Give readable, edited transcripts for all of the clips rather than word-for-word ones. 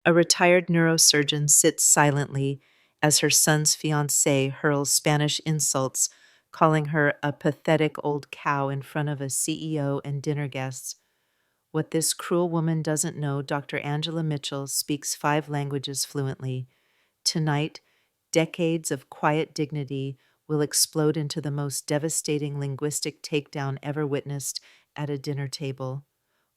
A retired neurosurgeon sits silently as her son's fiancée hurls Spanish insults, calling her a pathetic old cow in front of a CEO and dinner guests. What this cruel woman doesn't know, Dr. Angela Mitchell speaks 5 languages fluently. Tonight, decades of quiet dignity will explode into the most devastating linguistic takedown ever witnessed at a dinner table.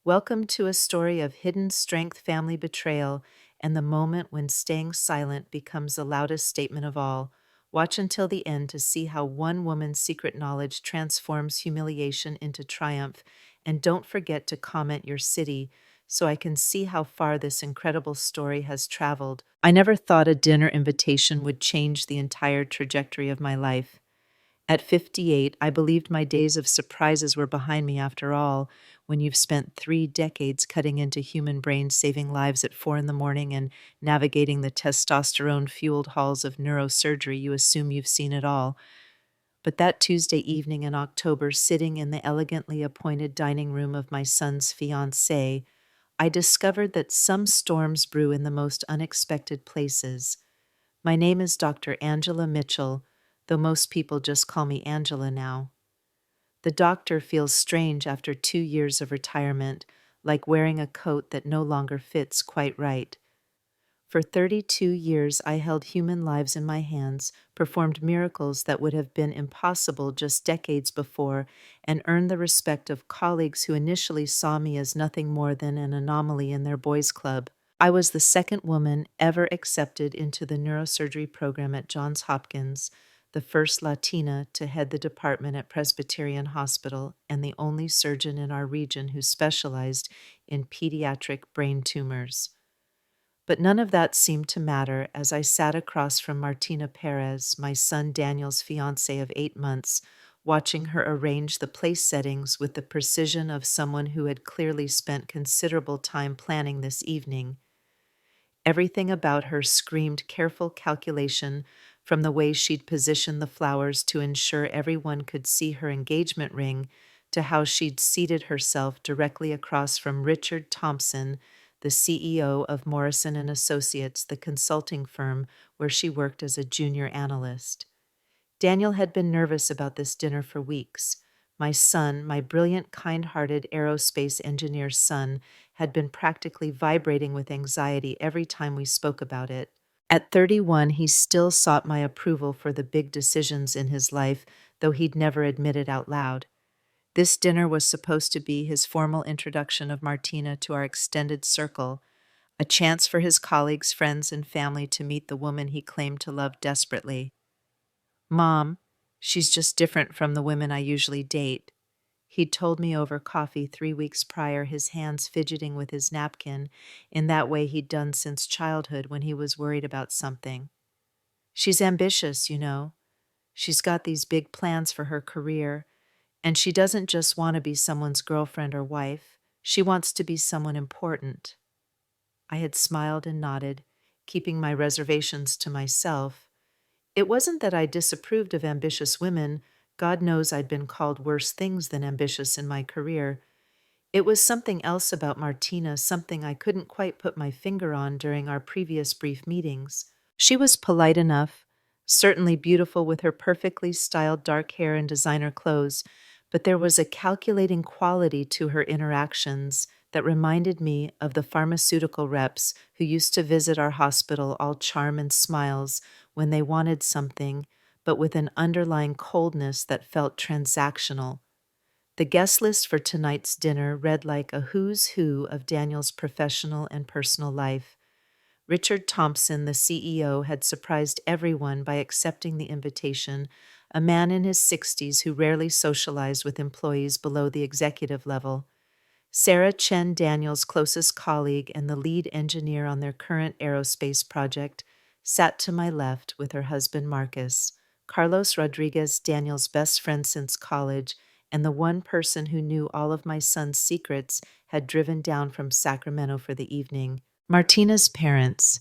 Welcome to a story of hidden strength, family betrayal, and the moment when staying silent becomes the loudest statement of all. Watch until the end to see how one woman's secret knowledge transforms humiliation into triumph. And don't forget to comment your city so I can see how far this incredible story has traveled. I never thought a dinner invitation would change the entire trajectory of my life. At 58, I believed my days of surprises were behind me after all. When you've spent 3 decades cutting into human brains, saving lives at 4 in the morning, and navigating the testosterone fueled halls of neurosurgery, you assume you've seen it all. But that Tuesday evening in October, sitting in the elegantly appointed dining room of my son's fiancée, I discovered that some storms brew in the most unexpected places. My name is Dr. Angela Mitchell, though most people just call me Angela now. The doctor feels strange after 2 years of retirement, like wearing a coat that no longer fits quite right. For 32 years, I held human lives in my hands, performed miracles that would have been impossible just decades before, and earned the respect of colleagues who initially saw me as nothing more than an anomaly in their boys' club. I was the second woman ever accepted into the neurosurgery program at Johns Hopkins, the first Latina to head the department at Presbyterian Hospital, and the only surgeon in our region who specialized in pediatric brain tumors. But none of that seemed to matter as I sat across from Martina Perez, my son Daniel's fiancée of 8 months, watching her arrange the place settings with the precision of someone who had clearly spent considerable time planning this evening. Everything about her screamed careful calculation, from the way she'd positioned the flowers to ensure everyone could see her engagement ring, to how she'd seated herself directly across from Richard Thompson, the CEO of Morrison and Associates, the consulting firm where she worked as a junior analyst. Daniel had been nervous about this dinner for weeks. My son, my brilliant, kind-hearted aerospace engineer's son, had been practically vibrating with anxiety every time we spoke about it. At 31, he still sought my approval for the big decisions in his life, though he'd never admit it out loud. This dinner was supposed to be his formal introduction of Martina to our extended circle, a chance for his colleagues, friends, and family to meet the woman he claimed to love desperately. Mom, she's just different from the women I usually date. He'd told me over coffee 3 weeks prior, his hands fidgeting with his napkin in that way he'd done since childhood when he was worried about something. She's ambitious, you know. She's got these big plans for her career, and she doesn't just want to be someone's girlfriend or wife. She wants to be someone important. I had smiled and nodded, keeping my reservations to myself. It wasn't that I disapproved of ambitious women. God knows I'd been called worse things than ambitious in my career. It was something else about Martina, something I couldn't quite put my finger on during our previous brief meetings. She was polite enough, certainly beautiful with her perfectly styled dark hair and designer clothes, but there was a calculating quality to her interactions that reminded me of the pharmaceutical reps who used to visit our hospital all charm and smiles when they wanted something, but with an underlying coldness that felt transactional. The guest list for tonight's dinner read like a who's who of Daniel's professional and personal life. Richard Thompson, the CEO, had surprised everyone by accepting the invitation, a man in his 60s who rarely socialized with employees below the executive level. Sarah Chen, Daniel's closest colleague and the lead engineer on their current aerospace project, sat to my left with her husband Marcus. Carlos Rodriguez, Daniel's best friend since college, and the one person who knew all of my son's secrets, had driven down from Sacramento for the evening. Martina's parents,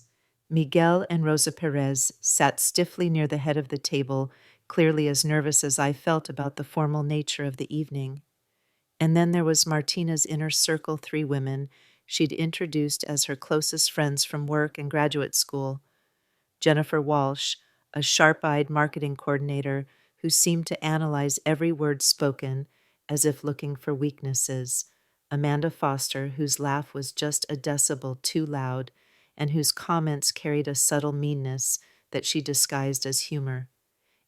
Miguel and Rosa Perez, sat stiffly near the head of the table, clearly as nervous as I felt about the formal nature of the evening. And then there was Martina's inner circle 3 women, she'd introduced as her closest friends from work and graduate school. Jennifer Walsh, a sharp-eyed marketing coordinator who seemed to analyze every word spoken as if looking for weaknesses. Amanda Foster, whose laugh was just a decibel too loud, and whose comments carried a subtle meanness that she disguised as humor.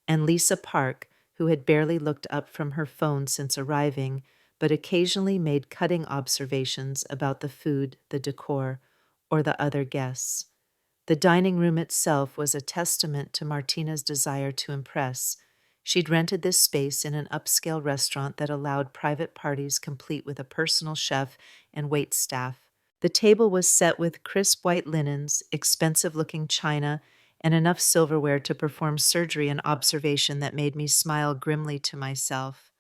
And Lisa Park, who had barely looked up from her phone since arriving, but occasionally made cutting observations about the food, the decor, or the other guests. The dining room itself was a testament to Martina's desire to impress. She'd rented this space in an upscale restaurant that allowed private parties complete with a personal chef and wait staff. The table was set with crisp white linens, expensive-looking china, and enough silverware to perform surgery and observation that made me smile grimly to myself.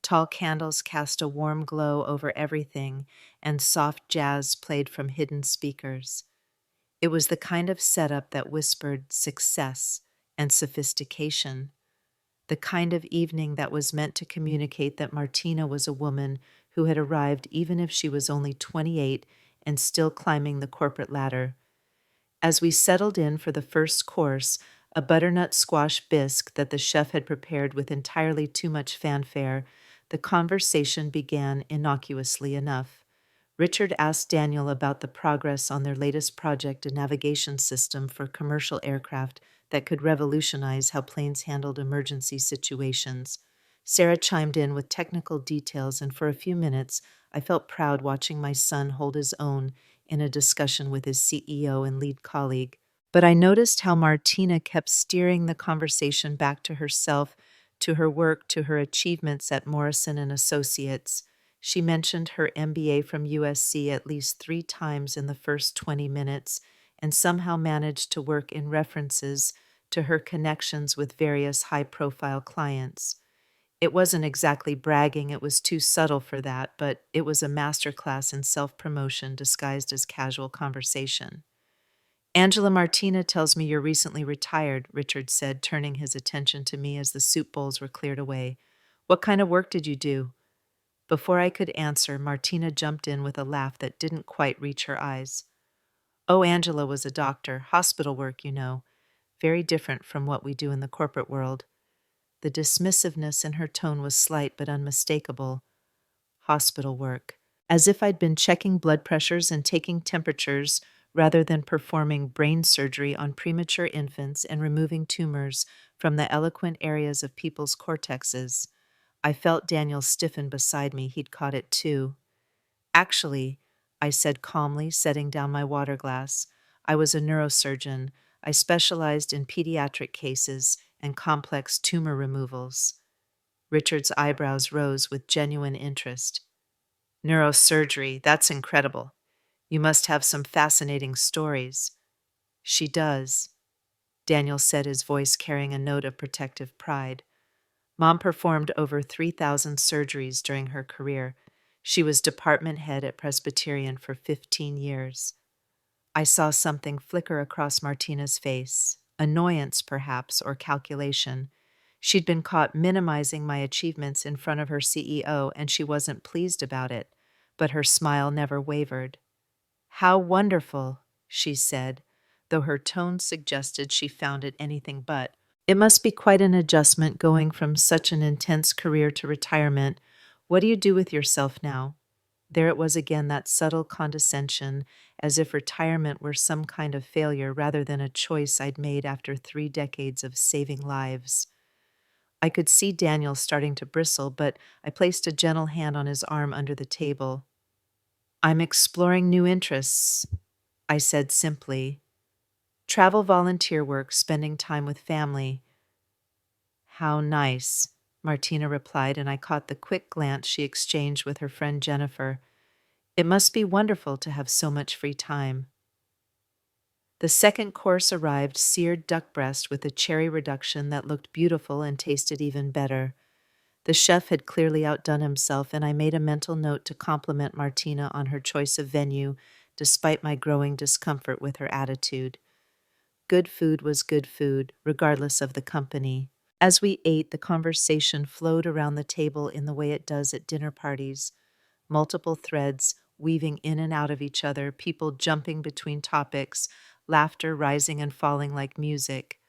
Tall candles cast a warm glow over everything, and soft jazz played from hidden speakers. It was the kind of setup that whispered success and sophistication, the kind of evening that was meant to communicate that Martina was a woman who had arrived even if she was only 28 and still climbing the corporate ladder. As we settled in for the first course, a butternut squash bisque that the chef had prepared with entirely too much fanfare, the conversation began innocuously enough. Richard asked Daniel about the progress on their latest project, a navigation system for commercial aircraft that could revolutionize how planes handled emergency situations. Sarah chimed in with technical details, and for a few minutes, I felt proud watching my son hold his own in a discussion with his CEO and lead colleague. But I noticed how Martina kept steering the conversation back to herself, to her work, to her achievements at Morrison and Associates. She mentioned her MBA from USC at least 3 times in the first 20 minutes and somehow managed to work in references to her connections with various high-profile clients. It wasn't exactly bragging, it was too subtle for that, but it was a masterclass in self-promotion disguised as casual conversation. Angela Martina tells me you're recently retired, Richard said, turning his attention to me as the soup bowls were cleared away. What kind of work did you do? Before I could answer, Martina jumped in with a laugh that didn't quite reach her eyes. Oh, Angela was a doctor, hospital work, you know. Very different from what we do in the corporate world. The dismissiveness in her tone was slight but unmistakable. Hospital work. As if I'd been checking blood pressures and taking temperatures rather than performing brain surgery on premature infants and removing tumors from the eloquent areas of people's cortexes. I felt Daniel stiffen beside me. He'd caught it too. Actually, I said calmly, setting down my water glass, I was a neurosurgeon. I specialized in pediatric cases and complex tumor removals. Richard's eyebrows rose with genuine interest. Neurosurgery, that's incredible. You must have some fascinating stories. She does, Daniel said, his voice carrying a note of protective pride. Mom performed over 3,000 surgeries during her career. She was department head at Presbyterian for 15 years. I saw something flicker across Martina's face, annoyance perhaps, or calculation. She'd been caught minimizing my achievements in front of her CEO, and she wasn't pleased about it, but her smile never wavered. How wonderful, she said, though her tone suggested she found it anything but. It must be quite an adjustment going from such an intense career to retirement. What do you do with yourself now? There it was again, that subtle condescension, as if retirement were some kind of failure rather than a choice I'd made after 3 decades of saving lives. I could see Daniel starting to bristle, but I placed a gentle hand on his arm under the table. I'm exploring new interests, I said simply. Travel volunteer work, spending time with family. How nice, Martina replied, and I caught the quick glance she exchanged with her friend Jennifer. It must be wonderful to have so much free time. The second course arrived, seared duck breast with a cherry reduction that looked beautiful and tasted even better. The chef had clearly outdone himself, and I made a mental note to compliment Martina on her choice of venue, despite my growing discomfort with her attitude. Good food was good food, regardless of the company. As we ate, the conversation flowed around the table in the way it does at dinner parties. Multiple threads, weaving in and out of each other, people jumping between topics, laughter rising and falling like music.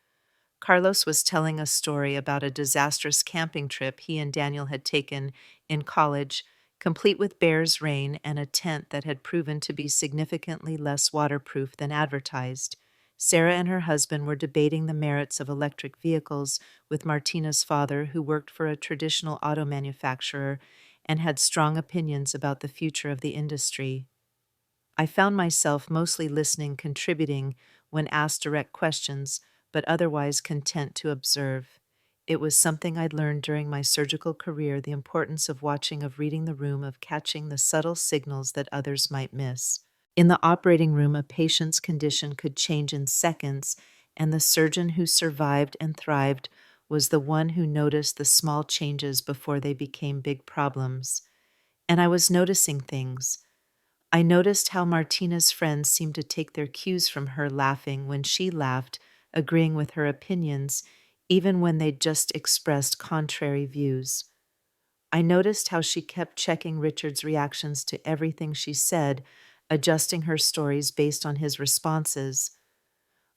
Carlos was telling a story about a disastrous camping trip he and Daniel had taken in college, complete with bear's rain and a tent that had proven to be significantly less waterproof than advertised. Sarah and her husband were debating the merits of electric vehicles with Martina's father, who worked for a traditional auto manufacturer and had strong opinions about the future of the industry. I found myself mostly listening, contributing when asked direct questions, but otherwise content to observe. It was something I'd learned during my surgical career, the importance of watching, of reading the room, of catching the subtle signals that others might miss. In the operating room, a patient's condition could change in seconds, and the surgeon who survived and thrived was the one who noticed the small changes before they became big problems. And I was noticing things. I noticed how Martina's friends seemed to take their cues from her, laughing when she laughed, agreeing with her opinions, even when they just expressed contrary views. I noticed how she kept checking Richard's reactions to everything she said, adjusting her stories based on his responses.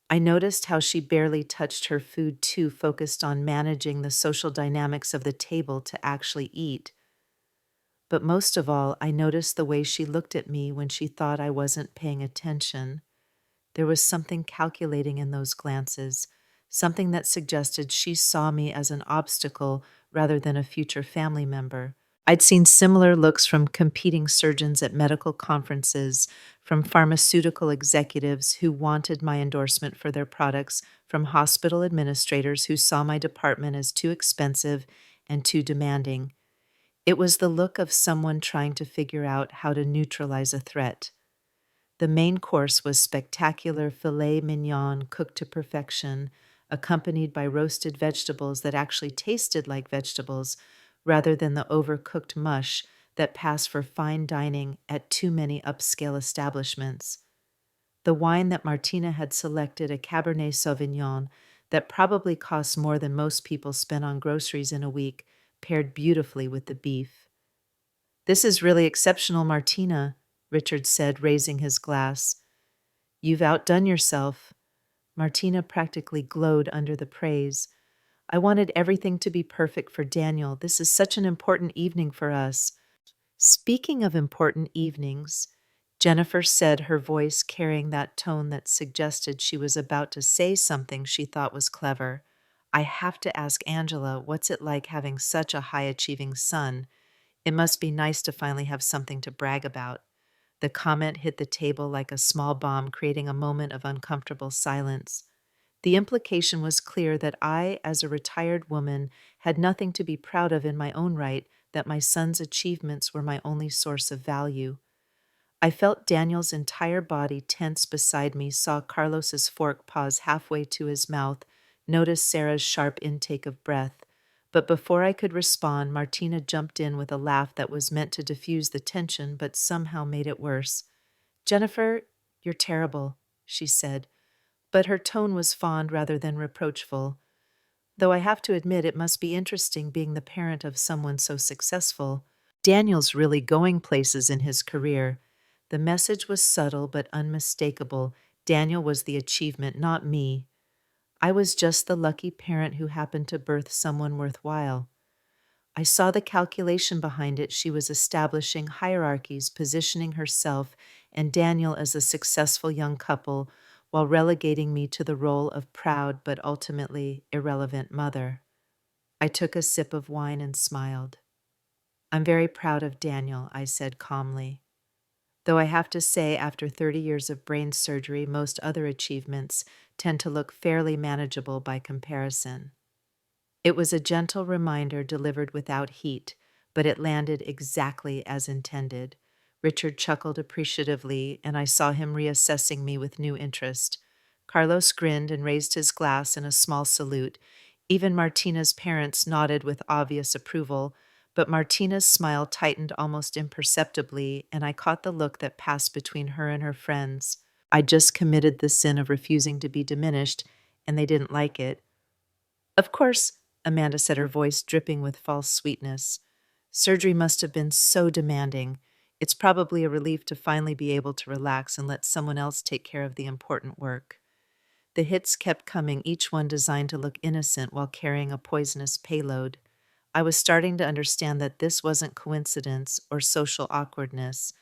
I noticed how she barely touched her food, too focused on managing the social dynamics of the table to actually eat. But most of all, I noticed the way she looked at me when she thought I wasn't paying attention. There was something calculating in those glances, something that suggested she saw me as an obstacle rather than a future family member. I'd seen similar looks from competing surgeons at medical conferences, from pharmaceutical executives who wanted my endorsement for their products, from hospital administrators who saw my department as too expensive and too demanding. It was the look of someone trying to figure out how to neutralize a threat. The main course was spectacular filet mignon cooked to perfection, accompanied by roasted vegetables that actually tasted like vegetables rather than the overcooked mush that passed for fine dining at too many upscale establishments. The wine that Martina had selected, a Cabernet Sauvignon that probably cost more than most people spend on groceries in a week, paired beautifully with the beef. "This is really exceptional, Martina," Richard said, raising his glass. "You've outdone yourself." Martina practically glowed under the praise. "I wanted everything to be perfect for Daniel. This is such an important evening for us." Speaking of important evenings, Jennifer said, her voice carrying that tone that suggested she was about to say something she thought was clever, "I have to ask Angela, what's it like having such a high-achieving son? It must be nice to finally have something to brag about." The comment hit the table like a small bomb, creating a moment of uncomfortable silence. The implication was clear that I, as a retired woman, had nothing to be proud of in my own right, that my son's achievements were my only source of value. I felt Daniel's entire body tense beside me, saw Carlos's fork pause halfway to his mouth, noticed Sarah's sharp intake of breath. But before I could respond, Martina jumped in with a laugh that was meant to diffuse the tension, but somehow made it worse. "Jennifer, you're terrible," she said, but her tone was fond rather than reproachful. "Though I have to admit it must be interesting being the parent of someone so successful. Daniel's really going places in his career." The message was subtle but unmistakable. Daniel was the achievement, not me. I was just the lucky parent who happened to birth someone worthwhile. I saw the calculation behind it. She was establishing hierarchies, positioning herself and Daniel as a successful young couple, while relegating me to the role of proud but ultimately irrelevant mother. I took a sip of wine and smiled. "I'm very proud of Daniel," I said calmly. "Though I have to say, after 30 years of brain surgery, most other achievements tend to look fairly manageable by comparison." It was a gentle reminder delivered without heat, but it landed exactly as intended. Richard chuckled appreciatively, and I saw him reassessing me with new interest. Carlos grinned and raised his glass in a small salute. Even Martina's parents nodded with obvious approval, but Martina's smile tightened almost imperceptibly, and I caught the look that passed between her and her friends. I just committed the sin of refusing to be diminished, and they didn't like it. "Of course," Amanda said, her voice dripping with false sweetness. "Surgery must have been so demanding. It's probably a relief to finally be able to relax and let someone else take care of the important work. The hits kept coming, each one designed to look innocent while carrying a poisonous payload. I was starting to understand that this wasn't coincidence or social awkwardness.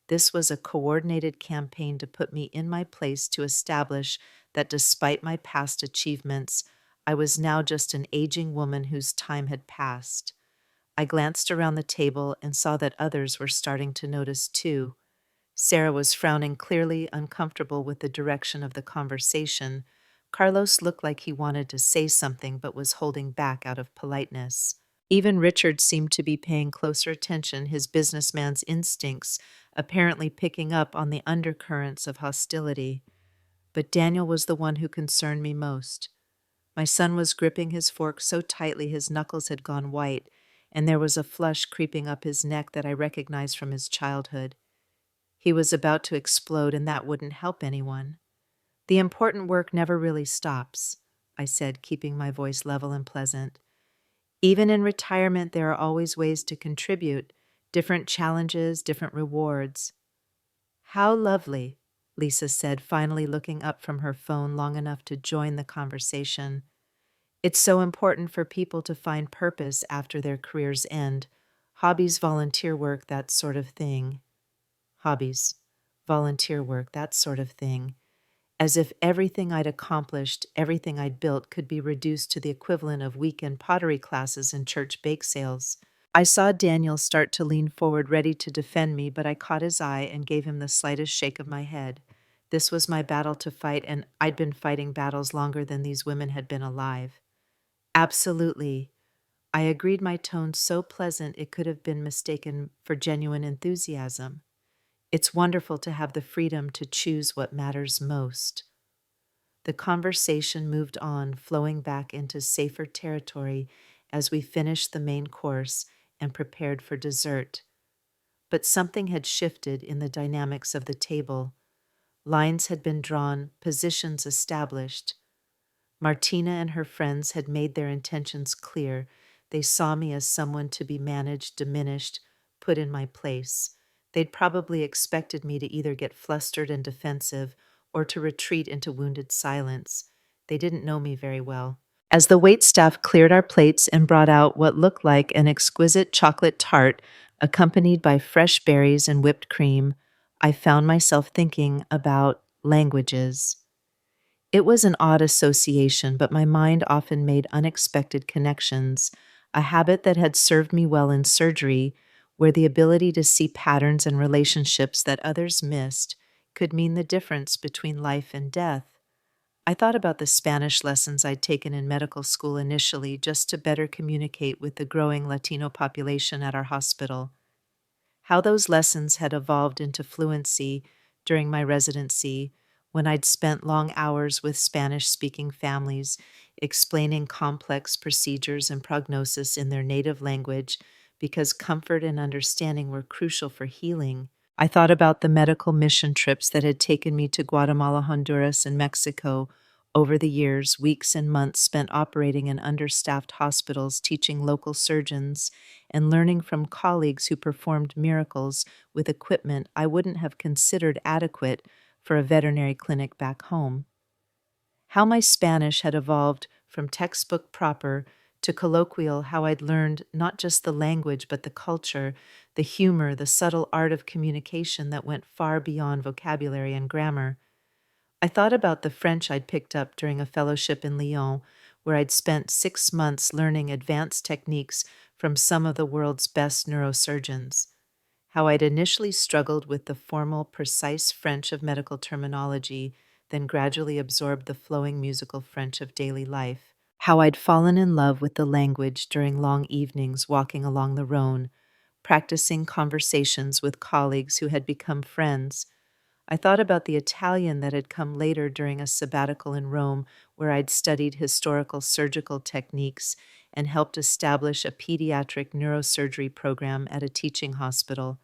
This was a coordinated campaign to put me in my place to establish that despite my past achievements, I was now just an aging woman whose time had passed. I glanced around the table and saw that others were starting to notice too. Sarah was frowning, clearly uncomfortable with the direction of the conversation. Carlos looked like he wanted to say something but was holding back out of politeness. Even Richard seemed to be paying closer attention, his businessman's instincts apparently picking up on the undercurrents of hostility. But Daniel was the one who concerned me most. My son was gripping his fork so tightly his knuckles had gone white, and there was a flush creeping up his neck that I recognized from his childhood. He was about to explode, and that wouldn't help anyone. The important work never really stops, I said, keeping my voice level and pleasant. Even in retirement, there are always ways to contribute, different challenges, different rewards. How lovely, Lisa said, finally looking up from her phone long enough to join the conversation. It's so important for people to find purpose after their careers end. Hobbies, volunteer work, that sort of thing. Hobbies, volunteer work, that sort of thing. As if everything I'd accomplished, everything I'd built could be reduced to the equivalent of weekend pottery classes and church bake sales. I saw Daniel start to lean forward, ready to defend me, but I caught his eye and gave him the slightest shake of my head. This was my battle to fight, and I'd been fighting battles longer than these women had been alive. Absolutely. I agreed, my tone so pleasant it could have been mistaken for genuine enthusiasm. It's wonderful to have the freedom to choose what matters most. The conversation moved on, flowing back into safer territory as we finished the main course and prepared for dessert. But something had shifted in the dynamics of the table. Lines had been drawn, positions established. Martina and her friends had made their intentions clear. They saw me as someone to be managed, diminished, put in my place. They'd probably expected me to either get flustered and defensive or to retreat into wounded silence. They didn't know me very well. As the waitstaff cleared our plates and brought out what looked like an exquisite chocolate tart, accompanied by fresh berries and whipped cream, I found myself thinking about languages. It was an odd association, but my mind often made unexpected connections, a habit that had served me well in surgery, where the ability to see patterns and relationships that others missed could mean the difference between life and death. I thought about the Spanish lessons I'd taken in medical school initially just to better communicate with the growing Latino population at our hospital. How those lessons had evolved into fluency during my residency when I'd spent long hours with Spanish-speaking families explaining complex procedures and prognosis in their native language because comfort and understanding were crucial for healing. I thought about the medical mission trips that had taken me to Guatemala, Honduras, and Mexico over the years, weeks and months spent operating in understaffed hospitals, teaching local surgeons, and learning from colleagues who performed miracles with equipment I wouldn't have considered adequate for a veterinary clinic back home. How my Spanish had evolved from textbook proper to colloquial, how I'd learned not just the language but the culture, the humor, the subtle art of communication that went far beyond vocabulary and grammar. I thought about the French I'd picked up during a fellowship in Lyon, where I'd spent 6 months learning advanced techniques from some of the world's best neurosurgeons. How I'd initially struggled with the formal, precise French of medical terminology, then gradually absorbed the flowing musical French of daily life. How I'd fallen in love with the language during long evenings walking along the Rhone, practicing conversations with colleagues who had become friends. I thought about the Italian that had come later during a sabbatical in Rome, where I'd studied historical surgical techniques and helped establish a pediatric neurosurgery program at a teaching hospital.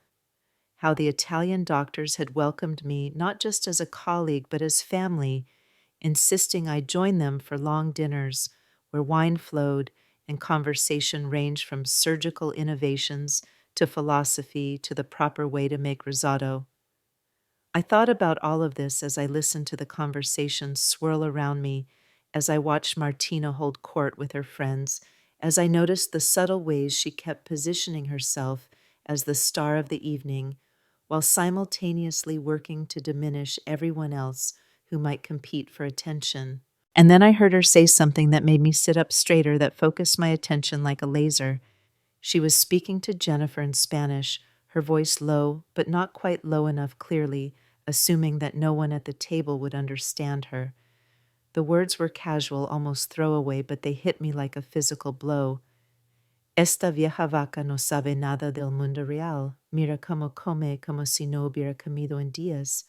How the Italian doctors had welcomed me not just as a colleague but as family, insisting I join them for long dinners where wine flowed and conversation ranged from surgical innovations to philosophy to the proper way to make risotto. I thought about all of this as I listened to the conversation swirl around me, as I watched Martina hold court with her friends, as I noticed the subtle ways she kept positioning herself as the star of the evening, while simultaneously working to diminish everyone else who might compete for attention. And then I heard her say something that made me sit up straighter, that focused my attention like a laser. She was speaking to Jennifer in Spanish, her voice low, but not quite low enough clearly, assuming that no one at the table would understand her. The words were casual, almost throwaway, but they hit me like a physical blow. Esta vieja vaca no sabe nada del mundo real. Mira como come como si no hubiera comido en días.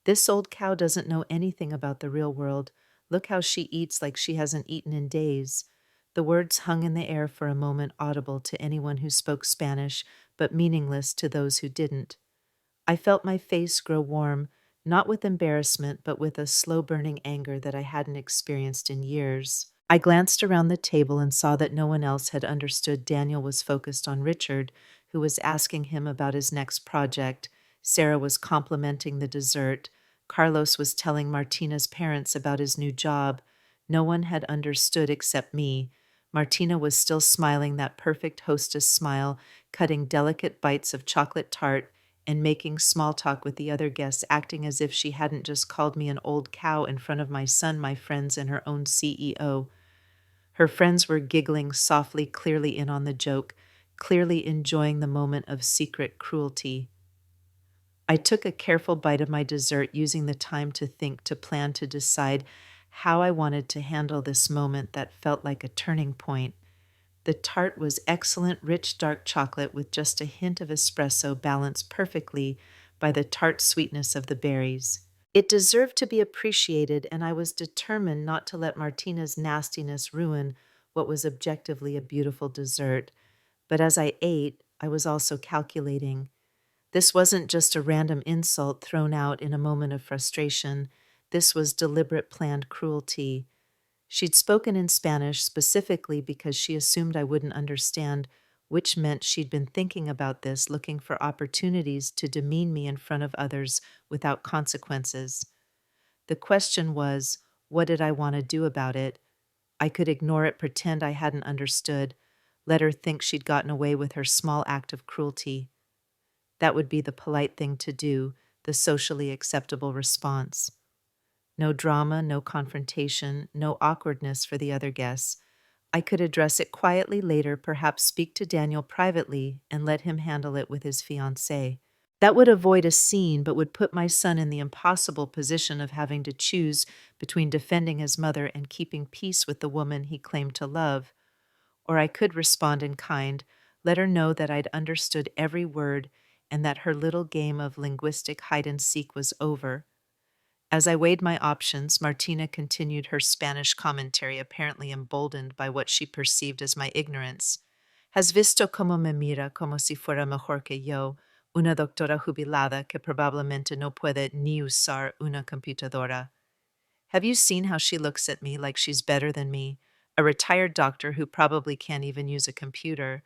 This old cow doesn't know anything about the real world. Look how she eats like she hasn't eaten in days. The words hung in the air for a moment, audible to anyone who spoke Spanish, but meaningless to those who didn't. I felt my face grow warm, not with embarrassment, but with a slow-burning anger that I hadn't experienced in years. I glanced around the table and saw that no one else had understood Daniel was focused on Richard, who was asking him about his next project. Sarah was complimenting the dessert. Carlos was telling Martina's parents about his new job. No one had understood except me. Martina was still smiling that perfect hostess smile, cutting delicate bites of chocolate tart and making small talk with the other guests, acting as if she hadn't just called me an old cow in front of my son, my friends, and her own CEO. Her friends were giggling softly, clearly in on the joke, clearly enjoying the moment of secret cruelty. I took a careful bite of my dessert, using the time to think, to plan, to decide how I wanted to handle this moment that felt like a turning point. The tart was excellent, rich dark chocolate with just a hint of espresso, balanced perfectly by the tart sweetness of the berries. It deserved to be appreciated, and I was determined not to let Martina's nastiness ruin what was objectively a beautiful dessert. But as I ate, I was also calculating. This wasn't just a random insult thrown out in a moment of frustration. This was deliberate, planned cruelty. She'd spoken in Spanish specifically because she assumed I wouldn't understand, which meant she'd been thinking about this, looking for opportunities to demean me in front of others without consequences. The question was, what did I want to do about it? I could ignore it, pretend I hadn't understood, let her think she'd gotten away with her small act of cruelty. That would be the polite thing to do, the socially acceptable response. No drama, no confrontation, no awkwardness for the other guests. I could address it quietly later, perhaps speak to Daniel privately and let him handle it with his fiancée. That would avoid a scene, but would put my son in the impossible position of having to choose between defending his mother and keeping peace with the woman he claimed to love. Or I could respond in kind, let her know that I'd understood every word and that her little game of linguistic hide and seek was over. As I weighed my options, Martina continued her Spanish commentary, apparently emboldened by what she perceived as my ignorance. Has visto como me mira como si fuera mejor que yo, una doctora jubilada que probablemente no puede ni usar una computadora. Have you seen how she looks at me like she's better than me, a retired doctor who probably can't even use a computer?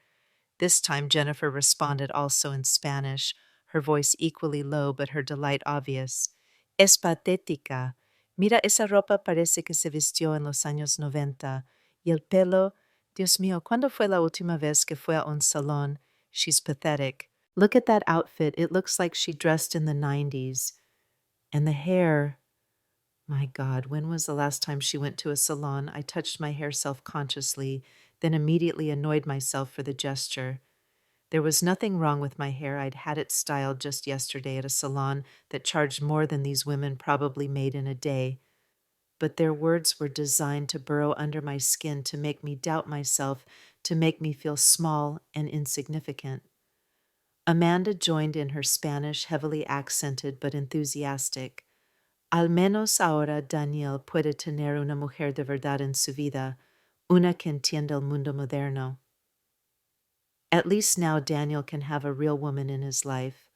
This time Jennifer responded also in Spanish, her voice equally low but her delight obvious. Es patética. Mira, esa ropa parece que se vistió en los años 90. Y el pelo, Dios mío, ¿cuándo fue la última vez que fue a un salón? She's pathetic. Look at that outfit. It looks like she dressed in the 90s. And the hair. My God, when was the last time she went to a salon? I touched my hair self-consciously, then immediately annoyed myself for the gesture. There was nothing wrong with my hair. I'd had it styled just yesterday at a salon that charged more than these women probably made in a day. But their words were designed to burrow under my skin, to make me doubt myself, to make me feel small and insignificant. Amanda joined in her Spanish, heavily accented but enthusiastic. Al menos ahora Daniel puede tener una mujer de verdad en su vida, una que entienda el mundo moderno. At least now Daniel can have a real woman in his life,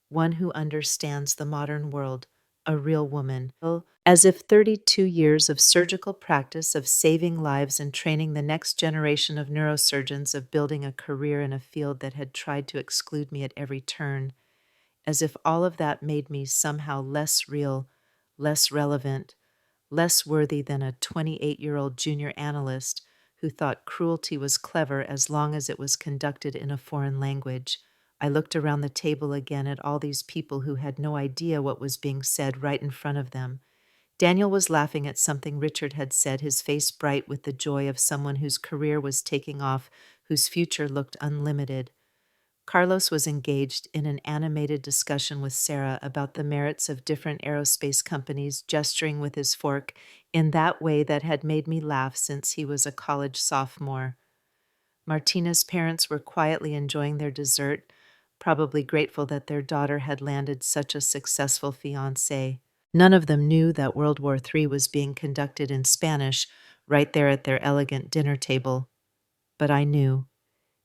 one who understands the modern world, a real woman. As if 32 years of surgical practice of saving lives and training the next generation of neurosurgeons of building a career in a field that had tried to exclude me at every turn, as if all of that made me somehow less real, less relevant, less worthy than a 28-year-old junior analyst who thought cruelty was clever as long as it was conducted in a foreign language. I looked around the table again at all these people who had no idea what was being said right in front of them. Daniel was laughing at something Richard had said, his face bright with the joy of someone whose career was taking off, whose future looked unlimited. Carlos was engaged in an animated discussion with Sarah about the merits of different aerospace companies, gesturing with his fork in that way that had made me laugh since he was a college sophomore. Martina's parents were quietly enjoying their dessert, probably grateful that their daughter had landed such a successful fiancé. None of them knew that World War III was being conducted in Spanish right there at their elegant dinner table. But I knew,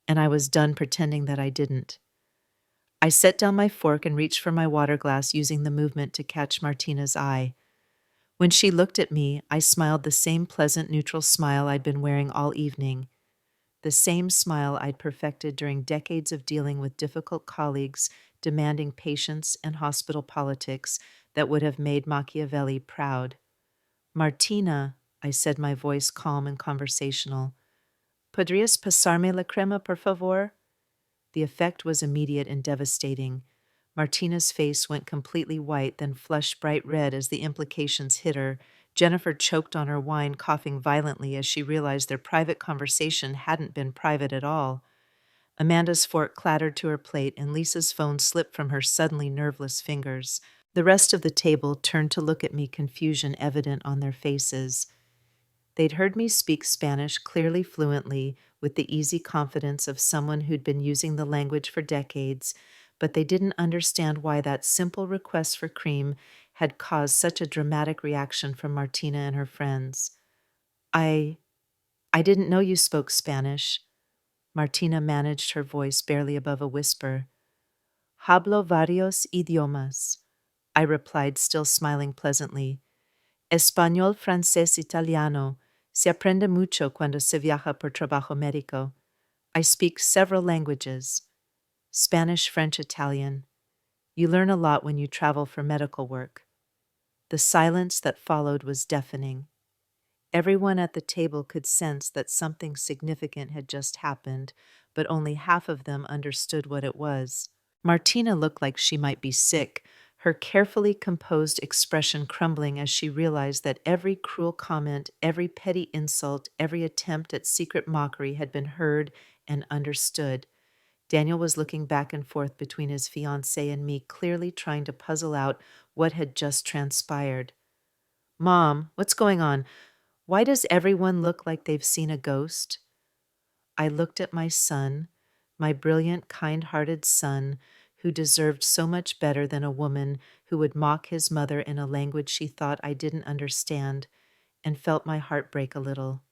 and I was done pretending that I didn't. I set down my fork and reached for my water glass, using the movement to catch Martina's eye. When she looked at me, I smiled the same pleasant, neutral smile I'd been wearing all evening, the same smile I'd perfected during decades of dealing with difficult colleagues demanding patience and hospital politics that would have made Machiavelli proud. Martina, I said, my voice calm and conversational, ¿podrías pasarme la crema, por favor? The effect was immediate and devastating. Martina's face went completely white, then flushed bright red as the implications hit her. Jennifer choked on her wine, coughing violently as she realized their private conversation hadn't been private at all. Amanda's fork clattered to her plate, and Lisa's phone slipped from her suddenly nerveless fingers. The rest of the table turned to look at me, confusion evident on their faces. They'd heard me speak Spanish clearly, fluently, with the easy confidence of someone who'd been using the language for decades, but they didn't understand why that simple request for cream had caused such a dramatic reaction from Martina and her friends. I didn't know you spoke Spanish. Martina managed her voice barely above a whisper. Hablo varios idiomas, I replied, still smiling pleasantly. Español, francés, italiano. Se aprende mucho cuando se viaja por trabajo médico. I speak several languages. Spanish, French, Italian. You learn a lot when you travel for medical work. The silence that followed was deafening. Everyone at the table could sense that something significant had just happened, but only half of them understood what it was. Martina looked like she might be sick, her carefully composed expression crumbling as she realized that every cruel comment, every petty insult, every attempt at secret mockery had been heard and understood. Daniel was looking back and forth between his fiancée and me, clearly trying to puzzle out what had just transpired. Mom, what's going on? Why does everyone look like they've seen a ghost? I looked at my son, my brilliant, kind-hearted son, who deserved so much better than a woman who would mock his mother in a language she thought I didn't understand, and felt my heart break a little.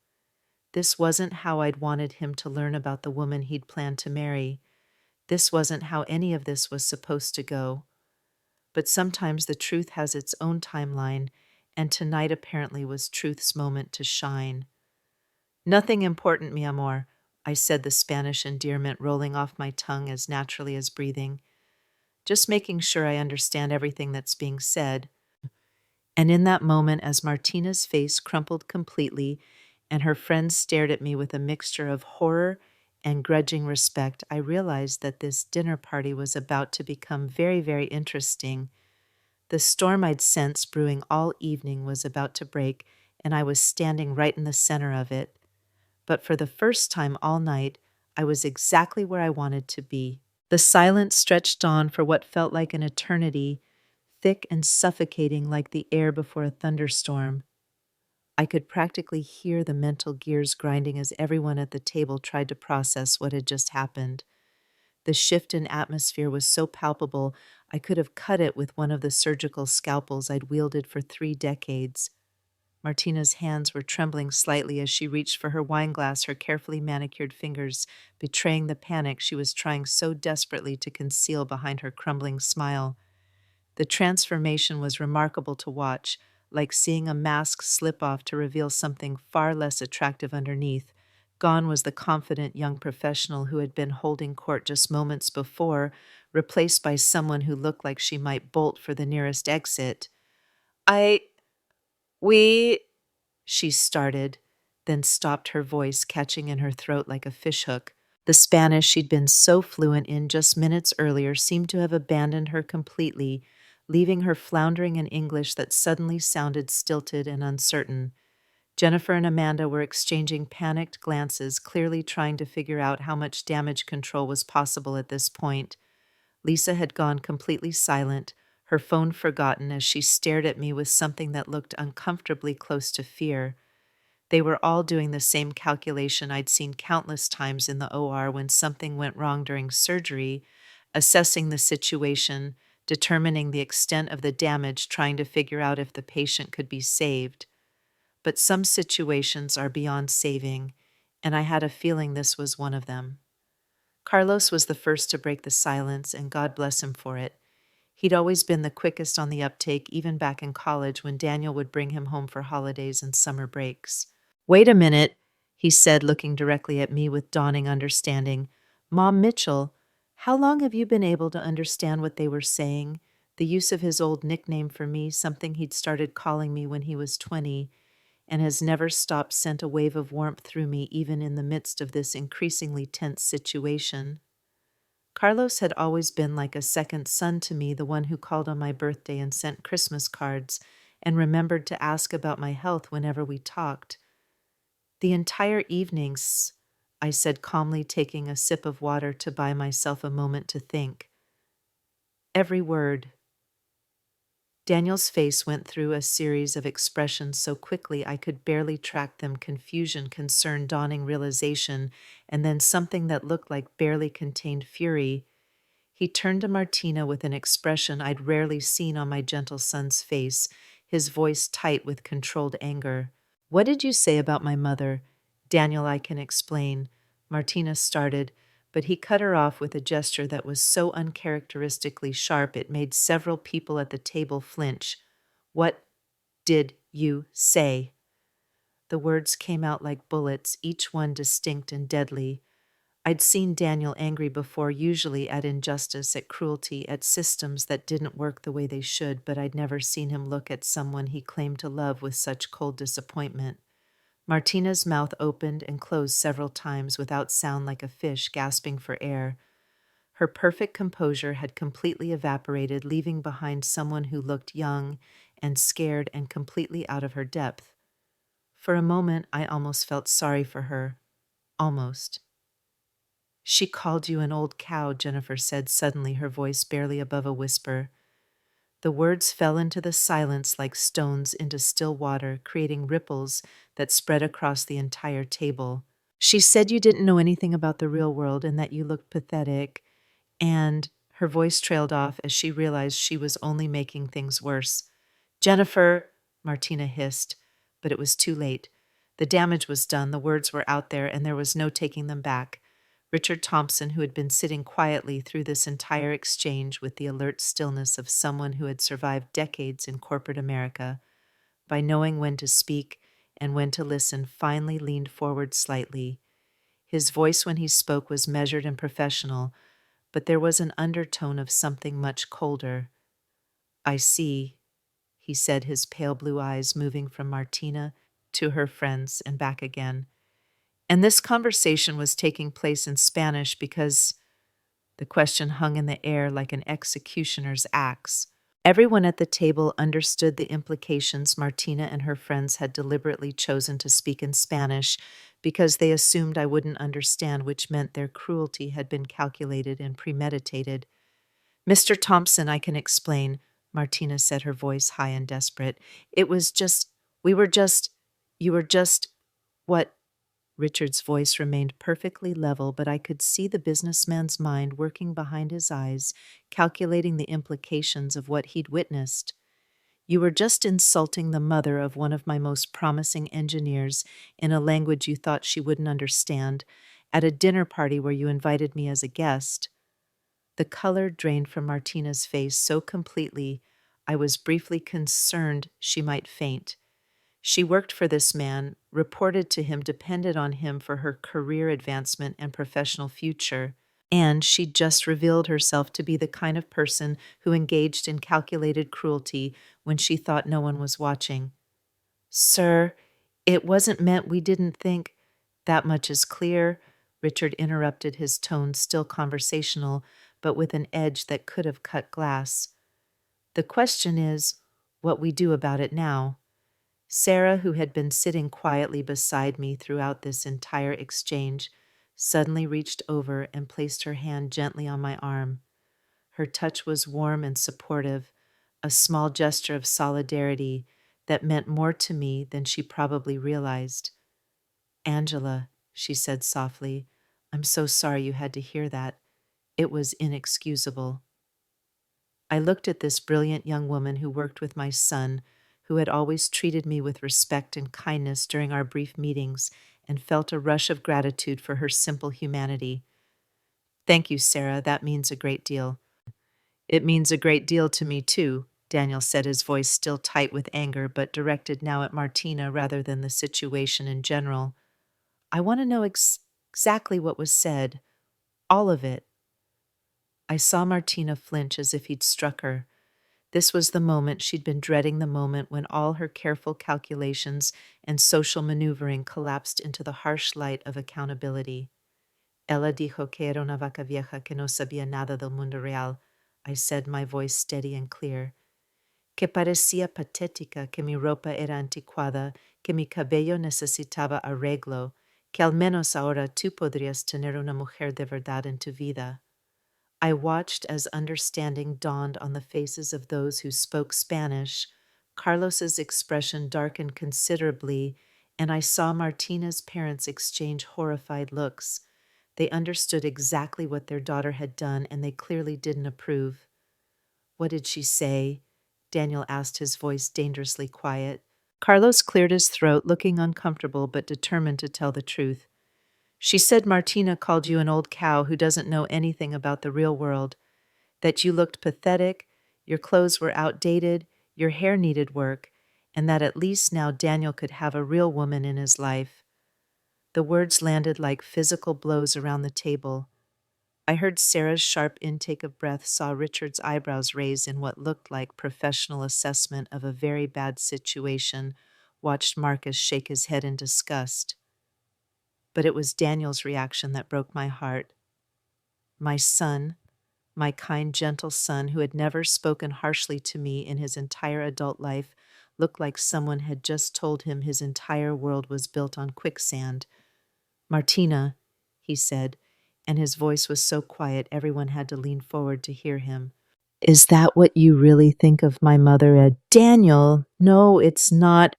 This wasn't how I'd wanted him to learn about the woman he'd planned to marry. This wasn't how any of this was supposed to go. But sometimes the truth has its own timeline, and tonight apparently was truth's moment to shine. Nothing important, mi amor, I said, the Spanish endearment rolling off my tongue as naturally as breathing. Just making sure I understand everything that's being said. And in that moment, as Martina's face crumpled completely and her friends stared at me with a mixture of horror and grudging respect, I realized that this dinner party was about to become very, very interesting. The storm I'd sensed brewing all evening was about to break, and I was standing right in the center of it. But for the first time all night, I was exactly where I wanted to be. The silence stretched on for what felt like an eternity, thick and suffocating like the air before a thunderstorm. I could practically hear the mental gears grinding as everyone at the table tried to process what had just happened. The shift in atmosphere was so palpable, I could have cut it with one of the surgical scalpels I'd wielded for 3 decades. Martina's hands were trembling slightly as she reached for her wine glass, her carefully manicured fingers betraying the panic she was trying so desperately to conceal behind her crumbling smile. The transformation was remarkable to watch, like seeing a mask slip off to reveal something far less attractive underneath. Gone was the confident young professional who had been holding court just moments before, replaced by someone who looked like she might bolt for the nearest exit. I. We. She started, then stopped, her voice catching in her throat like a fishhook. The Spanish she'd been so fluent in just minutes earlier seemed to have abandoned her completely, leaving her floundering in English that suddenly sounded stilted and uncertain. Jennifer and Amanda were exchanging panicked glances, clearly trying to figure out how much damage control was possible at this point. Lisa had gone completely silent, her phone forgotten as she stared at me with something that looked uncomfortably close to fear. They were all doing the same calculation I'd seen countless times in the OR when something went wrong during surgery, assessing the situation, determining the extent of the damage, trying to figure out if the patient could be saved. But some situations are beyond saving, and I had a feeling this was one of them. Carlos was the first to break the silence, and God bless him for it. He'd always been the quickest on the uptake, even back in college when Daniel would bring him home for holidays and summer breaks. "Wait a minute," he said, looking directly at me with dawning understanding. "Mom Mitchell, how long have you been able to understand what they were saying?" The use of his old nickname for me, something he'd started calling me when he was 20, and has never stopped, sent a wave of warmth through me even in the midst of this increasingly tense situation. Carlos had always been like a second son to me, the one who called on my birthday and sent Christmas cards and remembered to ask about my health whenever we talked. "The entire evenings," I said calmly, taking a sip of water to buy myself a moment to think. "Every word." Daniel's face went through a series of expressions so quickly I could barely track them: confusion, concern, dawning realization, and then something that looked like barely contained fury. He turned to Martina with an expression I'd rarely seen on my gentle son's face, his voice tight with controlled anger. "What did you say about my mother?" "Daniel, I can explain," Martina started, but he cut her off with a gesture that was so uncharacteristically sharp it made several people at the table flinch. "What did you say?" The words came out like bullets, each one distinct and deadly. I'd seen Daniel angry before, usually at injustice, at cruelty, at systems that didn't work the way they should, but I'd never seen him look at someone he claimed to love with such cold disappointment. Martina's mouth opened and closed several times without sound, like a fish gasping for air. Her perfect composure had completely evaporated, leaving behind someone who looked young and scared and completely out of her depth. For a moment, I almost felt sorry for her. Almost. "She called you an old cow," Jennifer said suddenly, her voice barely above a whisper. The words fell into the silence like stones into still water, creating ripples that spread across the entire table. "She said you didn't know anything about the real world and that you looked pathetic, and—" Her voice trailed off as she realized she was only making things worse. "Jennifer," Martina hissed, but it was too late. The damage was done, the words were out there, and there was no taking them back. Richard Thompson, who had been sitting quietly through this entire exchange with the alert stillness of someone who had survived decades in corporate America, by knowing when to speak and when to listen, finally leaned forward slightly. His voice when he spoke was measured and professional, but there was an undertone of something much colder. "I see," he said, his pale blue eyes moving from Martina to her friends and back again. And this conversation was taking place in Spanish because the question hung in the air like an executioner's axe. Everyone at the table understood the implications. Martina and her friends had deliberately chosen to speak in Spanish because they assumed I wouldn't understand, which meant their cruelty had been calculated and premeditated. "Mr. Thompson, I can explain," Martina said, her voice high and desperate. "It was just, we were just, you were just, what—" Richard's voice remained perfectly level, but I could see the businessman's mind working behind his eyes, calculating the implications of what he'd witnessed. "You were just insulting the mother of one of my most promising engineers in a language you thought she wouldn't understand, at a dinner party where you invited me as a guest." The color drained from Martina's face so completely, I was briefly concerned she might faint. She worked for this man, reported to him, depended on him for her career advancement and professional future, and she just revealed herself to be the kind of person who engaged in calculated cruelty when she thought no one was watching. Sir, it wasn't meant we didn't think. That much is clear, Richard interrupted, his tone still conversational, but with an edge that could have cut glass. The question is what we do about it now. Sarah, who had been sitting quietly beside me throughout this entire exchange, suddenly reached over and placed her hand gently on my arm. Her touch was warm and supportive, a small gesture of solidarity that meant more to me than she probably realized. Angela, she said softly, I'm so sorry you had to hear that. It was inexcusable. I looked at this brilliant young woman who worked with my son, who had always treated me with respect and kindness during our brief meetings, and felt a rush of gratitude for her simple humanity. Thank you, Sarah. That means a great deal. It means a great deal to me, too, Daniel said, his voice still tight with anger, but directed now at Martina rather than the situation in general. I want to know exactly what was said. All of it. I saw Martina flinch as if he'd struck her. This was the moment she'd been dreading, the moment when all her careful calculations and social maneuvering collapsed into the harsh light of accountability. Ella dijo que era una vaca vieja que no sabía nada del mundo real, I said, my voice steady and clear. Que parecía patética, que mi ropa era anticuada, que mi cabello necesitaba arreglo, que al menos ahora tú podrías tener una mujer de verdad en tu vida. I watched as understanding dawned on the faces of those who spoke Spanish. Carlos's expression darkened considerably, and I saw Martina's parents exchange horrified looks. They understood exactly what their daughter had done, and they clearly didn't approve. What did she say? Daniel asked, his voice dangerously quiet. Carlos cleared his throat, looking uncomfortable but determined to tell the truth. She said Martina called you an old cow who doesn't know anything about the real world, that you looked pathetic, your clothes were outdated, your hair needed work, and that at least now Daniel could have a real woman in his life. The words landed like physical blows around the table. I heard Sarah's sharp intake of breath, saw Richard's eyebrows raise in what looked like professional assessment of a very bad situation, watched Marcus shake his head in disgust. But it was Daniel's reaction that broke my heart. My son, my kind, gentle son, who had never spoken harshly to me in his entire adult life, looked like someone had just told him his entire world was built on quicksand. Martina, he said, and his voice was so quiet everyone had to lean forward to hear him. Is that what you really think of my mother, Ed? Daniel, no, it's not.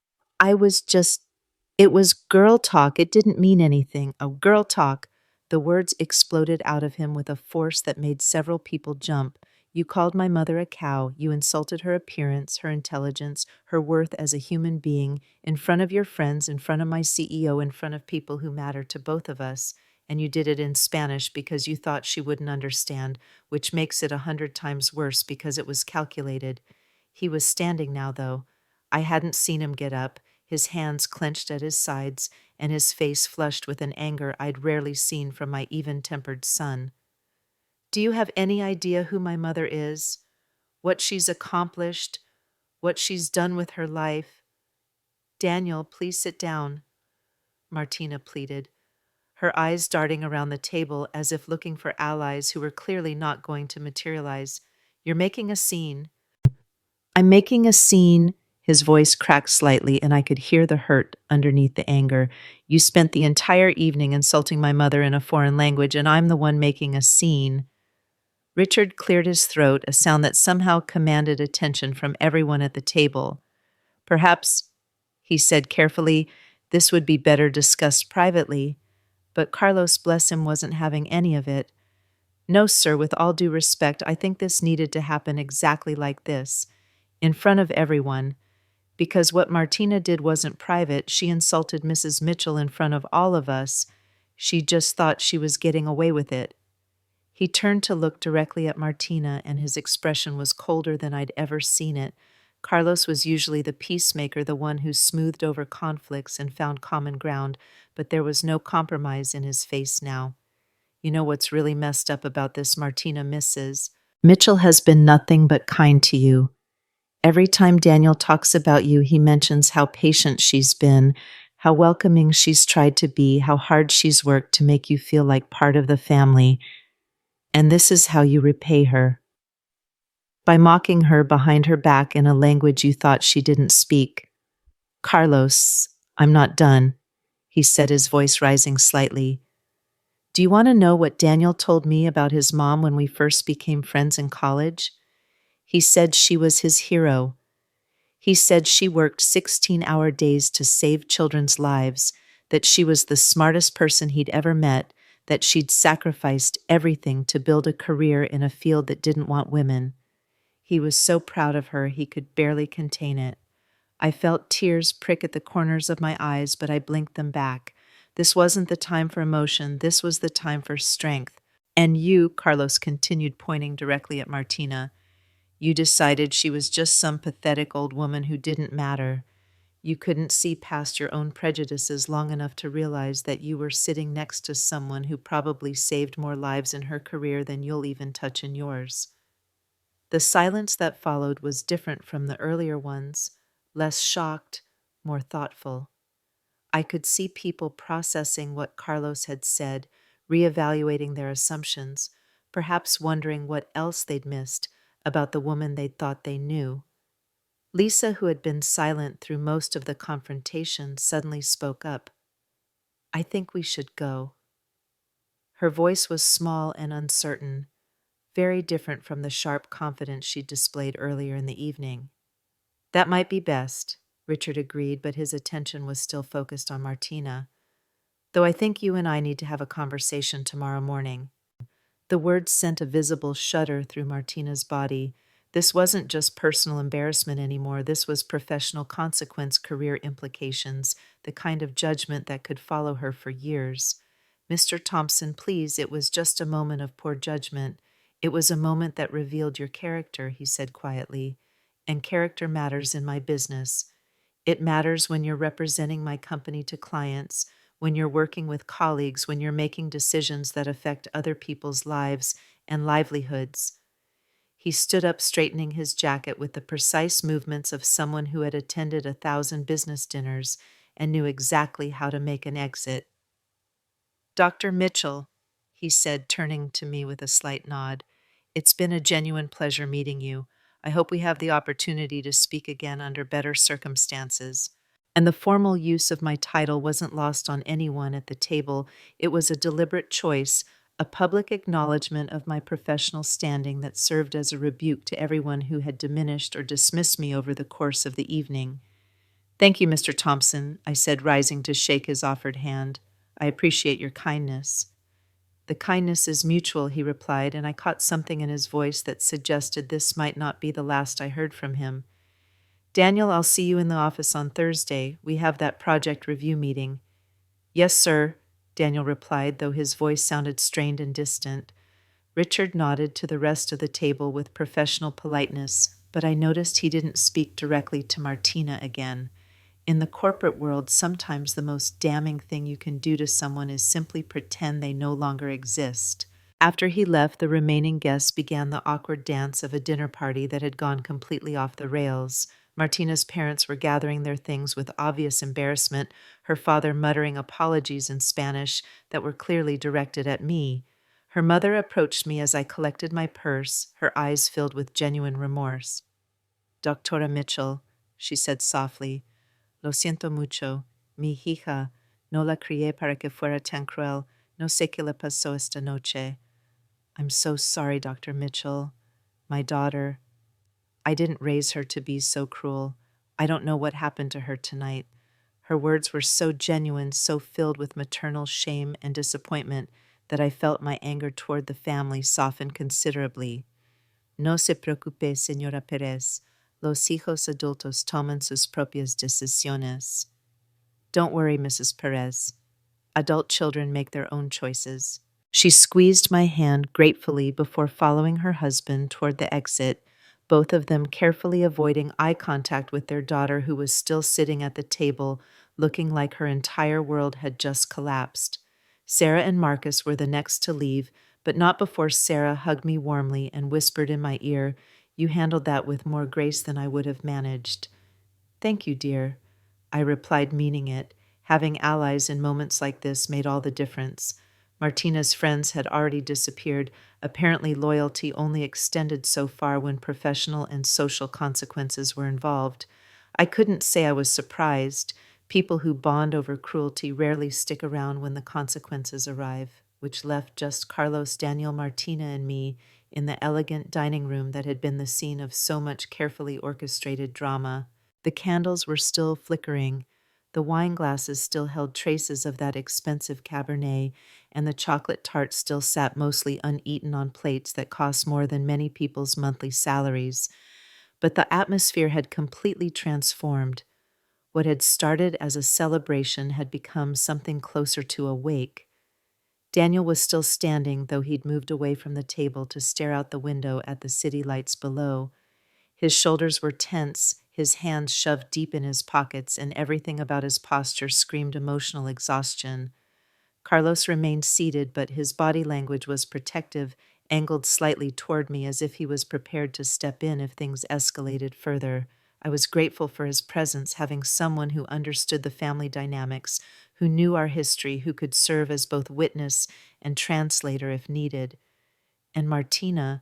It was girl talk. It didn't mean anything. Oh, girl talk. The words exploded out of him with a force that made several people jump. You called my mother a cow. You insulted her appearance, her intelligence, her worth as a human being, in front of your friends, in front of my CEO, in front of people who matter to both of us. And you did it in Spanish because you thought she wouldn't understand, which makes it 100 times worse because it was calculated. He was standing now, though. I hadn't seen him get up, his hands clenched at his sides, and his face flushed with an anger I'd rarely seen from my even-tempered son. Do you have any idea who my mother is? What she's accomplished? What she's done with her life? Daniel, please sit down, Martina pleaded, her eyes darting around the table as if looking for allies who were clearly not going to materialize. You're making a scene. I'm making a scene. His voice cracked slightly, and I could hear the hurt underneath the anger. You spent the entire evening insulting my mother in a foreign language, and I'm the one making a scene. Richard cleared his throat, a sound that somehow commanded attention from everyone at the table. Perhaps, he said carefully, this would be better discussed privately. But Carlos, bless him, wasn't having any of it. No, sir, with all due respect, I think this needed to happen exactly like this, in front of everyone, because what Martina did wasn't private. She insulted Mrs. Mitchell in front of all of us. She just thought she was getting away with it. He turned to look directly at Martina, and his expression was colder than I'd ever seen it. Carlos was usually the peacemaker, the one who smoothed over conflicts and found common ground, but there was no compromise in his face now. You know what's really messed up about this, Martina, Mrs. Mitchell has been nothing but kind to you. Every time Daniel talks about you, he mentions how patient she's been, how welcoming she's tried to be, how hard she's worked to make you feel like part of the family. And this is how you repay her. By mocking her behind her back in a language you thought she didn't speak. Carlos, I'm not done, he said, his voice rising slightly. Do you want to know what Daniel told me about his mom when we first became friends in college? He said she was his hero. He said she worked 16-hour days to save children's lives, that she was the smartest person he'd ever met, that she'd sacrificed everything to build a career in a field that didn't want women. He was so proud of her he could barely contain it. I felt tears prick at the corners of my eyes, but I blinked them back. This wasn't the time for emotion, this was the time for strength. And you, Carlos continued, pointing directly at Martina, you decided she was just some pathetic old woman who didn't matter. You couldn't see past your own prejudices long enough to realize that you were sitting next to someone who probably saved more lives in her career than you'll even touch in yours. The silence that followed was different from the earlier ones, less shocked, more thoughtful. I could see people processing what Carlos had said, reevaluating their assumptions, perhaps wondering what else they'd missed about the woman they'd thought they knew. Lisa, who had been silent through most of the confrontation, suddenly spoke up. I think we should go. Her voice was small and uncertain, very different from the sharp confidence she'd displayed earlier in the evening. That might be best, Richard agreed, but his attention was still focused on Martina. Though I think you and I need to have a conversation tomorrow morning. The words sent a visible shudder through Martina's body. This wasn't just personal embarrassment anymore. This was professional consequence, career implications, the kind of judgment that could follow her for years. Mr. Thompson, please, it was just a moment of poor judgment. It was a moment that revealed your character, he said quietly. And character matters in my business. It matters when you're representing my company to clients, when you're working with colleagues, when you're making decisions that affect other people's lives and livelihoods. He stood up, straightening his jacket with the precise movements of someone who had attended 1,000 business dinners and knew exactly how to make an exit. Dr. Mitchell, he said, turning to me with a slight nod, it's been a genuine pleasure meeting you. I hope we have the opportunity to speak again under better circumstances. And the formal use of my title wasn't lost on anyone at the table. It was a deliberate choice, a public acknowledgement of my professional standing that served as a rebuke to everyone who had diminished or dismissed me over the course of the evening. Thank you, Mr. Thompson, I said, rising to shake his offered hand. I appreciate your kindness. The kindness is mutual, he replied, and I caught something in his voice that suggested this might not be the last I heard from him. Daniel, I'll see you in the office on Thursday. We have that project review meeting. Yes, sir, Daniel replied, though his voice sounded strained and distant. Richard nodded to the rest of the table with professional politeness, but I noticed he didn't speak directly to Martina again. In the corporate world, sometimes the most damning thing you can do to someone is simply pretend they no longer exist. After he left, the remaining guests began the awkward dance of a dinner party that had gone completely off the rails. Martina's parents were gathering their things with obvious embarrassment, her father muttering apologies in Spanish that were clearly directed at me. Her mother approached me as I collected my purse, her eyes filled with genuine remorse. Doctora Mitchell, she said softly, lo siento mucho. Mi hija, no la crié para que fuera tan cruel. No sé qué le pasó esta noche. I'm so sorry, Dr. Mitchell. My daughter. I didn't raise her to be so cruel. I don't know what happened to her tonight. Her words were so genuine, so filled with maternal shame and disappointment that I felt my anger toward the family soften considerably. No se preocupe, señora Pérez. Los hijos adultos toman sus propias decisiones. Don't worry, Mrs. Perez. Adult children make their own choices. She squeezed my hand gratefully before following her husband toward the exit, both of them carefully avoiding eye contact with their daughter, who was still sitting at the table, looking like her entire world had just collapsed. Sarah and Marcus were the next to leave, but not before Sarah hugged me warmly and whispered in my ear, "You handled that with more grace than I would have managed." "Thank you, dear," I replied, meaning it. Having allies in moments like this made all the difference. Martina's friends had already disappeared. Apparently, loyalty only extended so far when professional and social consequences were involved. I couldn't say I was surprised. People who bond over cruelty rarely stick around when the consequences arrive, which left just Carlos, Daniel, Martina, and me in the elegant dining room that had been the scene of so much carefully orchestrated drama. The candles were still flickering, the wine glasses still held traces of that expensive Cabernet, and the chocolate tart still sat mostly uneaten on plates that cost more than many people's monthly salaries. But the atmosphere had completely transformed. What had started as a celebration had become something closer to a wake. Daniel was still standing, though he'd moved away from the table to stare out the window at the city lights below. His shoulders were tense, his hands shoved deep in his pockets, and everything about his posture screamed emotional exhaustion. Carlos remained seated, but his body language was protective, angled slightly toward me as if he was prepared to step in if things escalated further. I was grateful for his presence, having someone who understood the family dynamics, who knew our history, who could serve as both witness and translator if needed. And Martina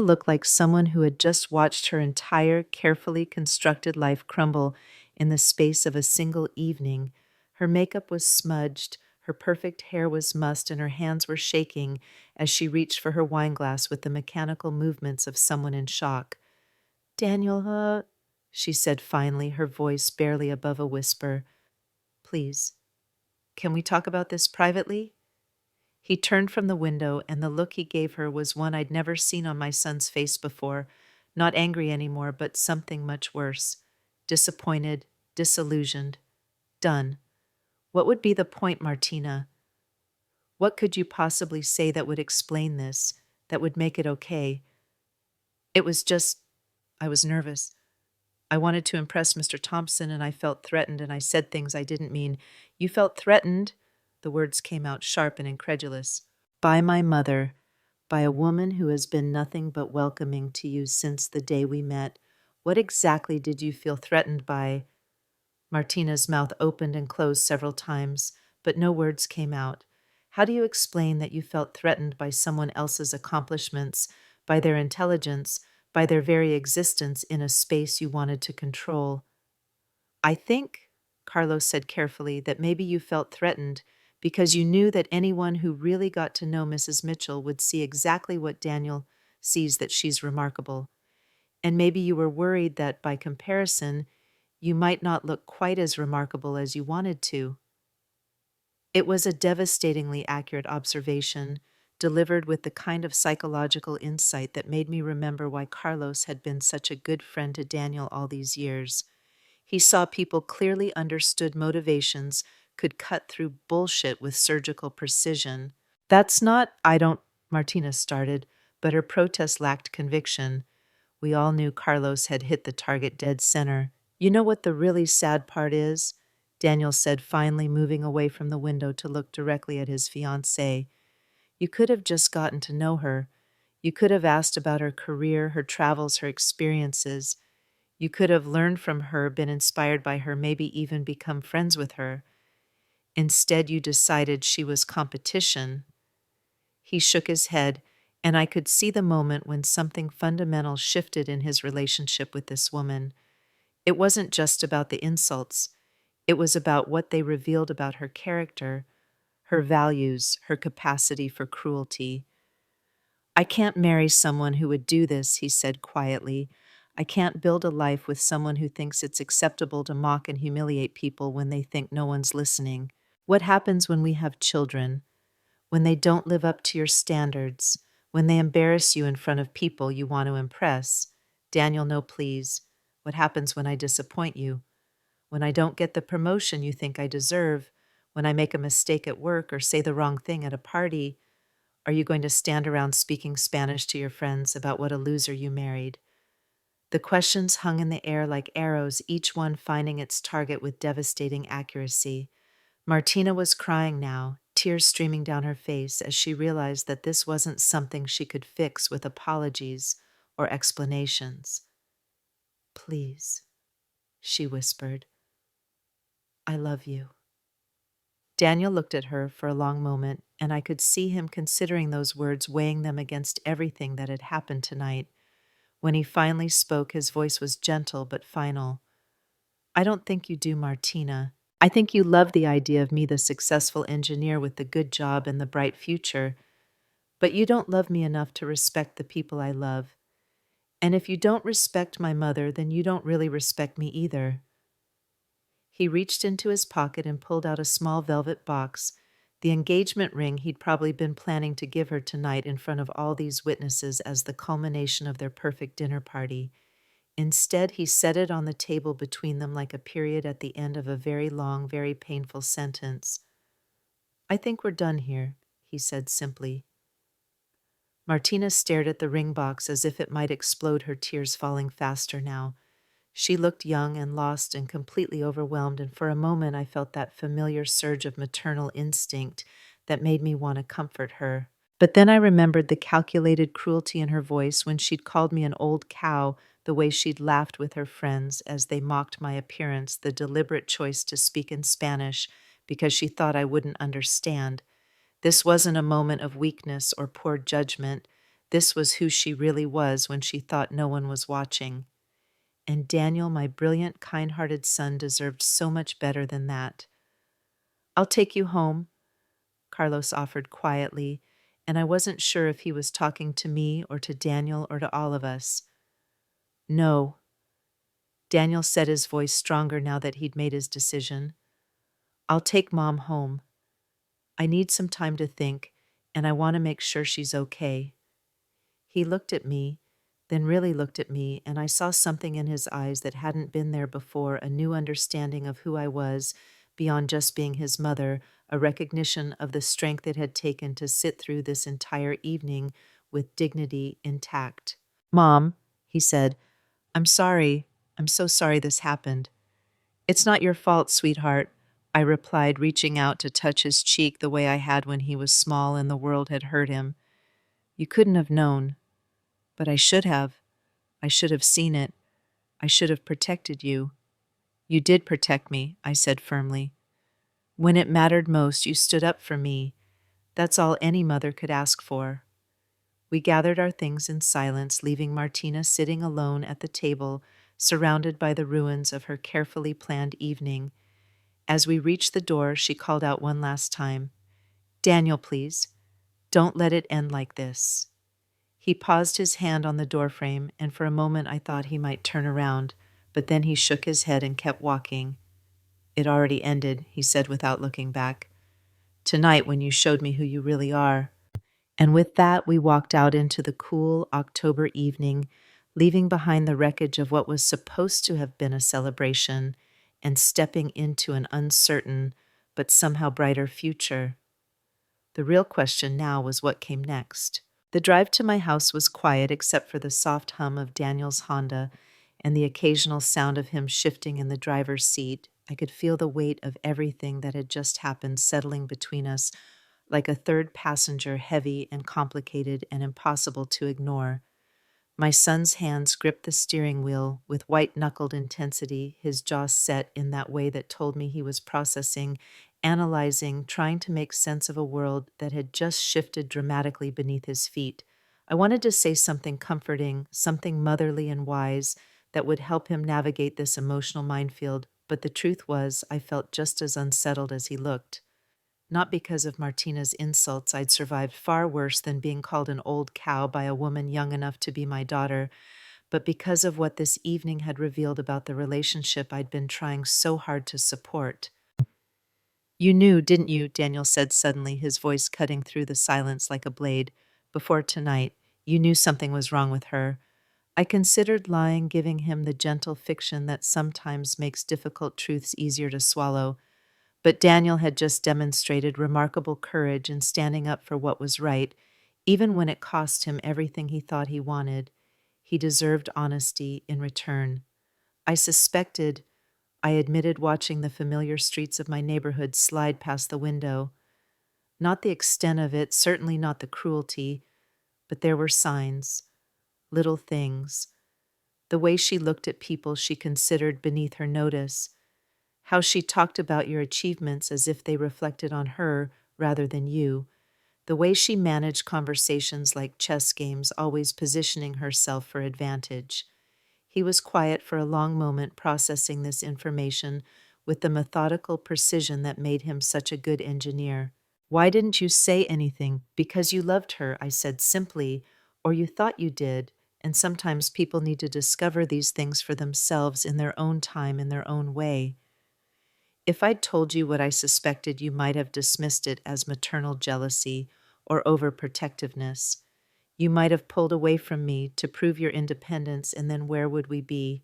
looked like someone who had just watched her entire carefully constructed life crumble in the space of a single evening. Her makeup was smudged, her perfect hair was mussed, and her hands were shaking as she reached for her wineglass with the mechanical movements of someone in shock. "Daniel, she said finally, her voice barely above a whisper. "Please, can we talk about this privately?" He turned from the window, and the look he gave her was one I'd never seen on my son's face before. Not angry anymore, but something much worse. Disappointed, disillusioned, done. What would be the point, Martina? What could you possibly say that would explain this, that would make it okay? It was just, I was nervous. I wanted to impress Mr. Thompson, and I felt threatened, and I said things I didn't mean. "You felt threatened?" The words came out sharp and incredulous. "By my mother, by a woman who has been nothing but welcoming to you since the day we met. What exactly did you feel threatened by?" Martina's mouth opened and closed several times, but no words came out. "How do you explain that you felt threatened by someone else's accomplishments, by their intelligence, by their very existence in a space you wanted to control?" "I think," Carlos said carefully, "that maybe you felt threatened because you knew that anyone who really got to know Mrs. Mitchell would see exactly what Daniel sees, that she's remarkable. And maybe you were worried that, by comparison, you might not look quite as remarkable as you wanted to." It was a devastatingly accurate observation, delivered with the kind of psychological insight that made me remember why Carlos had been such a good friend to Daniel all these years. He saw people clearly understood motivations, could cut through bullshit with surgical precision. "That's not, I don't," Martina started, but her protest lacked conviction. We all knew Carlos had hit the target dead center. "You know what the really sad part is?" Daniel said, finally moving away from the window to look directly at his fiancée. "You could have just gotten to know her. You could have asked about her career, her travels, her experiences. You could have learned from her, been inspired by her, maybe even become friends with her. Instead, you decided she was competition." He shook his head, and I could see the moment when something fundamental shifted in his relationship with this woman. It wasn't just about the insults. It was about what they revealed about her character, her values, her capacity for cruelty. "I can't marry someone who would do this," he said quietly. "I can't build a life with someone who thinks it's acceptable to mock and humiliate people when they think no one's listening. What happens when we have children? When they don't live up to your standards? When they embarrass you in front of people you want to impress? Daniel, no, please. What happens when I disappoint you? When I don't get the promotion you think I deserve? When I make a mistake at work or say the wrong thing at a party? Are you going to stand around speaking Spanish to your friends about what a loser you married? The questions hung in the air like arrows, each one finding its target with devastating accuracy. Martina was crying now, tears streaming down her face as she realized that this wasn't something she could fix with apologies or explanations. "Please," she whispered, "I love you." Daniel looked at her for a long moment, and I could see him considering those words, weighing them against everything that had happened tonight. When he finally spoke, his voice was gentle but final. "I don't think you do, Martina. I think you love the idea of me, the successful engineer with the good job and the bright future, but you don't love me enough to respect the people I love. And if you don't respect my mother, then you don't really respect me either." He reached into his pocket and pulled out a small velvet box, the engagement ring he'd probably been planning to give her tonight in front of all these witnesses as the culmination of their perfect dinner party. Instead, he set it on the table between them like a period at the end of a very long, very painful sentence. "I think we're done here," he said simply. Martina stared at the ring box as if it might explode, her tears falling faster now. She looked young and lost and completely overwhelmed, and for a moment I felt that familiar surge of maternal instinct that made me want to comfort her. But then I remembered the calculated cruelty in her voice when she'd called me an old cow, the way she'd laughed with her friends as they mocked my appearance, the deliberate choice to speak in Spanish because she thought I wouldn't understand. This wasn't a moment of weakness or poor judgment. This was who she really was when she thought no one was watching. And Daniel, my brilliant, kind-hearted son, deserved so much better than that. "I'll take you home," Carlos offered quietly, and I wasn't sure if he was talking to me or to Daniel or to all of us. "No." Daniel said, his voice stronger now that he'd made his decision. "I'll take Mom home. I need some time to think, and I want to make sure she's okay." He looked at me, then really looked at me, and I saw something in his eyes that hadn't been there before, a new understanding of who I was, beyond just being his mother, a recognition of the strength it had taken to sit through this entire evening with dignity intact. "Mom," he said, "I'm sorry. I'm so sorry this happened." "It's not your fault, sweetheart," I replied, reaching out to touch his cheek the way I had when he was small and the world had hurt him. "You couldn't have known. But I should have. I should have seen it. I should have protected you." "You did protect me," I said firmly. "When it mattered most, you stood up for me. That's all any mother could ask for." We gathered our things in silence, leaving Martina sitting alone at the table, surrounded by the ruins of her carefully planned evening. As we reached the door, she called out one last time, "Daniel, please. Don't let it end like this." He paused, his hand on the doorframe, and for a moment I thought he might turn around, but then he shook his head and kept walking. "It already ended," he said without looking back. "Tonight when you showed me who you really are." And with that, we walked out into the cool October evening, leaving behind the wreckage of what was supposed to have been a celebration and stepping into an uncertain but somehow brighter future. The real question now was what came next. The drive to my house was quiet except for the soft hum of Daniel's Honda and the occasional sound of him shifting in the driver's seat. I could feel the weight of everything that had just happened settling between us, like a third passenger, heavy and complicated and impossible to ignore. My son's hands gripped the steering wheel with white-knuckled intensity, his jaw set in that way that told me he was processing, analyzing, trying to make sense of a world that had just shifted dramatically beneath his feet. I wanted to say something comforting, something motherly and wise that would help him navigate this emotional minefield, but the truth was I felt just as unsettled as he looked. Not because of Martina's insults. I'd survived far worse than being called an old cow by a woman young enough to be my daughter, but because of what this evening had revealed about the relationship I'd been trying so hard to support. "You knew, didn't you?" Daniel said suddenly, his voice cutting through the silence like a blade. "Before tonight, you knew something was wrong with her." I considered lying, giving him the gentle fiction that sometimes makes difficult truths easier to swallow. But Daniel had just demonstrated remarkable courage in standing up for what was right, Even when it cost him everything he thought he wanted, he deserved honesty in return. I admitted watching the familiar streets of my neighborhood slide past the window. Not the extent of it, certainly not the cruelty, but there were signs, little things. The way she looked at people she considered beneath her notice, how she talked about your achievements as if they reflected on her rather than you, the way she managed conversations like chess games, always positioning herself for advantage. He was quiet for a long moment, processing this information with the methodical precision that made him such a good engineer. "Why didn't you say anything? Because you loved her," I said simply, "or you thought you did." And sometimes people need to discover these things for themselves in their own time, in their own way. If I'd told you what I suspected, you might have dismissed it as maternal jealousy or overprotectiveness. You might have pulled away from me to prove your independence, and then where would we be?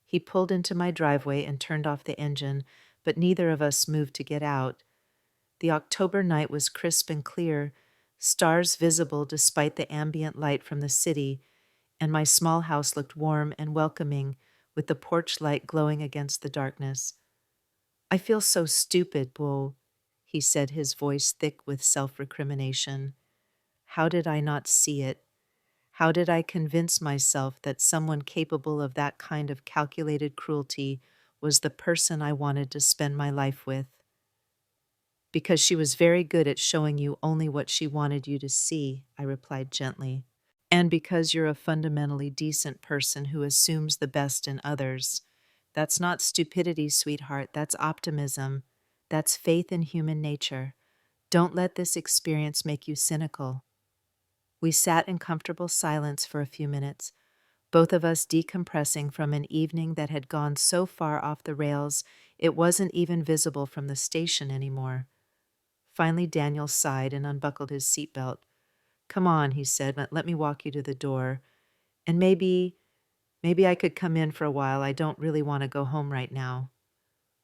He pulled into my driveway and turned off the engine, but neither of us moved to get out. The October night was crisp and clear, stars visible despite the ambient light from the city, and my small house looked warm and welcoming with the porch light glowing against the darkness. "I feel so stupid, Bo," he said, his voice thick with self-recrimination. How did I not see it? How did I convince myself that someone capable of that kind of calculated cruelty was the person I wanted to spend my life with? "Because she was very good at showing you only what she wanted you to see," I replied gently. "And because you're a fundamentally decent person who assumes the best in others. That's not stupidity, sweetheart. That's optimism. That's faith in human nature. Don't let this experience make you cynical." We sat in comfortable silence for a few minutes, both of us decompressing from an evening that had gone so far off the rails it wasn't even visible from the station anymore. Finally, Daniel sighed and unbuckled his seatbelt. "Come on," he said, "let me walk you to the door. And maybe I could come in for a while. I don't really want to go home right now."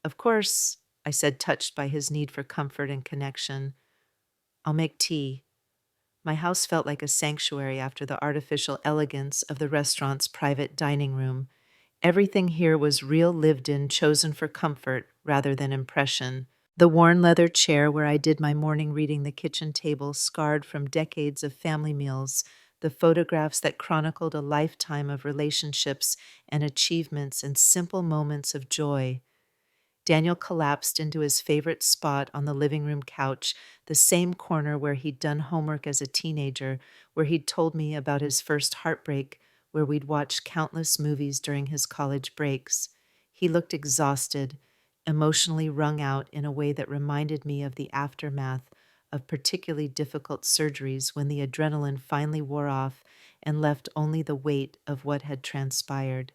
"Of course," I said, touched by his need for comfort and connection. "I'll make tea." My house felt like a sanctuary after the artificial elegance of the restaurant's private dining room. Everything here was real lived in, chosen for comfort rather than impression. The worn leather chair where I did my morning reading, the kitchen table scarred from decades of family meals, the photographs that chronicled a lifetime of relationships and achievements and simple moments of joy. Daniel collapsed into his favorite spot on the living room couch, the same corner where he'd done homework as a teenager, where he'd told me about his first heartbreak, where we'd watched countless movies during his college breaks. He looked exhausted, emotionally wrung out in a way that reminded me of the aftermath of particularly difficult surgeries when the adrenaline finally wore off and left only the weight of what had transpired.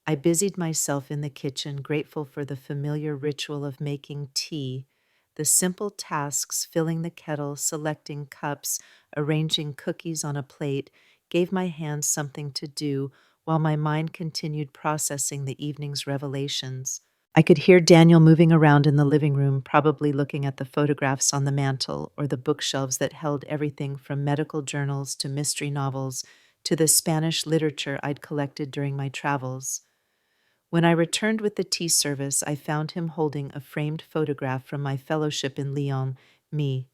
I busied myself in the kitchen, grateful for the familiar ritual of making tea, the simple tasks filling the kettle, selecting cups, arranging cookies on a plate, gave my hands something to do while my mind continued processing the evening's revelations. I could hear Daniel moving around in the living room, probably looking at the photographs on the mantel or the bookshelves that held everything from medical journals to mystery novels to the Spanish literature I'd collected during my travels. When I returned with the tea service, I found him holding a framed photograph from my fellowship in Lyon, me,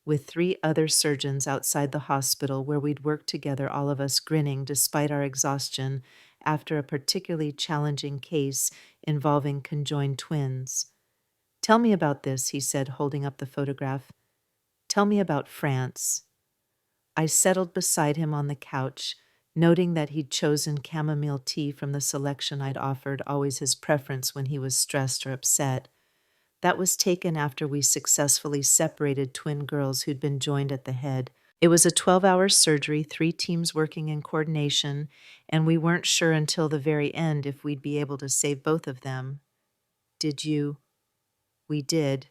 with three other surgeons outside the hospital where we'd worked together, all of us grinning despite our exhaustion after a particularly challenging case involving conjoined twins. "Tell me about this," he said, holding up the photograph. "Tell me about France." I settled beside him on the couch, noting that he'd chosen chamomile tea from the selection I'd offered, always his preference when he was stressed or upset. That was taken after we successfully separated twin girls who'd been joined at the head. It was a 12-hour surgery, 3 teams working in coordination, and we weren't sure until the very end if we'd be able to save both of them. Did you? We did.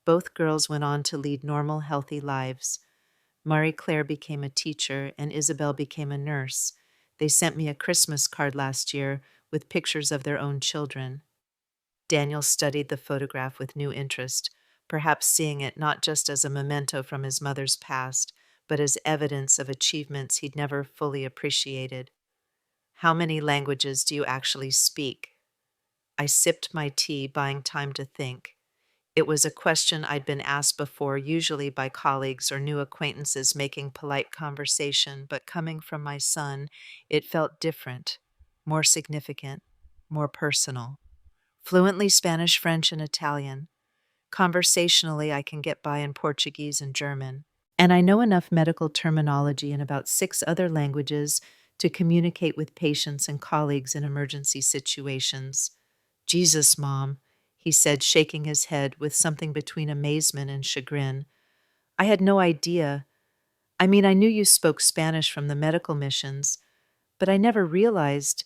Both girls went on to lead normal, healthy lives. Marie-Claire became a teacher, and Isabel became a nurse. They sent me a Christmas card last year with pictures of their own children. Daniel studied the photograph with new interest, perhaps seeing it not just as a memento from his mother's past, but as evidence of achievements he'd never fully appreciated. "How many languages do you actually speak?" I sipped my tea, buying time to think. It was a question I'd been asked before, usually by colleagues or new acquaintances making polite conversation, but coming from my son, it felt different, more significant, more personal. Fluently Spanish, French, and Italian. Conversationally, I can get by in Portuguese and German. And I know enough medical terminology in about 6 other languages to communicate with patients and colleagues in emergency situations. Jesus, Mom, he said, shaking his head with something between amazement and chagrin. I had no idea. I mean, I knew you spoke Spanish from the medical missions, but I never realized.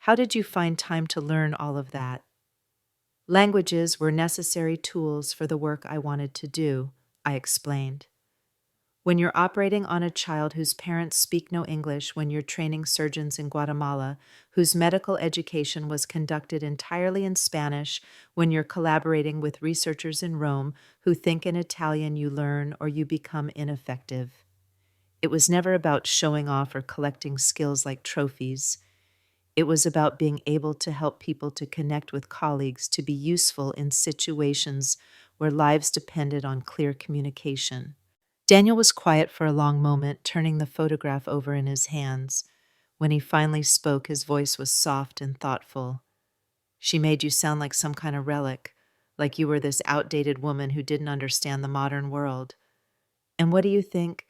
How did you find time to learn all of that? Languages were necessary tools for the work I wanted to do, I explained. When you're operating on a child whose parents speak no English, when you're training surgeons in Guatemala, whose medical education was conducted entirely in Spanish, when you're collaborating with researchers in Rome who think in Italian you learn or you become ineffective. It was never about showing off or collecting skills like trophies. It was about being able to help people to connect with colleagues, to be useful in situations where lives depended on clear communication. Daniel was quiet for a long moment, turning the photograph over in his hands. When he finally spoke, his voice was soft and thoughtful. "She made you sound like some kind of relic, like you were this outdated woman who didn't understand the modern world. And what do you think?"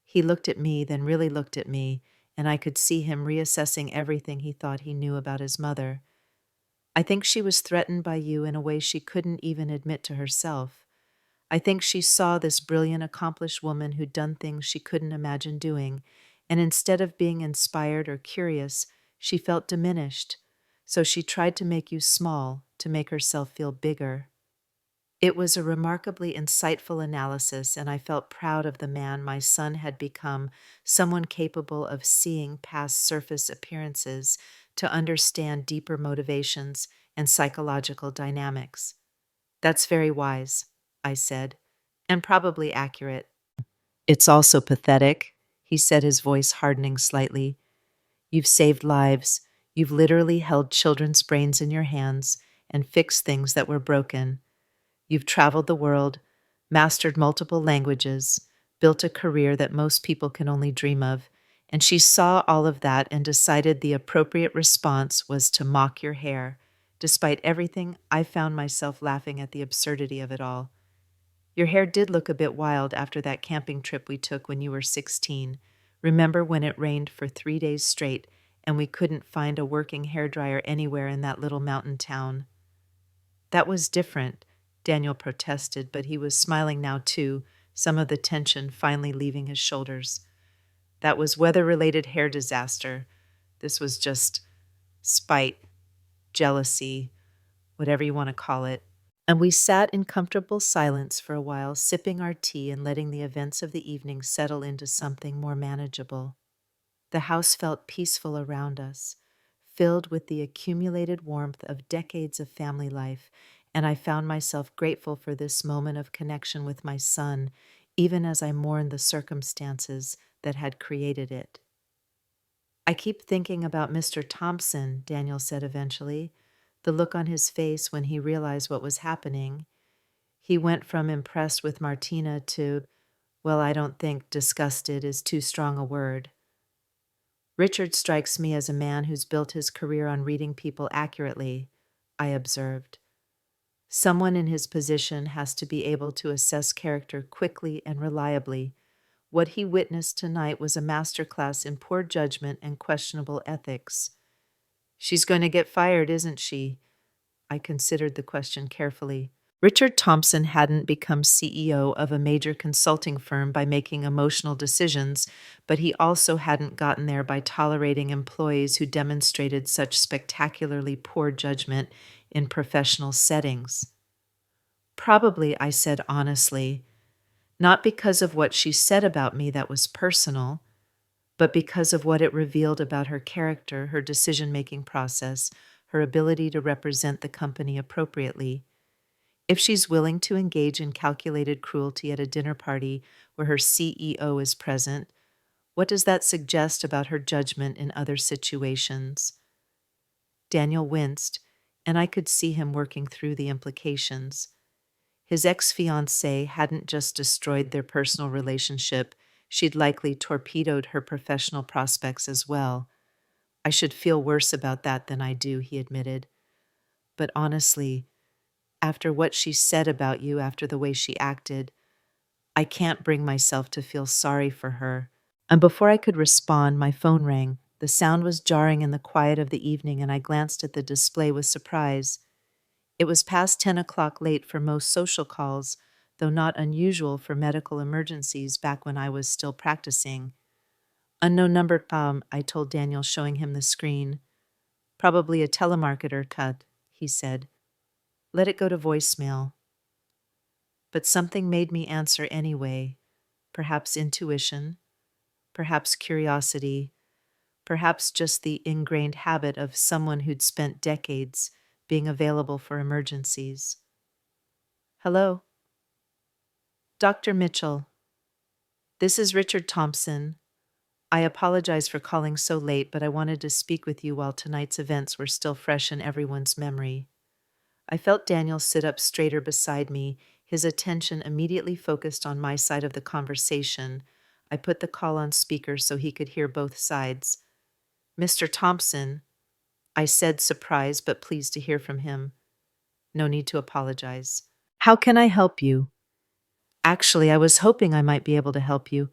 He looked at me, then really looked at me, and I could see him reassessing everything he thought he knew about his mother. "I think she was threatened by you in a way she couldn't even admit to herself. I think she saw this brilliant, accomplished woman who'd done things she couldn't imagine doing, and instead of being inspired or curious, she felt diminished. So she tried to make you small, to make herself feel bigger." It was a remarkably insightful analysis, and I felt proud of the man my son had become, someone capable of seeing past surface appearances to understand deeper motivations and psychological dynamics. "That's very wise," I said, "and probably accurate." "It's also pathetic," he said, his voice hardening slightly. "You've saved lives. You've literally held children's brains in your hands and fixed things that were broken. You've traveled the world, mastered multiple languages, built a career that most people can only dream of, and she saw all of that and decided the appropriate response was to mock your hair. Despite everything, I found myself laughing at the absurdity of it all. Your hair did look a bit wild after that camping trip we took when you were 16. Remember when it rained for 3 days straight and we couldn't find a working hairdryer anywhere in that little mountain town?" "That was different," Daniel protested, but he was smiling now too, some of the tension finally leaving his shoulders. "That was weather-related hair disaster. This was just spite, jealousy, whatever you want to call it." And we sat in comfortable silence for a while, sipping our tea and letting the events of the evening settle into something more manageable. The house felt peaceful around us, filled with the accumulated warmth of decades of family life, and I found myself grateful for this moment of connection with my son, even as I mourned the circumstances that had created it. "I keep thinking about Mr. Thompson," Daniel said eventually, the look on his face when he realized what was happening. He went from impressed with Martina to, well, I don't think disgusted is too strong a word. "Richard strikes me as a man who's built his career on reading people accurately," I observed. "Someone in his position has to be able to assess character quickly and reliably. What he witnessed tonight was a masterclass in poor judgment and questionable ethics." "She's going to get fired, isn't she?" I considered the question carefully. Richard Thompson hadn't become CEO of a major consulting firm by making emotional decisions, but he also hadn't gotten there by tolerating employees who demonstrated such spectacularly poor judgment in professional settings. "Probably," I said honestly, "not because of what she said about me that was personal, but because of what it revealed about her character, her decision-making process, her ability to represent the company appropriately. If she's willing to engage in calculated cruelty at a dinner party where her CEO is present, what does that suggest about her judgment in other situations? Daniel winced, and I could see him working through the implications. His ex-fiancée hadn't just destroyed their personal relationship, she'd likely torpedoed her professional prospects as well. I should feel worse about that than I do, he admitted. But honestly, after what she said about you, after the way she acted, I can't bring myself to feel sorry for her. And before I could respond, my phone rang. The sound was jarring in the quiet of the evening, and I glanced at the display with surprise. It was past 10 o'clock late for most social calls, though not unusual for medical emergencies back when I was still practicing. Unknown number, I told Daniel, showing him the screen. Probably a telemarketer cut, he said. Let it go to voicemail. But something made me answer anyway. Perhaps intuition, perhaps curiosity, perhaps just the ingrained habit of someone who'd spent decades being available for emergencies. Hello? Dr. Mitchell, this is Richard Thompson. I apologize for calling so late, but I wanted to speak with you while tonight's events were still fresh in everyone's memory. I felt Daniel sit up straighter beside me, his attention immediately focused on my side of the conversation. I put the call on speaker so he could hear both sides. Mr. Thompson, I said, surprised but pleased to hear from him. No need to apologize. How can I help you? Actually, I was hoping I might be able to help you.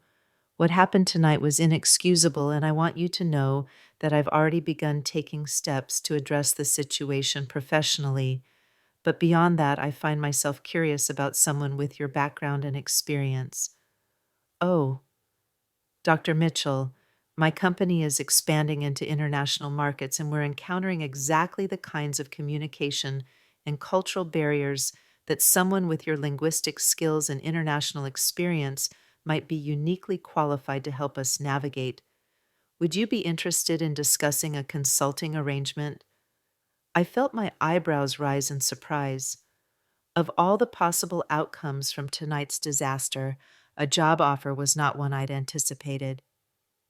What happened tonight was inexcusable, and I want you to know that I've already begun taking steps to address the situation professionally. But beyond that, I find myself curious about someone with your background and experience. Oh, Dr. Mitchell, my company is expanding into international markets, and we're encountering exactly the kinds of communication and cultural barriers that someone with your linguistic skills and international experience might be uniquely qualified to help us navigate. Would you be interested in discussing a consulting arrangement? I felt my eyebrows rise in surprise. Of all the possible outcomes from tonight's disaster, a job offer was not one I'd anticipated.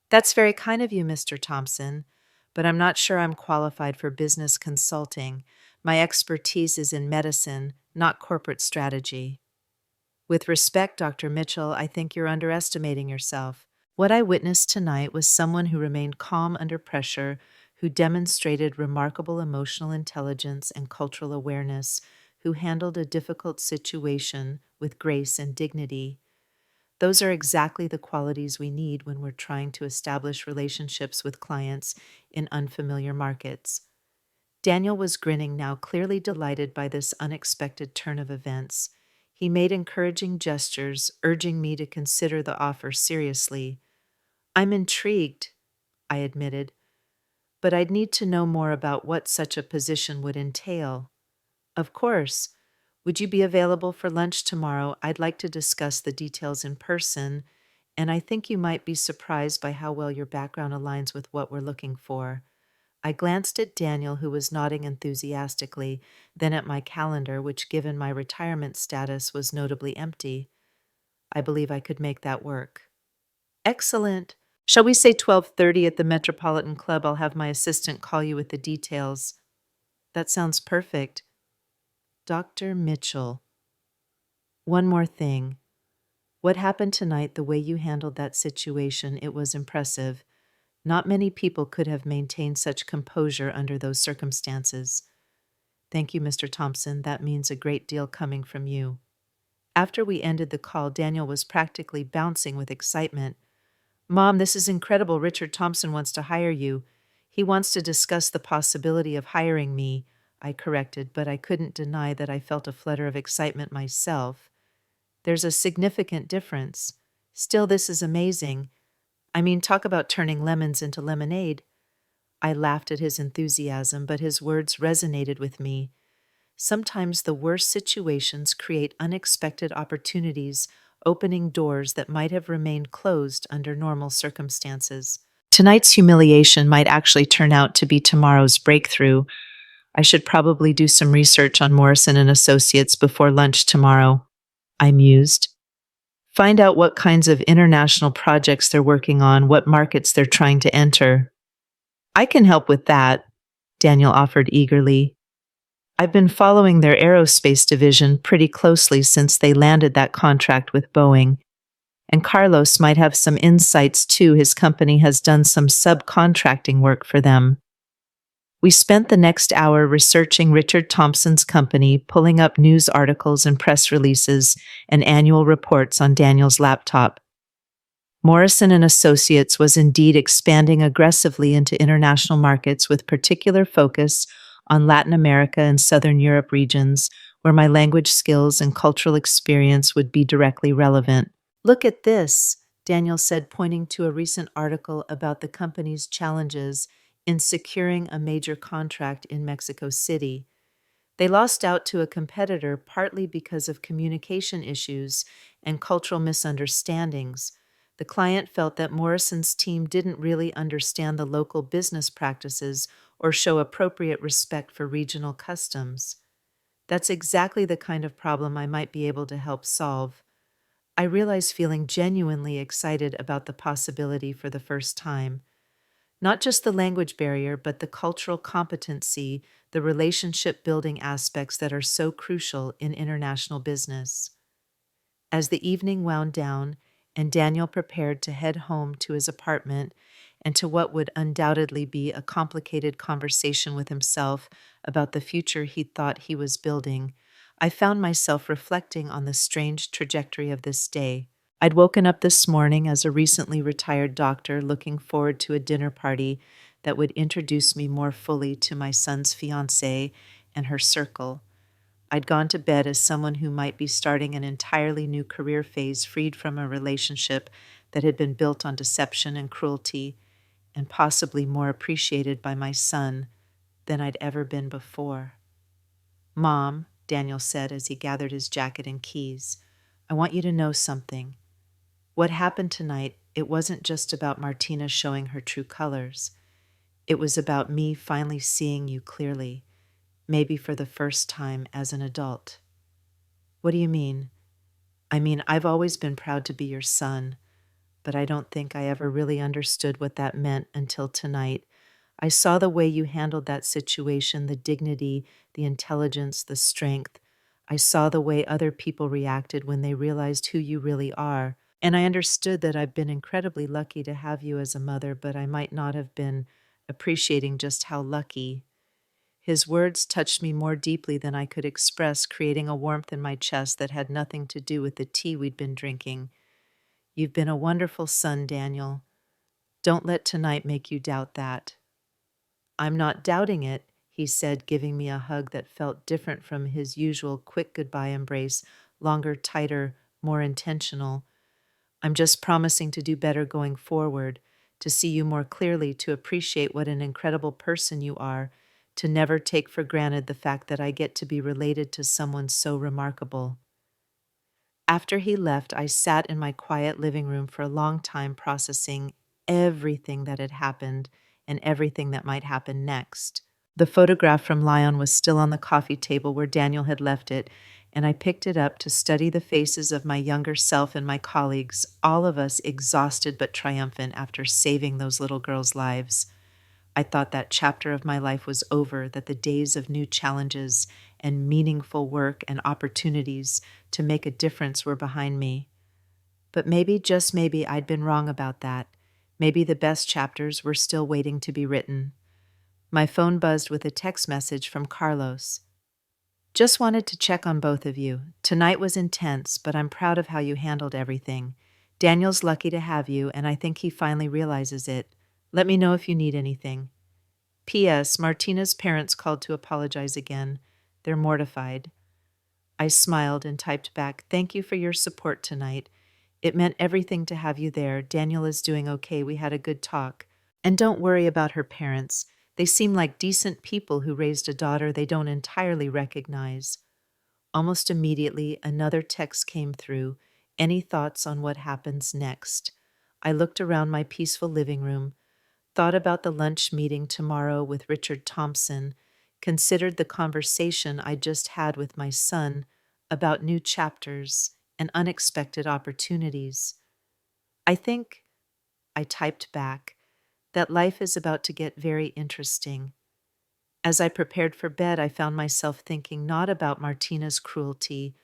That's very kind of you, Mr. Thompson, but I'm not sure I'm qualified for business consulting. My expertise is in medicine, not corporate strategy. With respect, Dr. Mitchell, I think you're underestimating yourself. What I witnessed tonight was someone who remained calm under pressure, who demonstrated remarkable emotional intelligence and cultural awareness, who handled a difficult situation with grace and dignity. Those are exactly the qualities we need when we're trying to establish relationships with clients in unfamiliar markets. Daniel was grinning now, clearly delighted by this unexpected turn of events. He made encouraging gestures, urging me to consider the offer seriously. I'm intrigued, I admitted, but I'd need to know more about what such a position would entail. Of course. Would you be available for lunch tomorrow? I'd like to discuss the details in person, and I think you might be surprised by how well your background aligns with what we're looking for. I glanced at Daniel, who was nodding enthusiastically, then at my calendar, which, given my retirement status, was notably empty. I believe I could make that work. Excellent. Shall we say 12:30 at the Metropolitan Club? I'll have my assistant call you with the details. That sounds perfect. Dr. Mitchell. One more thing. What happened tonight, the way you handled that situation, it was impressive. Not many people could have maintained such composure under those circumstances. Thank you, Mr. Thompson. That means a great deal coming from you. After we ended the call, Daniel was practically bouncing with excitement. Mom, this is incredible. Richard Thompson wants to hire you. He wants to discuss the possibility of hiring me, I corrected, but I couldn't deny that I felt a flutter of excitement myself. There's a significant difference. Still, this is amazing. I mean, talk about turning lemons into lemonade. I laughed at his enthusiasm, but his words resonated with me. Sometimes the worst situations create unexpected opportunities, opening doors that might have remained closed under normal circumstances. Tonight's humiliation might actually turn out to be tomorrow's breakthrough. I should probably do some research on Morrison and Associates before lunch tomorrow, I mused. Find out what kinds of international projects they're working on, what markets they're trying to enter. I can help with that, Daniel offered eagerly. I've been following their aerospace division pretty closely since they landed that contract with Boeing, and Carlos might have some insights too. His company has done some subcontracting work for them. We spent the next hour researching Richard Thompson's company, pulling up news articles and press releases and annual reports on Daniel's laptop. Morrison and Associates was indeed expanding aggressively into international markets with particular focus on Latin America and Southern Europe regions, where my language skills and cultural experience would be directly relevant. Look at this, Daniel said, pointing to a recent article about the company's challenges in securing a major contract in Mexico City. They lost out to a competitor partly because of communication issues and cultural misunderstandings. The client felt that Morrison's team didn't really understand the local business practices or show appropriate respect for regional customs. That's exactly the kind of problem I might be able to help solve. I realized feeling genuinely excited about the possibility for the first time. Not just the language barrier, but the cultural competency, the relationship building aspects that are so crucial in international business. As the evening wound down and Daniel prepared to head home to his apartment and to what would undoubtedly be a complicated conversation with himself about the future he thought he was building, I found myself reflecting on the strange trajectory of this day. I'd woken up this morning as a recently retired doctor looking forward to a dinner party that would introduce me more fully to my son's fiancée and her circle. I'd gone to bed as someone who might be starting an entirely new career phase freed from a relationship that had been built on deception and cruelty, and possibly more appreciated by my son than I'd ever been before. Mom, Daniel said as he gathered his jacket and keys, I want you to know something. What happened tonight, it wasn't just about Martina showing her true colors. It was about me finally seeing you clearly, maybe for the first time as an adult. What do you mean? I mean, I've always been proud to be your son, but I don't think I ever really understood what that meant until tonight. I saw the way you handled that situation, the dignity, the intelligence, the strength. I saw the way other people reacted when they realized who you really are. And I understood that I've been incredibly lucky to have you as a mother, but I might not have been appreciating just how lucky. His words touched me more deeply than I could express, creating a warmth in my chest that had nothing to do with the tea we'd been drinking. You've been a wonderful son, Daniel. Don't let tonight make you doubt that. I'm not doubting it, he said, giving me a hug that felt different from his usual quick goodbye embrace, longer, tighter, more intentional. I'm just promising to do better going forward, to see you more clearly, to appreciate what an incredible person you are, to never take for granted the fact that I get to be related to someone so remarkable. After he left, I sat in my quiet living room for a long time processing everything that had happened and everything that might happen next. The photograph from Lyon was still on the coffee table where Daniel had left it, and I picked it up to study the faces of my younger self and my colleagues, all of us exhausted but triumphant after saving those little girls' lives. I thought that chapter of my life was over, that the days of new challenges and meaningful work and opportunities to make a difference were behind me. But maybe, just maybe, I'd been wrong about that. Maybe the best chapters were still waiting to be written. My phone buzzed with a text message from Carlos. Just wanted to check on both of you. Tonight was intense, but I'm proud of how you handled everything. Daniel's lucky to have you, and I think he finally realizes it. Let me know if you need anything. P.S. Martina's parents called to apologize again. They're mortified. I smiled and typed back, thank you for your support tonight. It meant everything to have you there. Daniel is doing okay. We had a good talk. And don't worry about her parents. They seem like decent people who raised a daughter they don't entirely recognize. Almost immediately, another text came through. Any thoughts on what happens next? I looked around my peaceful living room, thought about the lunch meeting tomorrow with Richard Thompson, considered the conversation I just had with my son about new chapters and unexpected opportunities. I think, I typed back, that life is about to get very interesting. As I prepared for bed, I found myself thinking not about Martina's cruelty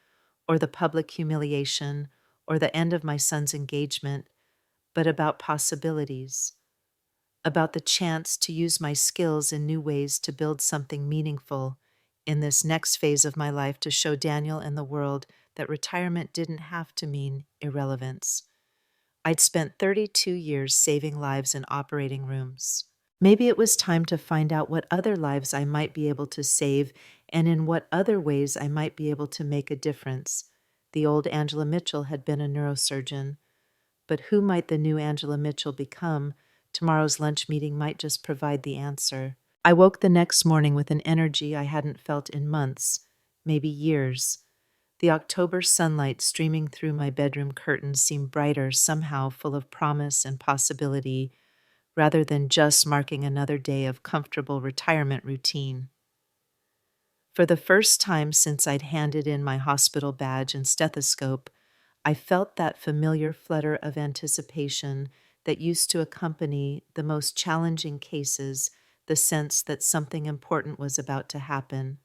or the public humiliation or the end of my son's engagement, but about possibilities, about the chance to use my skills in new ways to build something meaningful in this next phase of my life to show Daniel and the world that retirement didn't have to mean irrelevance. I'd spent 32 years saving lives in operating rooms. Maybe it was time to find out what other lives I might be able to save and in what other ways I might be able to make a difference. The old Angela Mitchell had been a neurosurgeon, but who might the new Angela Mitchell become? Tomorrow's lunch meeting might just provide the answer. I woke the next morning with an energy I hadn't felt in months, maybe years. The October sunlight streaming through my bedroom curtains seemed brighter, somehow full of promise and possibility, rather than just marking another day of comfortable retirement routine. For the first time since I'd handed in my hospital badge and stethoscope, I felt that familiar flutter of anticipation that used to accompany the most challenging cases, the sense that something important was about to happen.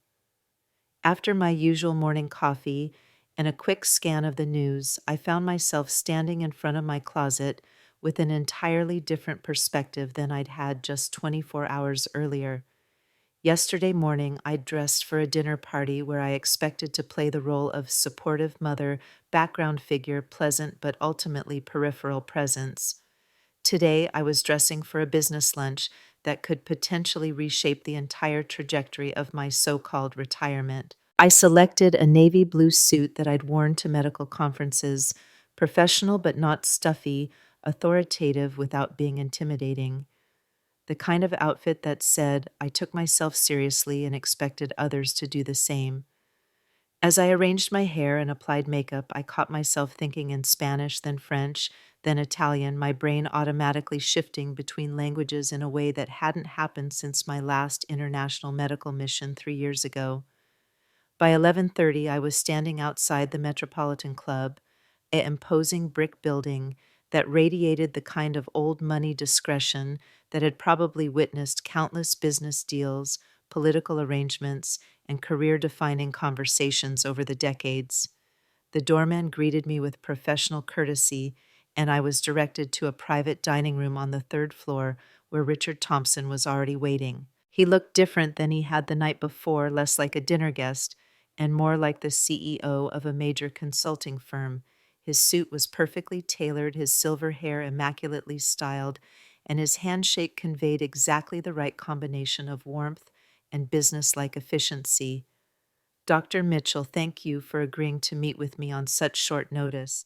After my usual morning coffee and a quick scan of the news, I found myself standing in front of my closet with an entirely different perspective than I'd had just 24 hours earlier. Yesterday morning, I dressed for a dinner party where I expected to play the role of supportive mother, background figure, pleasant but ultimately peripheral presence. Today, I was dressing for a business lunch that could potentially reshape the entire trajectory of my so-called retirement. I selected a navy blue suit that I'd worn to medical conferences, professional but not stuffy, authoritative without being intimidating. The kind of outfit that said I took myself seriously and expected others to do the same. As I arranged my hair and applied makeup, I caught myself thinking in Spanish, then French, then Italian, my brain automatically shifting between languages in a way that hadn't happened since my last international medical mission 3 years ago. By 11:30, I was standing outside the Metropolitan Club, an imposing brick building that radiated the kind of old money discretion that had probably witnessed countless business deals, political arrangements, and career-defining conversations over the decades. The doorman greeted me with professional courtesy, and I was directed to a private dining room on the third floor where Richard Thompson was already waiting. He looked different than he had the night before, less like a dinner guest and more like the CEO of a major consulting firm. His suit was perfectly tailored, his silver hair immaculately styled, and his handshake conveyed exactly the right combination of warmth and business-like efficiency. Dr. Mitchell, thank you for agreeing to meet with me on such short notice,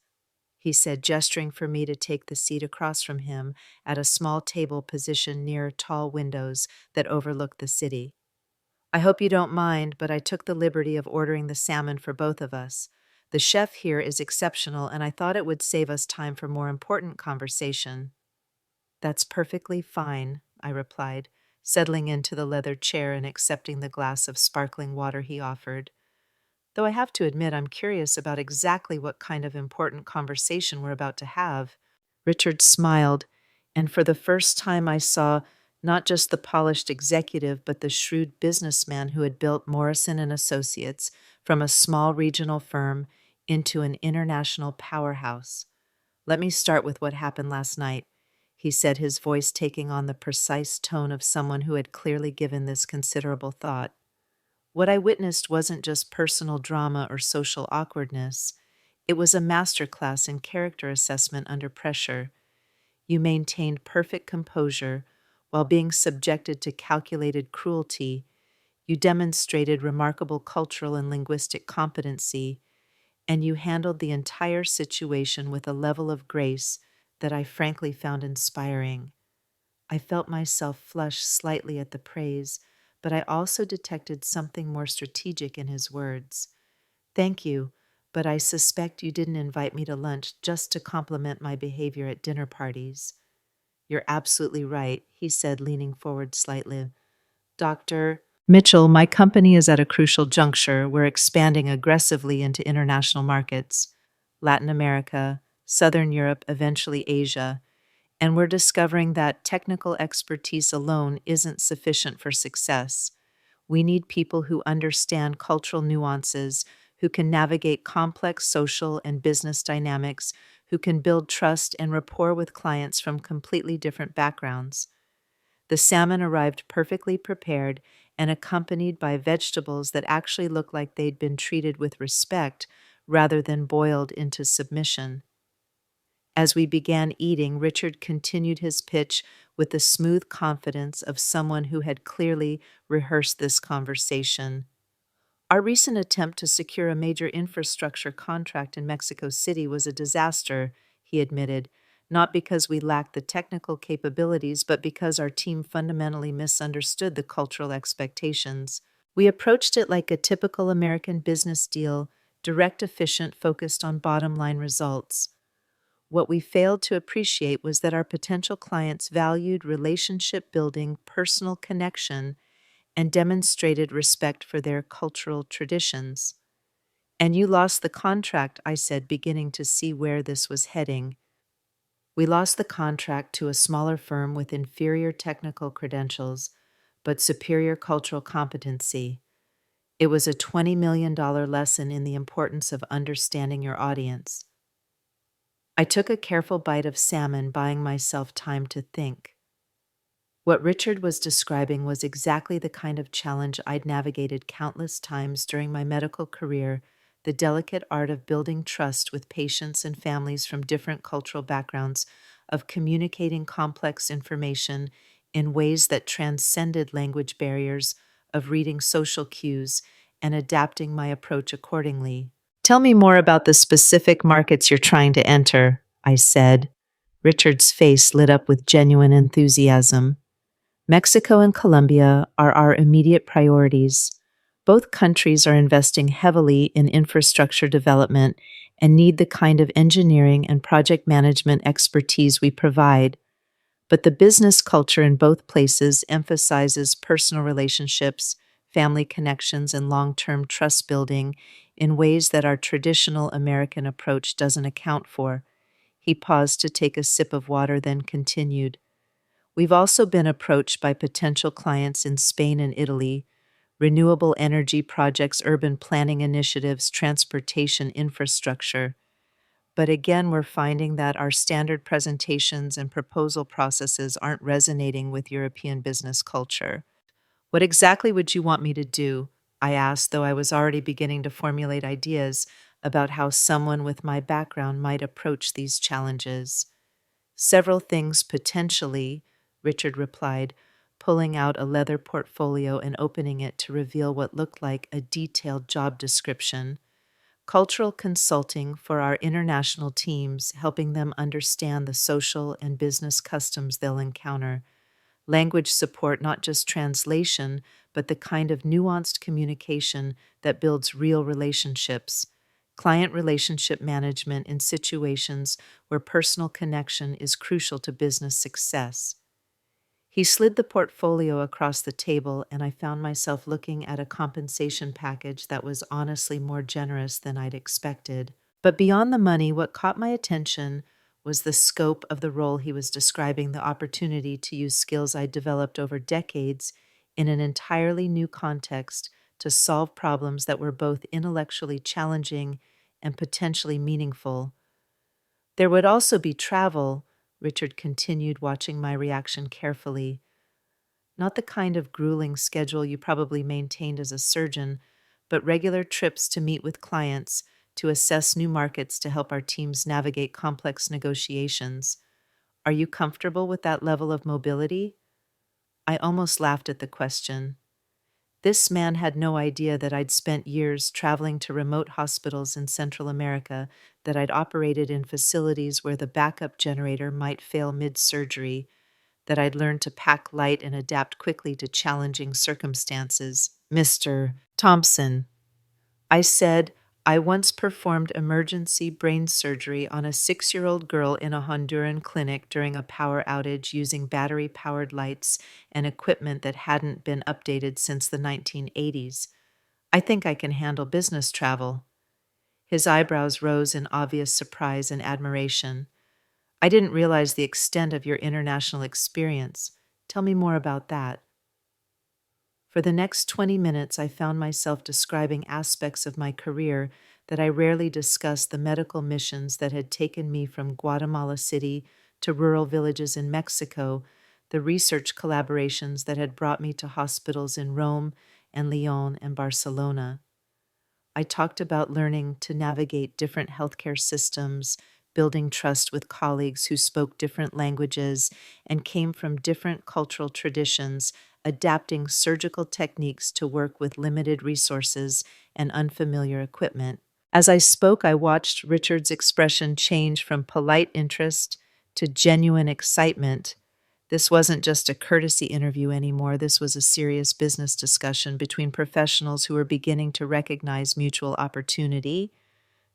he said, gesturing for me to take the seat across from him at a small table positioned near tall windows that overlooked the city. I hope you don't mind, but I took the liberty of ordering the salmon for both of us. The chef here is exceptional, and I thought it would save us time for more important conversation. That's perfectly fine, I replied, settling into the leather chair and accepting the glass of sparkling water he offered. Though I have to admit I'm curious about exactly what kind of important conversation we're about to have. Richard smiled, and for the first time I saw not just the polished executive, but the shrewd businessman who had built Morrison and Associates from a small regional firm into an international powerhouse. Let me start with what happened last night, he said, his voice taking on the precise tone of someone who had clearly given this considerable thought. What I witnessed wasn't just personal drama or social awkwardness. It was a masterclass in character assessment under pressure. You maintained perfect composure while being subjected to calculated cruelty. You demonstrated remarkable cultural and linguistic competency, and you handled the entire situation with a level of grace that I frankly found inspiring. I felt myself flush slightly at the praise, but I also detected something more strategic in his words. Thank you, but I suspect you didn't invite me to lunch just to compliment my behavior at dinner parties. You're absolutely right, he said, leaning forward slightly. Doctor, Mitchell, my company is at a crucial juncture. We're expanding aggressively into international markets, Latin America, Southern Europe, eventually Asia, and we're discovering that technical expertise alone isn't sufficient for success. We need people who understand cultural nuances, who can navigate complex social and business dynamics, who can build trust and rapport with clients from completely different backgrounds. The salmon arrived perfectly prepared and accompanied by vegetables that actually looked like they'd been treated with respect rather than boiled into submission. As we began eating, Richard continued his pitch with the smooth confidence of someone who had clearly rehearsed this conversation. Our recent attempt to secure a major infrastructure contract in Mexico City was a disaster, he admitted, not because we lacked the technical capabilities, but because our team fundamentally misunderstood the cultural expectations. We approached it like a typical American business deal, direct, efficient, focused on bottom line results. What we failed to appreciate was that our potential clients valued relationship building, personal connection, and demonstrated respect for their cultural traditions. And you lost the contract, I said, beginning to see where this was heading. We lost the contract to a smaller firm with inferior technical credentials, but superior cultural competency. It was a $20 million lesson in the importance of understanding your audience. I took a careful bite of salmon, buying myself time to think. What Richard was describing was exactly the kind of challenge I'd navigated countless times during my medical career, the delicate art of building trust with patients and families from different cultural backgrounds, of communicating complex information in ways that transcended language barriers, of reading social cues, and adapting my approach accordingly. Tell me more about the specific markets you're trying to enter, I said. Richard's face lit up with genuine enthusiasm. Mexico and Colombia are our immediate priorities. Both countries are investing heavily in infrastructure development and need the kind of engineering and project management expertise we provide. But the business culture in both places emphasizes personal relationships, family connections, and long term trust building in ways that our traditional American approach doesn't account for. He paused to take a sip of water, then continued. We've also been approached by potential clients in Spain and Italy, renewable energy projects, urban planning initiatives, transportation infrastructure. But again, we're finding that our standard presentations and proposal processes aren't resonating with European business culture. What exactly would you want me to do? I asked, though I was already beginning to formulate ideas about how someone with my background might approach these challenges. Several things potentially, Richard replied, pulling out a leather portfolio and opening it to reveal what looked like a detailed job description. Cultural consulting for our international teams, helping them understand the social and business customs they'll encounter. Language support, not just translation, but the kind of nuanced communication that builds real relationships. Client relationship management in situations where personal connection is crucial to business success. He slid the portfolio across the table, and I found myself looking at a compensation package that was honestly more generous than I'd expected. But beyond the money, what caught my attention was the scope of the role he was describing, the opportunity to use skills I'd developed over decades in an entirely new context to solve problems that were both intellectually challenging and potentially meaningful. There would also be travel, Richard continued, watching my reaction carefully. Not the kind of grueling schedule you probably maintained as a surgeon, but regular trips to meet with clients, to assess new markets, to help our teams navigate complex negotiations. Are you comfortable with that level of mobility? I almost laughed at the question. This man had no idea that I'd spent years traveling to remote hospitals in Central America, that I'd operated in facilities where the backup generator might fail mid-surgery, that I'd learned to pack light and adapt quickly to challenging circumstances. Mr. Thompson, I said, I once performed emergency brain surgery on a 6-year-old girl in a Honduran clinic during a power outage using battery-powered lights and equipment that hadn't been updated since the 1980s. I think I can handle business travel. His eyebrows rose in obvious surprise and admiration. I didn't realize the extent of your international experience. Tell me more about that. For the next 20 minutes, I found myself describing aspects of my career that I rarely discussed: the medical missions that had taken me from Guatemala City to rural villages in Mexico, the research collaborations that had brought me to hospitals in Rome and Lyon and Barcelona. I talked about learning to navigate different healthcare systems, building trust with colleagues who spoke different languages and came from different cultural traditions, adapting surgical techniques to work with limited resources and unfamiliar equipment. As I spoke, I watched Richard's expression change from polite interest to genuine excitement. This wasn't just a courtesy interview anymore. This was a serious business discussion between professionals who were beginning to recognize mutual opportunity.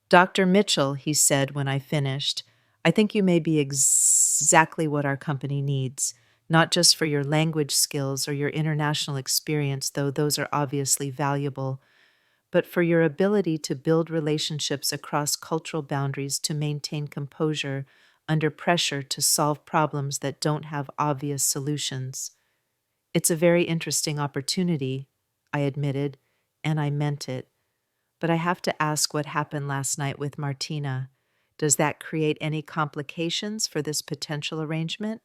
Dr. Mitchell, he said when I finished, I think you may be exactly what our company needs, not just for your language skills or your international experience, though those are obviously valuable, but for your ability to build relationships across cultural boundaries, to maintain composure under pressure, to solve problems that don't have obvious solutions. It's a very interesting opportunity, I admitted, and I meant it. But I have to ask what happened last night with Martina. Does that create any complications for this potential arrangement?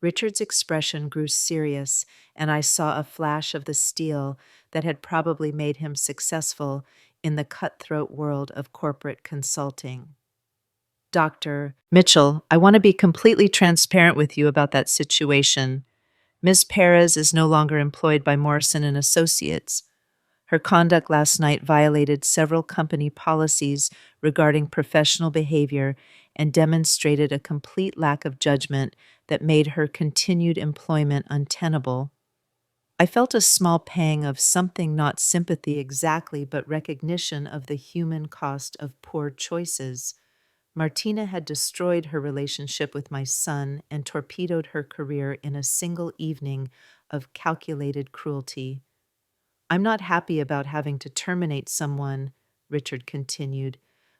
Richard's expression grew serious, and I saw a flash of the steel that had probably made him successful in the cutthroat world of corporate consulting. Dr. Mitchell, I want to be completely transparent with you about that situation. Ms. Perez is no longer employed by Morrison and Associates. Her conduct last night violated several company policies regarding professional behavior and demonstrated a complete lack of judgment that made her continued employment untenable. I felt a small pang of something, not sympathy exactly, but recognition of the human cost of poor choices. Martina had destroyed her relationship with my son and torpedoed her career in a single evening of calculated cruelty. I'm not happy about having to terminate someone, Richard continued,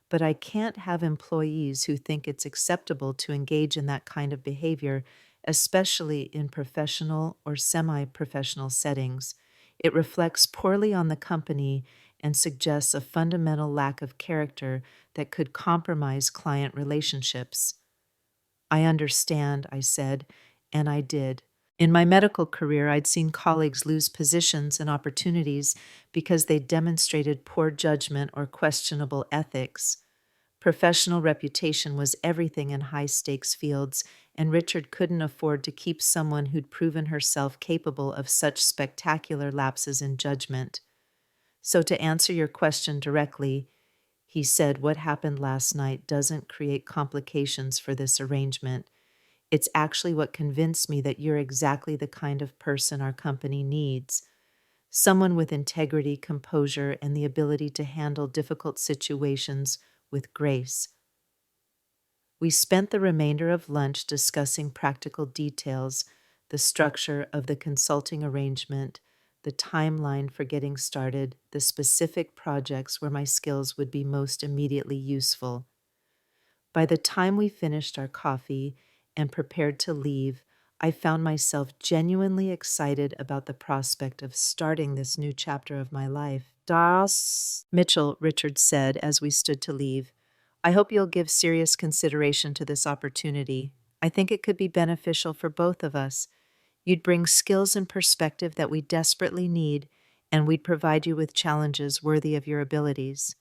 but I can't have employees who think it's acceptable to engage in that kind of behavior, especially in professional or semi-professional settings. It reflects poorly on the company and suggests a fundamental lack of character that could compromise client relationships. I understand, I said, and I did. In my medical career, I'd seen colleagues lose positions and opportunities because they demonstrated poor judgment or questionable ethics. Professional reputation was everything in high-stakes fields, and Richard couldn't afford to keep someone who'd proven herself capable of such spectacular lapses in judgment. So to answer your question directly, he said, what happened last night doesn't create complications for this arrangement. It's actually what convinced me that you're exactly the kind of person our company needs. Someone with integrity, composure, and the ability to handle difficult situations with grace. We spent the remainder of lunch discussing practical details, the structure of the consulting arrangement, the timeline for getting started, the specific projects where my skills would be most immediately useful. By the time we finished our coffee and prepared to leave, I found myself genuinely excited about the prospect of starting this new chapter of my life. Das Mitchell, Richard said as we stood to leave. I hope you'll give serious consideration to this opportunity. I think it could be beneficial for both of us. You'd bring skills and perspective that we desperately need, and we'd provide you with challenges worthy of your abilities.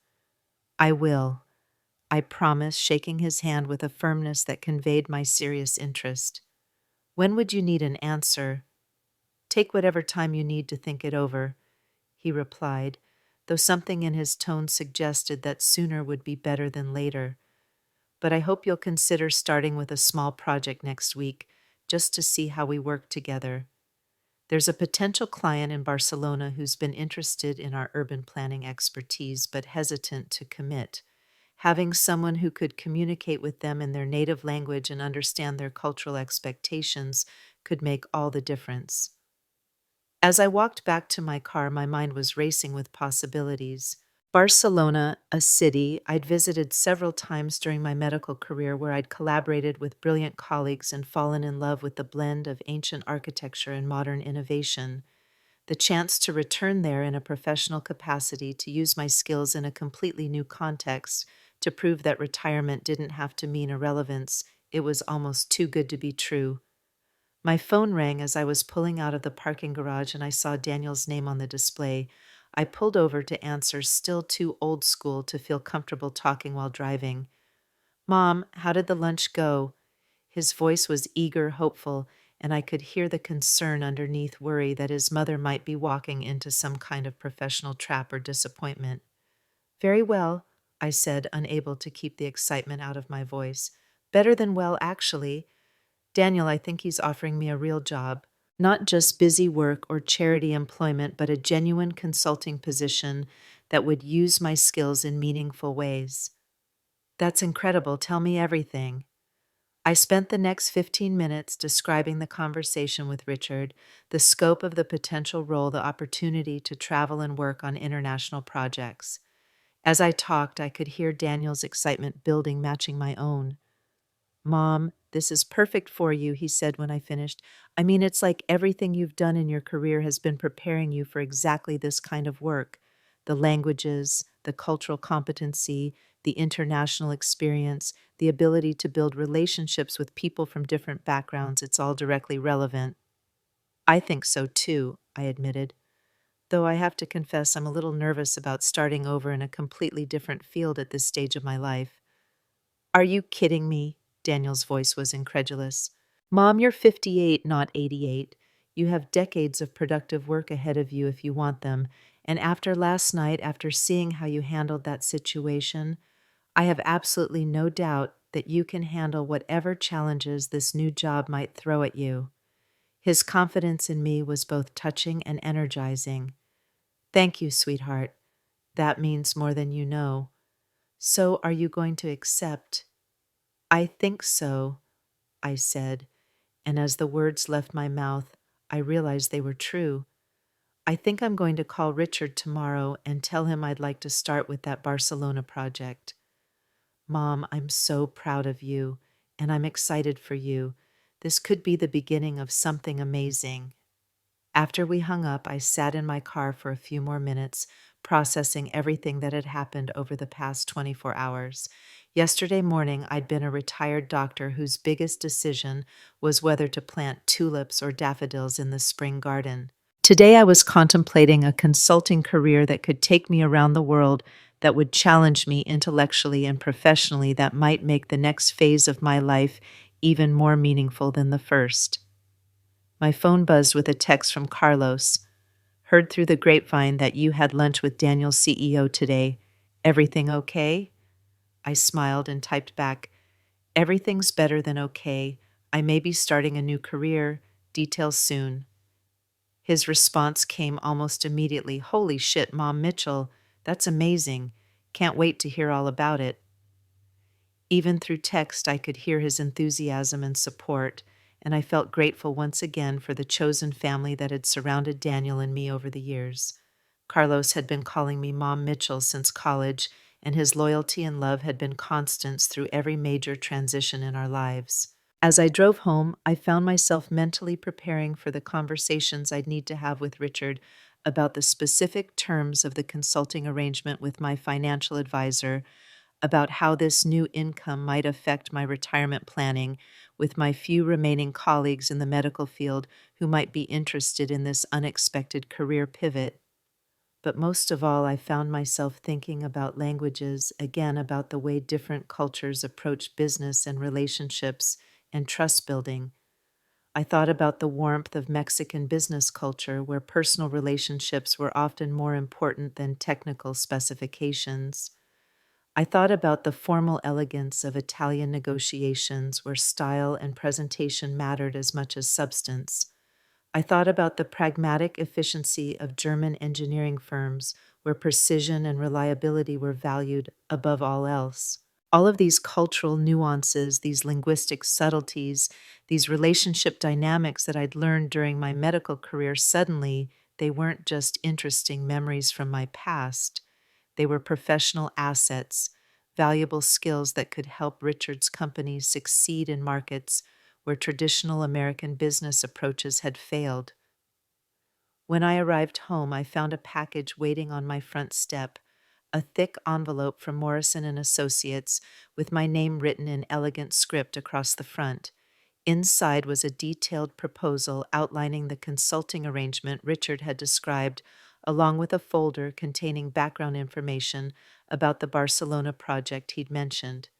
I will, I promised, shaking his hand with a firmness that conveyed my serious interest. When would you need an answer? Take whatever time you need to think it over, he replied, though something in his tone suggested that sooner would be better than later. But I hope you'll consider starting with a small project next week, just to see how we work together. There's a potential client in Barcelona who's been interested in our urban planning expertise but hesitant to commit. Having someone who could communicate with them in their native language and understand their cultural expectations could make all the difference. As I walked back to my car, my mind was racing with possibilities. Barcelona, a city I'd visited several times during my medical career, where I'd collaborated with brilliant colleagues and fallen in love with the blend of ancient architecture and modern innovation. The chance to return there in a professional capacity, to use my skills in a completely new context, to prove that retirement didn't have to mean irrelevance, it was almost too good to be true. My phone rang as I was pulling out of the parking garage and I saw Daniel's name on the display. I pulled over to answer, still too old school to feel comfortable talking while driving. "Mom, how did the lunch go?" His voice was eager, hopeful, and I could hear the concern underneath worry that his mother might be walking into some kind of professional trap or disappointment. "Very well," I said, unable to keep the excitement out of my voice. "Better than well, actually. Daniel, I think he's offering me a real job. Not just busy work or charity employment, but a genuine consulting position that would use my skills in meaningful ways." "That's incredible. Tell me everything." I spent the next 15 minutes describing the conversation with Richard, the scope of the potential role, the opportunity to travel and work on international projects. As I talked, I could hear Daniel's excitement building, matching my own. "Mom, this is perfect for you," he said when I finished. "I mean, it's like everything you've done in your career has been preparing you for exactly this kind of work. The languages, the cultural competency, the international experience, the ability to build relationships with people from different backgrounds, it's all directly relevant." "I think so too," I admitted, though I have to confess I'm a little nervous about starting over in a completely different field at this stage of my life. "Are you kidding me?" Daniel's voice was incredulous. "Mom, you're 58, not 88. You have decades of productive work ahead of you if you want them. And after last night, after seeing how you handled that situation, I have absolutely no doubt that you can handle whatever challenges this new job might throw at you." His confidence in me was both touching and energizing. "Thank you, sweetheart. That means more than you know. So are you going to accept?" "I think so," I said, and as the words left my mouth, I realized they were true. "I think I'm going to call Richard tomorrow and tell him I'd like to start with that Barcelona project." "Mom, I'm so proud of you, and I'm excited for you. This could be the beginning of something amazing." After we hung up, I sat in my car for a few more minutes, processing everything that had happened over the past 24 hours. Yesterday morning, I'd been a retired doctor whose biggest decision was whether to plant tulips or daffodils in the spring garden. Today, I was contemplating a consulting career that could take me around the world, that would challenge me intellectually and professionally, that might make the next phase of my life even more meaningful than the first. My phone buzzed with a text from Carlos. "Heard through the grapevine that you had lunch with Daniel's CEO today. Everything okay?" I smiled and typed back, "Everything's better than okay. I may be starting a new career. Details soon." His response came almost immediately. "Holy shit, Mom Mitchell. That's amazing. Can't wait to hear all about it." Even through text, I could hear his enthusiasm and support, and I felt grateful once again for the chosen family that had surrounded Daniel and me over the years. Carlos had been calling me Mom Mitchell since college, and his loyalty and love had been constants through every major transition in our lives. As I drove home, I found myself mentally preparing for the conversations I'd need to have with Richard about the specific terms of the consulting arrangement with my financial advisor, about how this new income might affect my retirement planning with my few remaining colleagues in the medical field who might be interested in this unexpected career pivot. But most of all, I found myself thinking about languages, again, about the way different cultures approach business and relationships and trust building. I thought about the warmth of Mexican business culture, where personal relationships were often more important than technical specifications. I thought about the formal elegance of Italian negotiations, where style and presentation mattered as much as substance. I thought about the pragmatic efficiency of German engineering firms where precision and reliability were valued above all else. All of these cultural nuances, these linguistic subtleties, these relationship dynamics that I'd learned during my medical career, suddenly they weren't just interesting memories from my past. They were professional assets, valuable skills that could help Richard's company succeed in markets where traditional American business approaches had failed. When I arrived home, I found a package waiting on my front step, a thick envelope from Morrison and Associates with my name written in elegant script across the front. Inside was a detailed proposal outlining the consulting arrangement Richard had described, along with a folder containing background information about the Barcelona project he'd mentioned.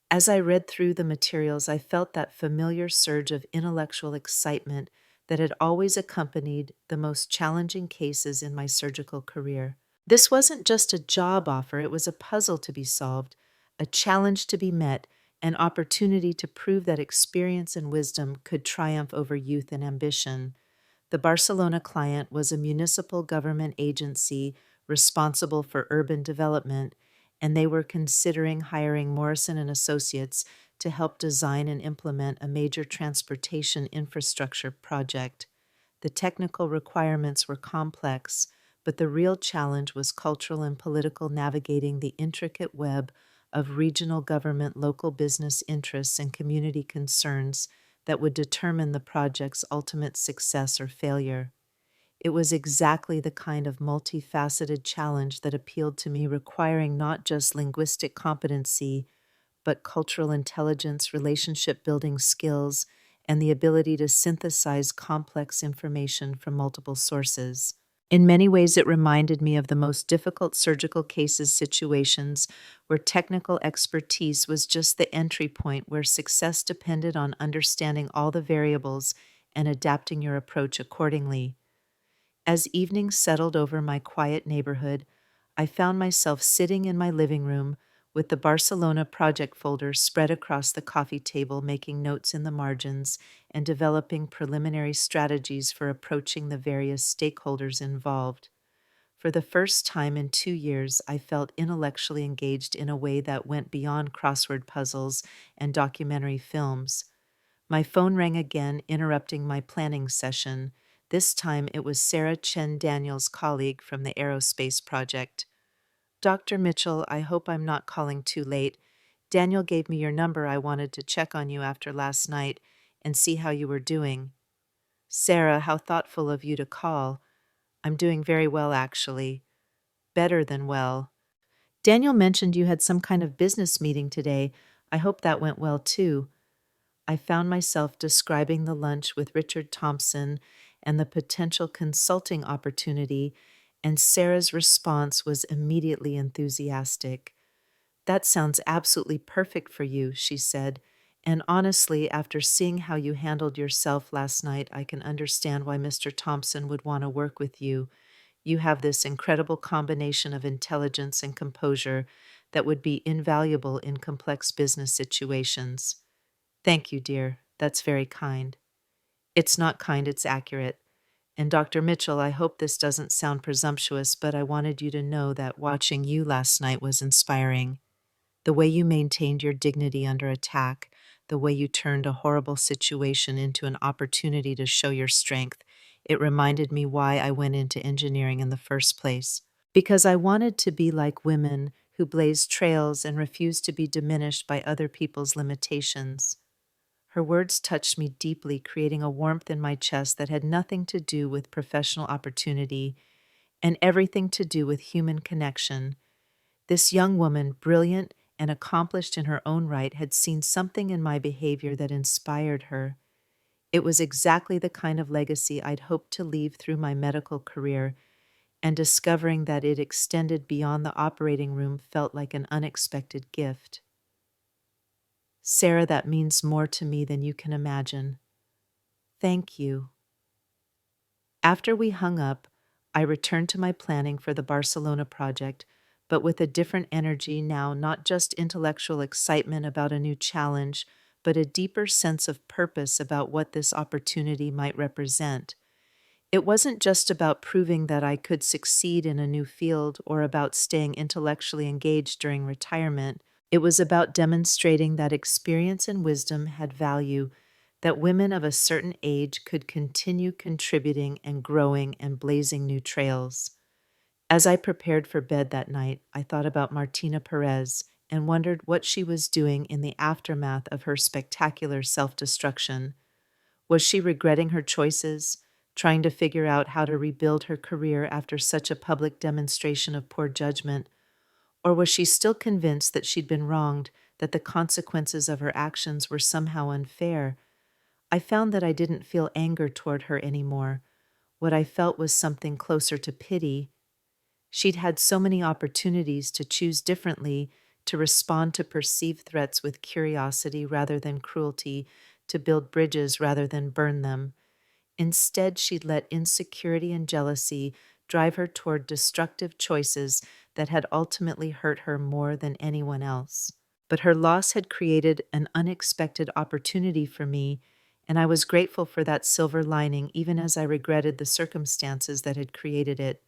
As I read through the materials, I felt that familiar surge of intellectual excitement that had always accompanied the most challenging cases in my surgical career. This wasn't just a job offer, it was a puzzle to be solved, a challenge to be met, an opportunity to prove that experience and wisdom could triumph over youth and ambition. The Barcelona client was a municipal government agency responsible for urban development, and they were considering hiring Morrison and Associates to help design and implement a major transportation infrastructure project. The technical requirements were complex, but the real challenge was cultural and political, navigating the intricate web of regional government, local business interests, and community concerns that would determine the project's ultimate success or failure. It was exactly the kind of multifaceted challenge that appealed to me, requiring not just linguistic competency, but cultural intelligence, relationship building skills, and the ability to synthesize complex information from multiple sources. In many ways, it reminded me of the most difficult surgical cases situations where technical expertise was just the entry point, where success depended on understanding all the variables and adapting your approach accordingly. As evening settled over my quiet neighborhood, I found myself sitting in my living room with the Barcelona project folder spread across the coffee table, making notes in the margins and developing preliminary strategies for approaching the various stakeholders involved. For the first time in 2 years, I felt intellectually engaged in a way that went beyond crossword puzzles and documentary films. My phone rang again, interrupting my planning session. This time it was Sarah Chen Daniels' colleague from the aerospace project. Dr. Mitchell, I hope I'm not calling too late. Daniel gave me your number. I wanted to check on you after last night and see how you were doing. Sarah, how thoughtful of you to call. I'm doing very well, actually. Better than well. Daniel mentioned you had some kind of business meeting today. I hope that went well, too. I found myself describing the lunch with Richard Thompson and the potential consulting opportunity, and Sarah's response was immediately enthusiastic. That sounds absolutely perfect for you, she said. And honestly, after seeing how you handled yourself last night, I can understand why Mr. Thompson would want to work with you. You have this incredible combination of intelligence and composure that would be invaluable in complex business situations. Thank you, dear. That's very kind. It's not kind, it's accurate. And Dr. Mitchell, I hope this doesn't sound presumptuous, but I wanted you to know that watching you last night was inspiring. The way you maintained your dignity under attack, the way you turned a horrible situation into an opportunity to show your strength, it reminded me why I went into engineering in the first place. Because I wanted to be like women who blaze trails and refuse to be diminished by other people's limitations. Her words touched me deeply, creating a warmth in my chest that had nothing to do with professional opportunity and everything to do with human connection. This young woman, brilliant and accomplished in her own right, had seen something in my behavior that inspired her. It was exactly the kind of legacy I'd hoped to leave through my medical career, and discovering that it extended beyond the operating room felt like an unexpected gift. Sarah, that means more to me than you can imagine. Thank you. After we hung up, I returned to my planning for the Barcelona project, but with a different energy now, not just intellectual excitement about a new challenge, but a deeper sense of purpose about what this opportunity might represent. It wasn't just about proving that I could succeed in a new field or about staying intellectually engaged during retirement. It was about demonstrating that experience and wisdom had value, that women of a certain age could continue contributing and growing and blazing new trails. As I prepared for bed that night, I thought about Martina Perez and wondered what she was doing in the aftermath of her spectacular self-destruction. Was she regretting her choices, trying to figure out how to rebuild her career after such a public demonstration of poor judgment? Or was she still convinced that she'd been wronged, that the consequences of her actions were somehow unfair? I found that I didn't feel anger toward her anymore. What I felt was something closer to pity. She'd had so many opportunities to choose differently, to respond to perceived threats with curiosity rather than cruelty, to build bridges rather than burn them. Instead, she'd let insecurity and jealousy drive her toward destructive choices that had ultimately hurt her more than anyone else. But her loss had created an unexpected opportunity for me, and I was grateful for that silver lining even as I regretted the circumstances that had created it.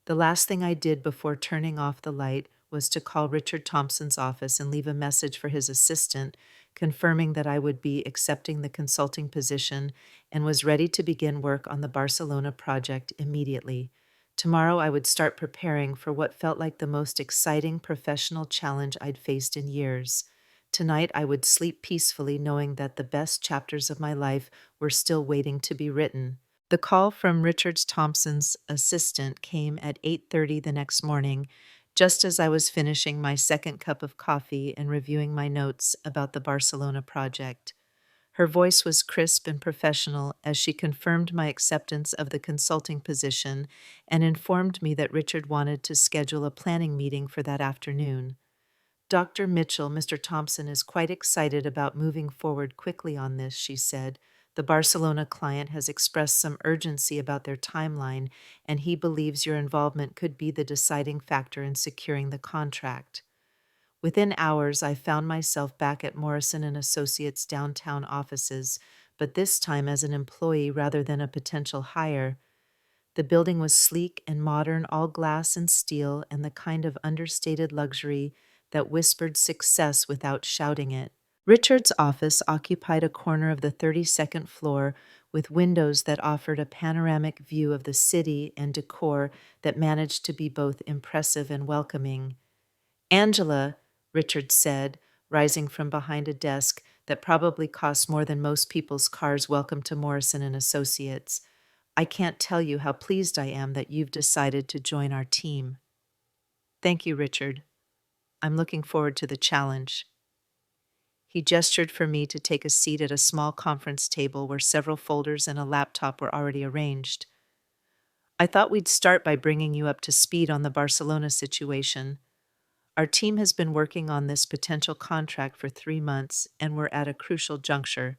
The last thing I did before turning off the light was to call Richard Thompson's office and leave a message for his assistant, confirming that I would be accepting the consulting position and was ready to begin work on the Barcelona project immediately. Tomorrow I would start preparing for what felt like the most exciting professional challenge I'd faced in years. Tonight I would sleep peacefully knowing that the best chapters of my life were still waiting to be written. The call from Richard Thompson's assistant came at 8:30 the next morning, just as I was finishing my second cup of coffee and reviewing my notes about the Barcelona project. Her voice was crisp and professional as she confirmed my acceptance of the consulting position and informed me that Richard wanted to schedule a planning meeting for that afternoon. Dr. Mitchell, Mr. Thompson is quite excited about moving forward quickly on this, she said. The Barcelona client has expressed some urgency about their timeline, and he believes your involvement could be the deciding factor in securing the contract. Within hours, I found myself back at Morrison and Associates' downtown offices, but this time as an employee rather than a potential hire. The building was sleek and modern, all glass and steel, and the kind of understated luxury that whispered success without shouting it. Richard's office occupied a corner of the 32nd floor with windows that offered a panoramic view of the city and decor that managed to be both impressive and welcoming. "Angela," Richard said, rising from behind a desk that probably cost more than most people's cars welcome to Morrison and Associates, "I can't tell you how pleased I am that you've decided to join our team." "Thank you, Richard. I'm looking forward to the challenge." He gestured for me to take a seat at a small conference table where several folders and a laptop were already arranged. "I thought we'd start by bringing you up to speed on the Barcelona situation. Our team has been working on this potential contract for 3 months, and we're at a crucial juncture.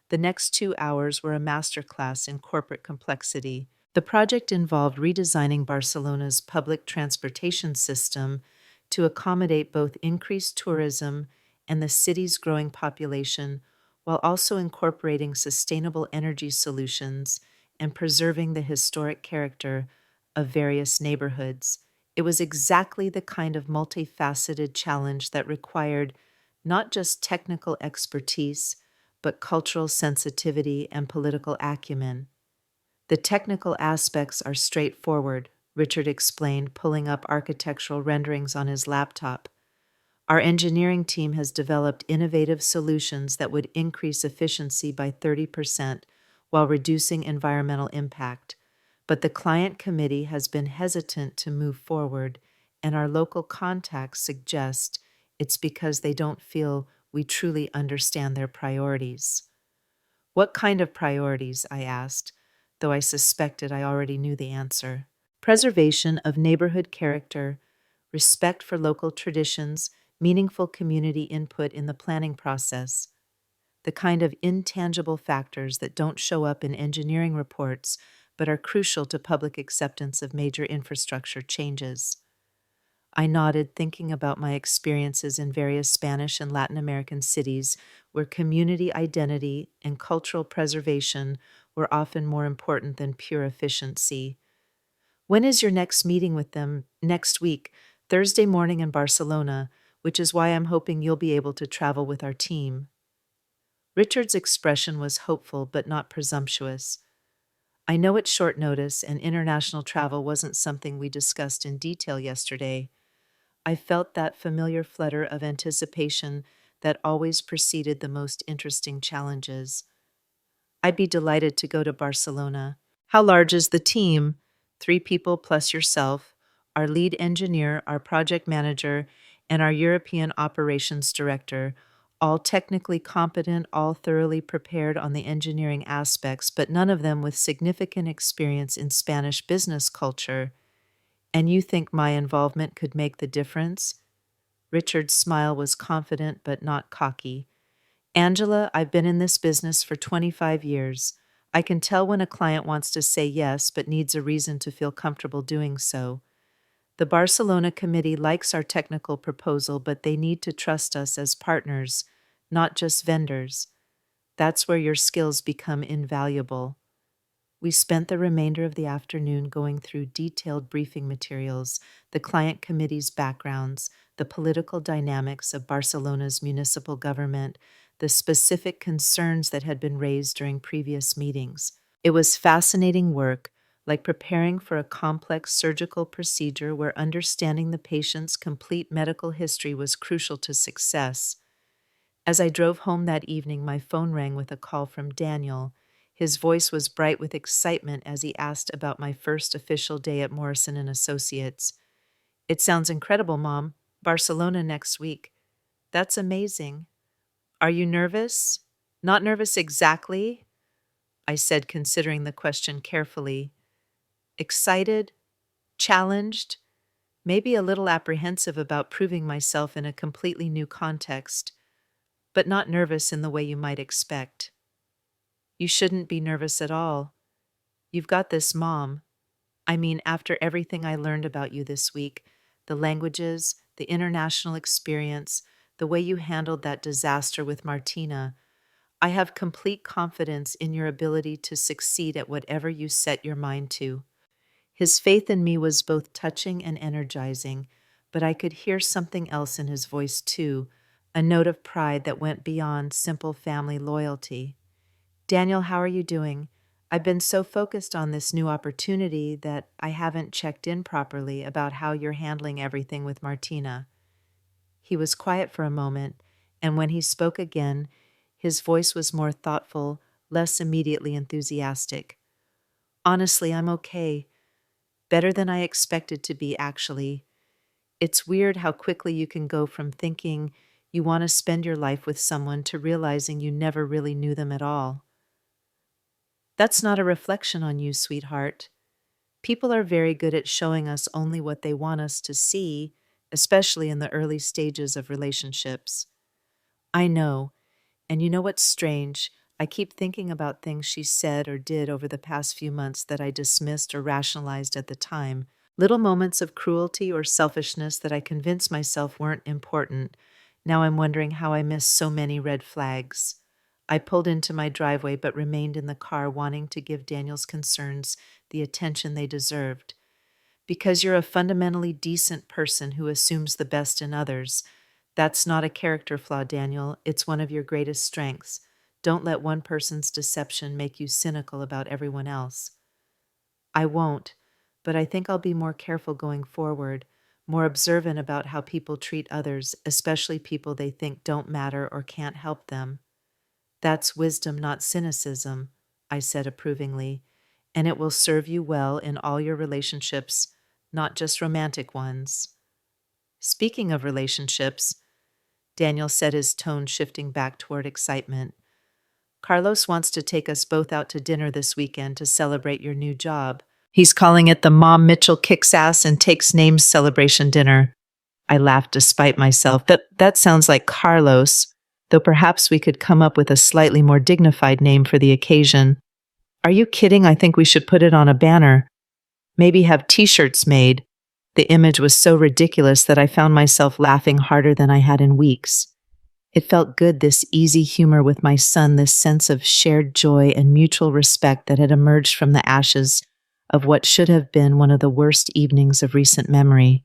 The next 2 hours were a masterclass in corporate complexity. The project involved redesigning Barcelona's public transportation system to accommodate both increased tourism and the city's growing population, while also incorporating sustainable energy solutions and preserving the historic character of various neighborhoods. It was exactly the kind of multifaceted challenge that required not just technical expertise, but cultural sensitivity and political acumen. "The technical aspects are straightforward," Richard explained, pulling up architectural renderings on his laptop. "Our engineering team has developed innovative solutions that would increase efficiency by 30% while reducing environmental impact. But the client committee has been hesitant to move forward, and our local contacts suggest it's because they don't feel we truly understand their priorities." "What kind of priorities?" I asked, though I suspected I already knew the answer. "Preservation of neighborhood character, respect for local traditions, meaningful community input in the planning process, the kind of intangible factors that don't show up in engineering reports but are crucial to public acceptance of major infrastructure changes." I nodded, thinking about my experiences in various Spanish and Latin American cities where community identity and cultural preservation were often more important than pure efficiency. When is your next meeting with them? Next week, Thursday morning in Barcelona, which is why I'm hoping you'll be able to travel with our team. Richard's expression was hopeful but not presumptuous. I know it's short notice and international travel wasn't something we discussed in detail yesterday. I felt that familiar flutter of anticipation that always preceded the most interesting challenges. I'd be delighted to go to Barcelona. How large is the team? 3 people plus yourself, our lead engineer, our project manager, and our European operations director, all technically competent, all thoroughly prepared on the engineering aspects, but none of them with significant experience in Spanish business culture. And you think my involvement could make the difference? Richard's smile was confident but not cocky. Angela, I've been in this business for 25 years. I can tell when a client wants to say yes but needs a reason to feel comfortable doing so. The Barcelona committee likes our technical proposal, but they need to trust us as partners, not just vendors. That's where your skills become invaluable. We spent the remainder of the afternoon going through detailed briefing materials, the client committee's backgrounds, the political dynamics of Barcelona's municipal government, the specific concerns that had been raised during previous meetings. It was fascinating work, like preparing for a complex surgical procedure where understanding the patient's complete medical history was crucial to success. As I drove home that evening, my phone rang with a call from Daniel. His voice was bright with excitement as he asked about my first official day at Morrison and Associates. It sounds incredible, Mom. Barcelona next week. That's amazing. Are you nervous? Not nervous exactly, I said, considering the question carefully. Excited? Challenged? Maybe a little apprehensive about proving myself in a completely new context, but not nervous in the way you might expect. You shouldn't be nervous at all. You've got this, Mom. I mean, after everything I learned about you this week, the languages, the international experience, the way you handled that disaster with Martina, I have complete confidence in your ability to succeed at whatever you set your mind to. His faith in me was both touching and energizing, but I could hear something else in his voice too, a note of pride that went beyond simple family loyalty. Daniel, how are you doing? I've been so focused on this new opportunity that I haven't checked in properly about how you're handling everything with Martina. He was quiet for a moment, and when he spoke again, his voice was more thoughtful, less immediately enthusiastic. Honestly, I'm okay. Better than I expected to be, actually. It's weird how quickly you can go from thinking you want to spend your life with someone to realizing you never really knew them at all. That's not a reflection on you, sweetheart. People are very good at showing us only what they want us to see, especially in the early stages of relationships. I know, and you know what's strange? I keep thinking about things she said or did over the past few months that I dismissed or rationalized at the time. Little moments of cruelty or selfishness that I convinced myself weren't important. Now I'm wondering how I missed so many red flags. I pulled into my driveway but remained in the car, wanting to give Daniel's concerns the attention they deserved. Because you're a fundamentally decent person who assumes the best in others. That's not a character flaw, Daniel. It's one of your greatest strengths. Don't let one person's deception make you cynical about everyone else. I won't, but I think I'll be more careful going forward, more observant about how people treat others, especially people they think don't matter or can't help them. That's wisdom, not cynicism, I said approvingly, and it will serve you well in all your relationships, not just romantic ones. Speaking of relationships, Daniel said, his tone shifting back toward excitement, Carlos wants to take us both out to dinner this weekend to celebrate your new job. He's calling it the Mom Mitchell Kicks Ass and Takes Names celebration dinner. I laughed despite myself. That sounds like Carlos, though perhaps we could come up with a slightly more dignified name for the occasion. Are you kidding? I think we should put it on a banner. Maybe have t-shirts made. The image was so ridiculous that I found myself laughing harder than I had in weeks. It felt good, this easy humor with my son, this sense of shared joy and mutual respect that had emerged from the ashes of what should have been one of the worst evenings of recent memory.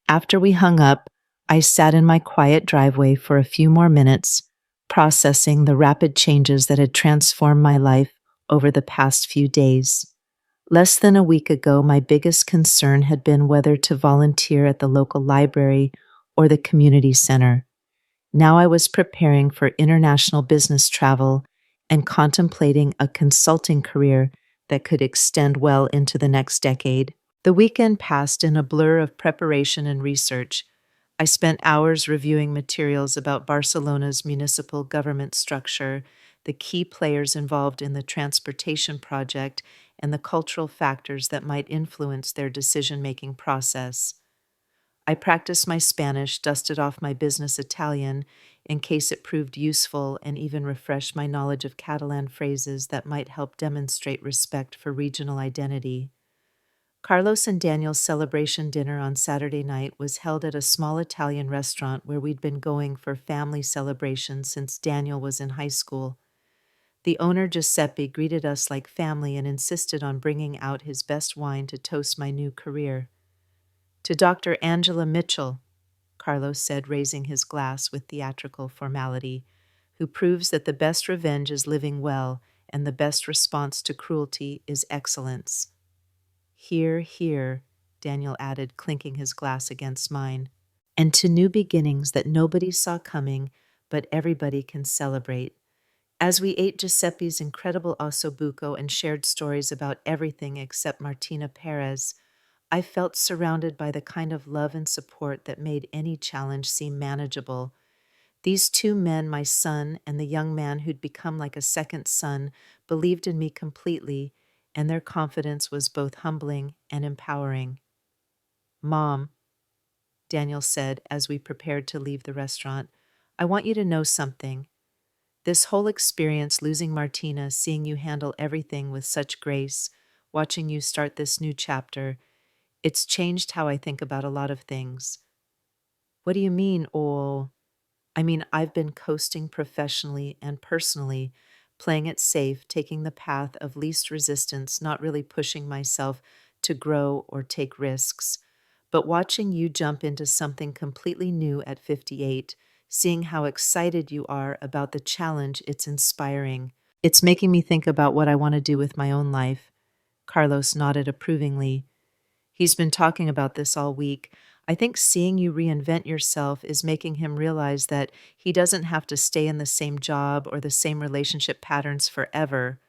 After we hung up, I sat in my quiet driveway for a few more minutes, processing the rapid changes that had transformed my life over the past few days. Less than a week ago, my biggest concern had been whether to volunteer at the local library or the community center. Now I was preparing for international business travel and contemplating a consulting career that could extend well into the next decade. The weekend passed in a blur of preparation and research. I spent hours reviewing materials about Barcelona's municipal government structure, the key players involved in the transportation project, and the cultural factors that might influence their decision-making process. I practiced my Spanish, dusted off my business Italian in case it proved useful, and even refreshed my knowledge of Catalan phrases that might help demonstrate respect for regional identity. Carlos and Daniel's celebration dinner on Saturday night was held at a small Italian restaurant where we'd been going for family celebrations since Daniel was in high school. The owner, Giuseppe, greeted us like family and insisted on bringing out his best wine to toast my new career. To Dr. Angela Mitchell, Carlos said, raising his glass with theatrical formality, who proves that the best revenge is living well and the best response to cruelty is excellence. Hear, hear, Daniel added, clinking his glass against mine. And to new beginnings that nobody saw coming, but everybody can celebrate. As we ate Giuseppe's incredible ossobuco and shared stories about everything except Martina Perez, I felt surrounded by the kind of love and support that made any challenge seem manageable. These two men, my son and the young man who'd become like a second son, believed in me completely, and their confidence was both humbling and empowering. "Mom," Daniel said as we prepared to leave the restaurant, "I want you to know something. This whole experience, losing Martina, seeing you handle everything with such grace, watching you start this new chapter, it's changed how I think about a lot of things." "What do you mean, oh?" "I mean, I've been coasting professionally and personally, playing it safe, taking the path of least resistance, not really pushing myself to grow or take risks. But watching you jump into something completely new at 58, seeing how excited you are about the challenge, it's inspiring. It's making me think about what I want to do with my own life." Carlos nodded approvingly. "He's been talking about this all week. I think seeing you reinvent yourself is making him realize that he doesn't have to stay in the same job or the same relationship patterns forever."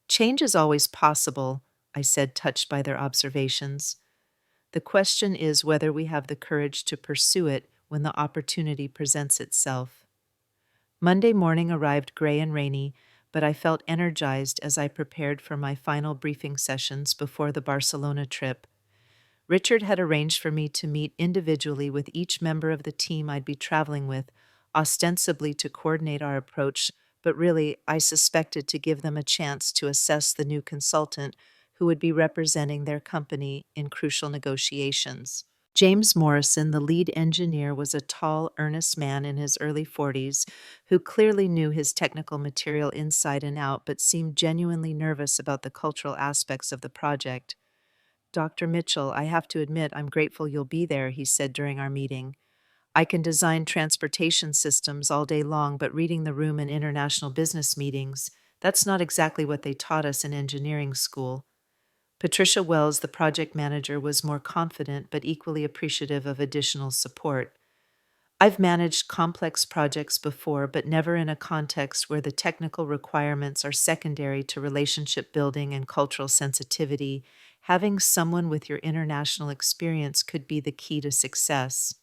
"Change is always possible," I said, touched by their observations. "The question is whether we have the courage to pursue it when the opportunity presents itself." Monday morning arrived gray and rainy, but I felt energized as I prepared for my final briefing sessions before the Barcelona trip. Richard had arranged for me to meet individually with each member of the team I'd be traveling with, ostensibly to coordinate our approach, but really, I suspected, to give them a chance to assess the new consultant who would be representing their company in crucial negotiations. James Morrison, the lead engineer, was a tall, earnest man in his early 40s who clearly knew his technical material inside and out but seemed genuinely nervous about the cultural aspects of the project. "Dr. Mitchell, I have to admit I'm grateful you'll be there," he said during our meeting. "I can design transportation systems all day long, but reading the room in international business meetings, that's not exactly what they taught us in engineering school." Patricia Wells, the project manager, was more confident but equally appreciative of additional support. "I've managed complex projects before, but never in a context where the technical requirements are secondary to relationship building and cultural sensitivity. Having someone with your international experience could be the key to success."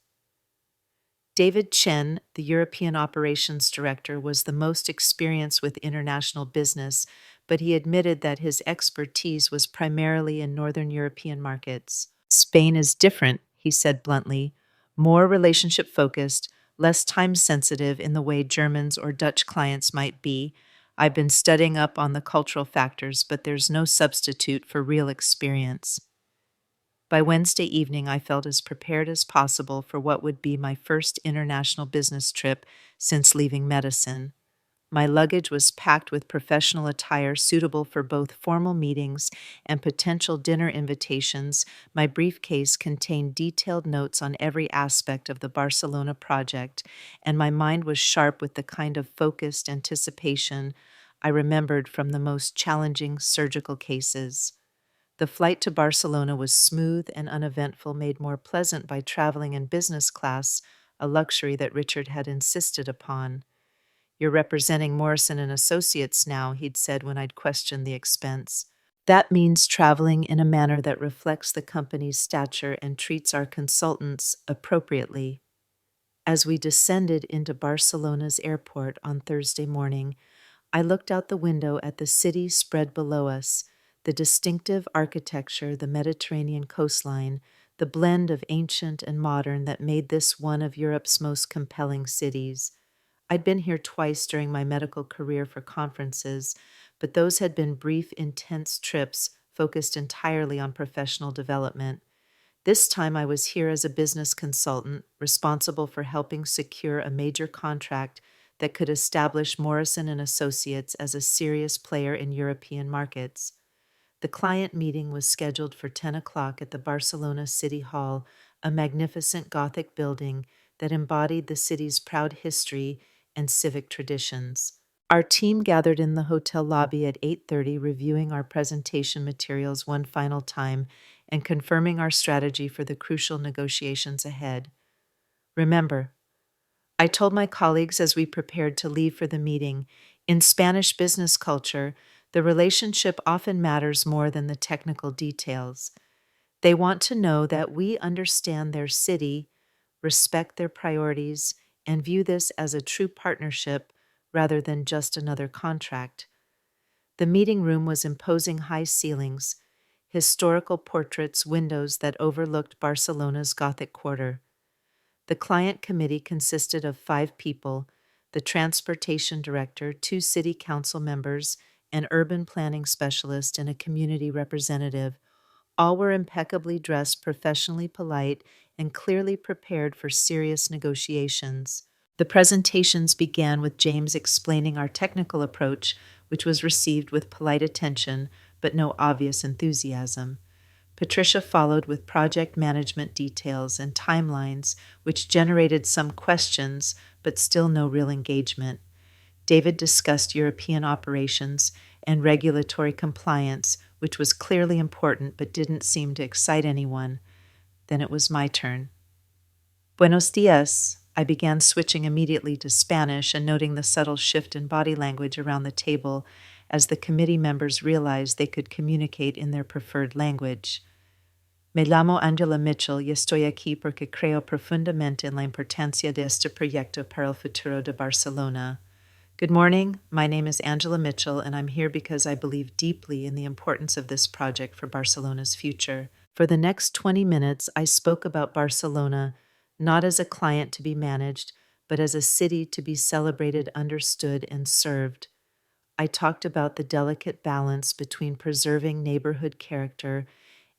David Chen, the European Operations Director, was the most experienced with international business, but he admitted that his expertise was primarily in Northern European markets. "Spain is different," he said bluntly, "more relationship focused, less time sensitive in the way Germans or Dutch clients might be. I've been studying up on the cultural factors, but there's no substitute for real experience." By Wednesday evening, I felt as prepared as possible for what would be my first international business trip since leaving medicine. My luggage was packed with professional attire suitable for both formal meetings and potential dinner invitations. My briefcase contained detailed notes on every aspect of the Barcelona project, and my mind was sharp with the kind of focused anticipation I remembered from the most challenging surgical cases. The flight to Barcelona was smooth and uneventful, made more pleasant by traveling in business class, a luxury that Richard had insisted upon. "You're representing Morrison and Associates now," he'd said when I'd questioned the expense. "That means traveling in a manner that reflects the company's stature and treats our consultants appropriately." As we descended into Barcelona's airport on Thursday morning, I looked out the window at the city spread below us, the distinctive architecture, the Mediterranean coastline, the blend of ancient and modern that made this one of Europe's most compelling cities. I'd been here twice during my medical career for conferences, but those had been brief, intense trips focused entirely on professional development. This time I was here as a business consultant, responsible for helping secure a major contract that could establish Morrison and Associates as a serious player in European markets. The client meeting was scheduled for 10 o'clock at the Barcelona City Hall, a magnificent Gothic building that embodied the city's proud history and civic traditions. Our team gathered in the hotel lobby at 8:30, reviewing our presentation materials one final time and confirming our strategy for the crucial negotiations ahead. "Remember," I told my colleagues as we prepared to leave for the meeting, "in Spanish business culture, the relationship often matters more than the technical details. They want to know that we understand their city, respect their priorities, and view this as a true partnership rather than just another contract." The meeting room was imposing high ceilings, historical portraits, windows that overlooked Barcelona's Gothic quarter. The client committee consisted of 5 people: the transportation director, 2 city council members, an urban planning specialist, and a community representative. All were impeccably dressed, professionally polite, and clearly prepared for serious negotiations. The presentations began with James explaining our technical approach, which was received with polite attention but no obvious enthusiasm. Patricia followed with project management details and timelines, which generated some questions but still no real engagement. David discussed European operations and regulatory compliance, which was clearly important but didn't seem to excite anyone. Then it was my turn. "Buenos dias." I began, switching immediately to Spanish and noting the subtle shift in body language around the table as the committee members realized they could communicate in their preferred language. "Me llamo Angela Mitchell y estoy aquí porque creo profundamente en la importancia de este proyecto para el futuro de Barcelona." "Good morning. My name is Angela Mitchell, and I'm here because I believe deeply in the importance of this project for Barcelona's future." For the next 20 minutes, I spoke about Barcelona, not as a client to be managed, but as a city to be celebrated, understood, and served. I talked about the delicate balance between preserving neighborhood character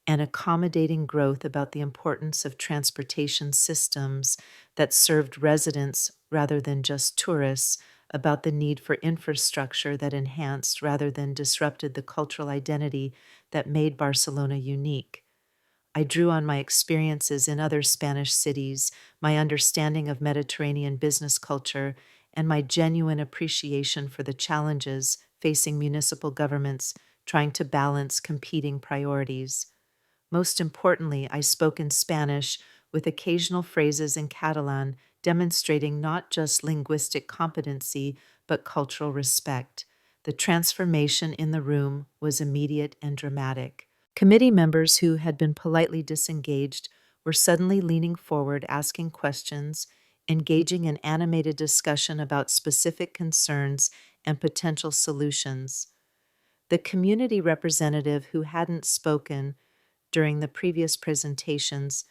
and accommodating growth, about the importance of transportation systems that served residents rather than just tourists, about the need for infrastructure that enhanced rather than disrupted the cultural identity that made Barcelona unique. I drew on my experiences in other Spanish cities, my understanding of Mediterranean business culture, and my genuine appreciation for the challenges facing municipal governments trying to balance competing priorities. Most importantly, I spoke in Spanish with occasional phrases in Catalan, demonstrating not just linguistic competency, but cultural respect. The transformation in the room was immediate and dramatic. Committee members who had been politely disengaged were suddenly leaning forward, asking questions, engaging in animated discussion about specific concerns and potential solutions. The community representative who hadn't spoken during the previous presentations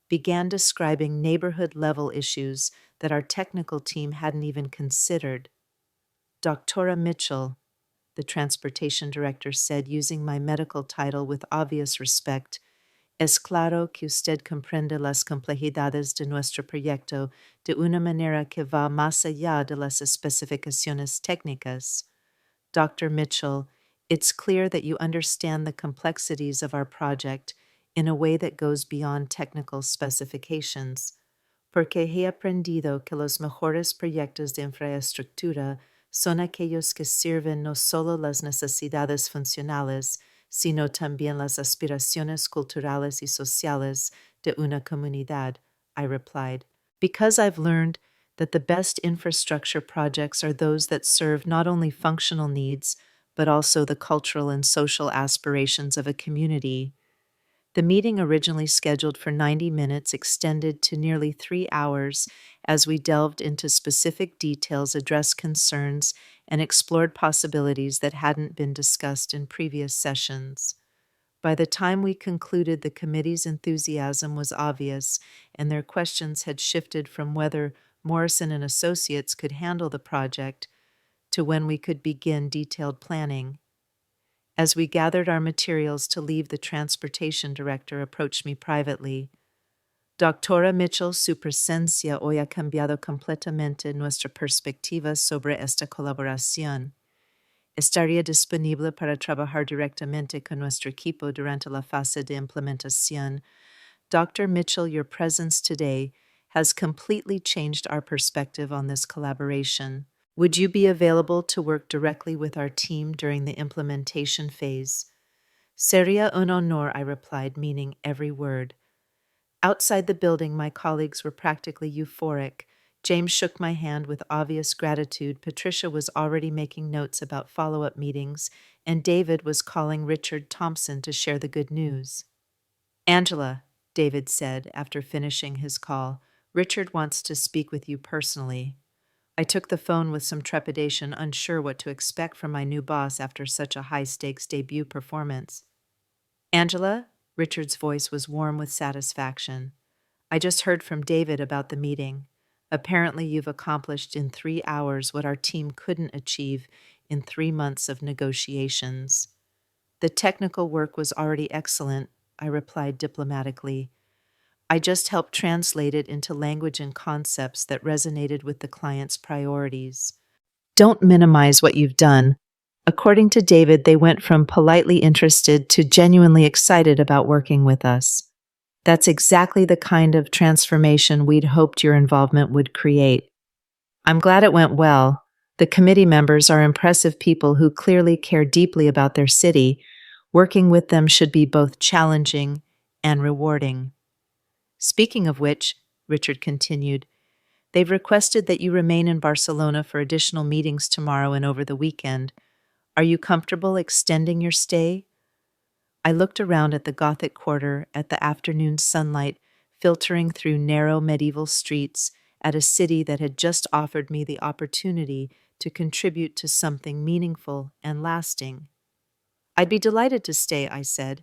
began describing neighborhood-level issues that our technical team hadn't even considered. "Dr. Mitchell," the transportation director said, using my medical title with obvious respect, Es claro que usted comprende las complejidades de nuestro proyecto de una manera que va más allá de las especificaciones técnicas. Dr. Mitchell, it's clear that you understand the complexities of our project in a way that goes beyond technical specifications, porque he aprendido que los mejores proyectos de infraestructura son aquellos que sirven no solo las necesidades funcionales, sino también las aspiraciones culturales y sociales de una comunidad, I replied. Because I've learned that the best infrastructure projects are those that serve not only functional needs, but also the cultural and social aspirations of a community. The meeting, originally scheduled for 90 minutes, extended to nearly 3 hours as we delved into specific details, addressed concerns, and explored possibilities that hadn't been discussed in previous sessions. By the time we concluded, the committee's enthusiasm was obvious, and their questions had shifted from whether Morrison and Associates could handle the project to when we could begin detailed planning. As we gathered our materials to leave, the transportation director approached me privately. Doctora Mitchell, su presencia hoy ha cambiado completamente nuestra perspectiva sobre esta colaboración. Estaría disponible para trabajar directamente con nuestro equipo durante la fase de implementación. Dr. Mitchell, your presence today has completely changed our perspective on this collaboration. Would you be available to work directly with our team during the implementation phase? Sería un honor, I replied, meaning every word. Outside the building, my colleagues were practically euphoric. James shook my hand with obvious gratitude. Patricia was already making notes about follow-up meetings, and David was calling Richard Thompson to share the good news. Angela, David said after finishing his call, Richard wants to speak with you personally. I took the phone with some trepidation, unsure what to expect from my new boss after such a high-stakes debut performance. Angela? Richard's voice was warm with satisfaction. I just heard from David about the meeting. Apparently, you've accomplished in 3 hours what our team couldn't achieve in 3 months of negotiations. The technical work was already excellent, I replied diplomatically. I just helped translate it into language and concepts that resonated with the client's priorities. Don't minimize what you've done. According to David, they went from politely interested to genuinely excited about working with us. That's exactly the kind of transformation we'd hoped your involvement would create. I'm glad it went well. The committee members are impressive people who clearly care deeply about their city. Working with them should be both challenging and rewarding. Speaking of which, Richard continued, they've requested that you remain in Barcelona for additional meetings tomorrow and over the weekend. Are you comfortable extending your stay? I looked around at the Gothic quarter, at the afternoon sunlight filtering through narrow medieval streets, at a city that had just offered me the opportunity to contribute to something meaningful and lasting. I'd be delighted to stay, I said.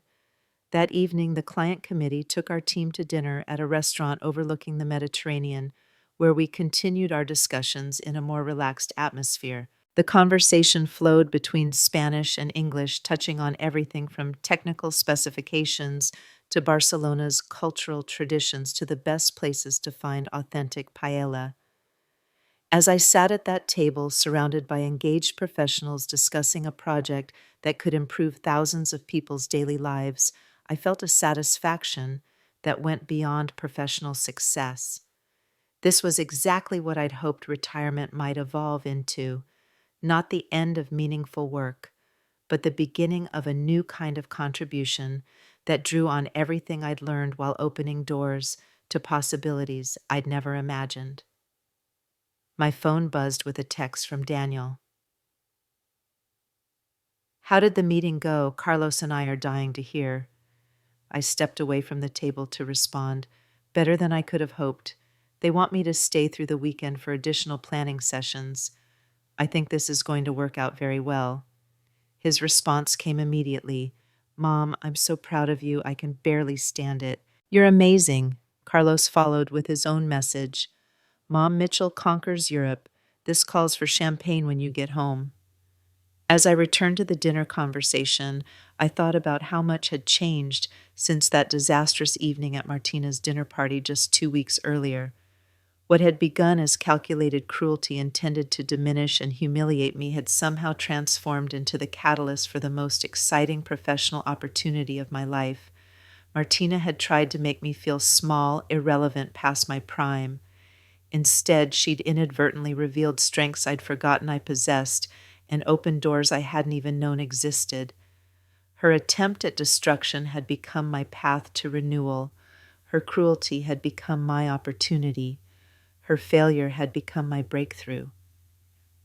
That evening, the client committee took our team to dinner at a restaurant overlooking the Mediterranean, where we continued our discussions in a more relaxed atmosphere. The conversation flowed between Spanish and English, touching on everything from technical specifications to Barcelona's cultural traditions to the best places to find authentic paella. As I sat at that table, surrounded by engaged professionals discussing a project that could improve thousands of people's daily lives, I felt a satisfaction that went beyond professional success. This was exactly what I'd hoped retirement might evolve into, not the end of meaningful work, but the beginning of a new kind of contribution that drew on everything I'd learned while opening doors to possibilities I'd never imagined. My phone buzzed with a text from Daniel. How did the meeting go? Carlos and I are dying to hear. I stepped away from the table to respond. Better than I could have hoped. They want me to stay through the weekend for additional planning sessions. I think this is going to work out very well. His response came immediately. Mom, I'm so proud of you. I can barely stand it. You're amazing. Carlos followed with his own message. Mom Mitchell conquers Europe. This calls for champagne when you get home. As I returned to the dinner conversation, I thought about how much had changed since that disastrous evening at Martina's dinner party just 2 weeks earlier. What had begun as calculated cruelty intended to diminish and humiliate me had somehow transformed into the catalyst for the most exciting professional opportunity of my life. Martina had tried to make me feel small, irrelevant past my prime. Instead, she'd inadvertently revealed strengths I'd forgotten I possessed and opened doors I hadn't even known existed. Her attempt at destruction had become my path to renewal. Her cruelty had become my opportunity. Her failure had become my breakthrough.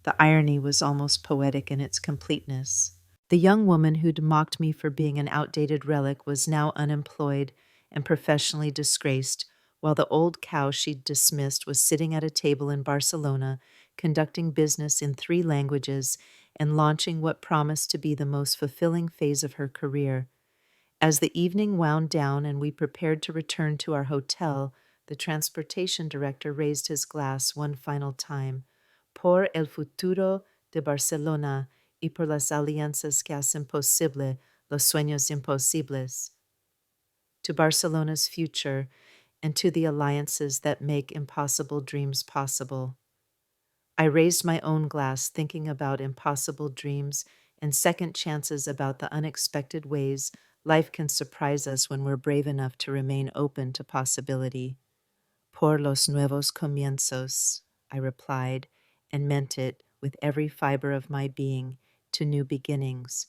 The irony was almost poetic in its completeness. The young woman who'd mocked me for being an outdated relic was now unemployed and professionally disgraced, while the old cow she'd dismissed was sitting at a table in Barcelona, conducting business in 3 languages and launching what promised to be the most fulfilling phase of her career. As the evening wound down and we prepared to return to our hotel, the transportation director raised his glass one final time. Por el futuro de Barcelona y por las alianzas que hacen posible los sueños imposibles. To Barcelona's future and to the alliances that make impossible dreams possible. I raised my own glass, thinking about impossible dreams and second chances, about the unexpected ways life can surprise us when we're brave enough to remain open to possibility. Por los nuevos comienzos, I replied, and meant it with every fiber of my being, to new beginnings.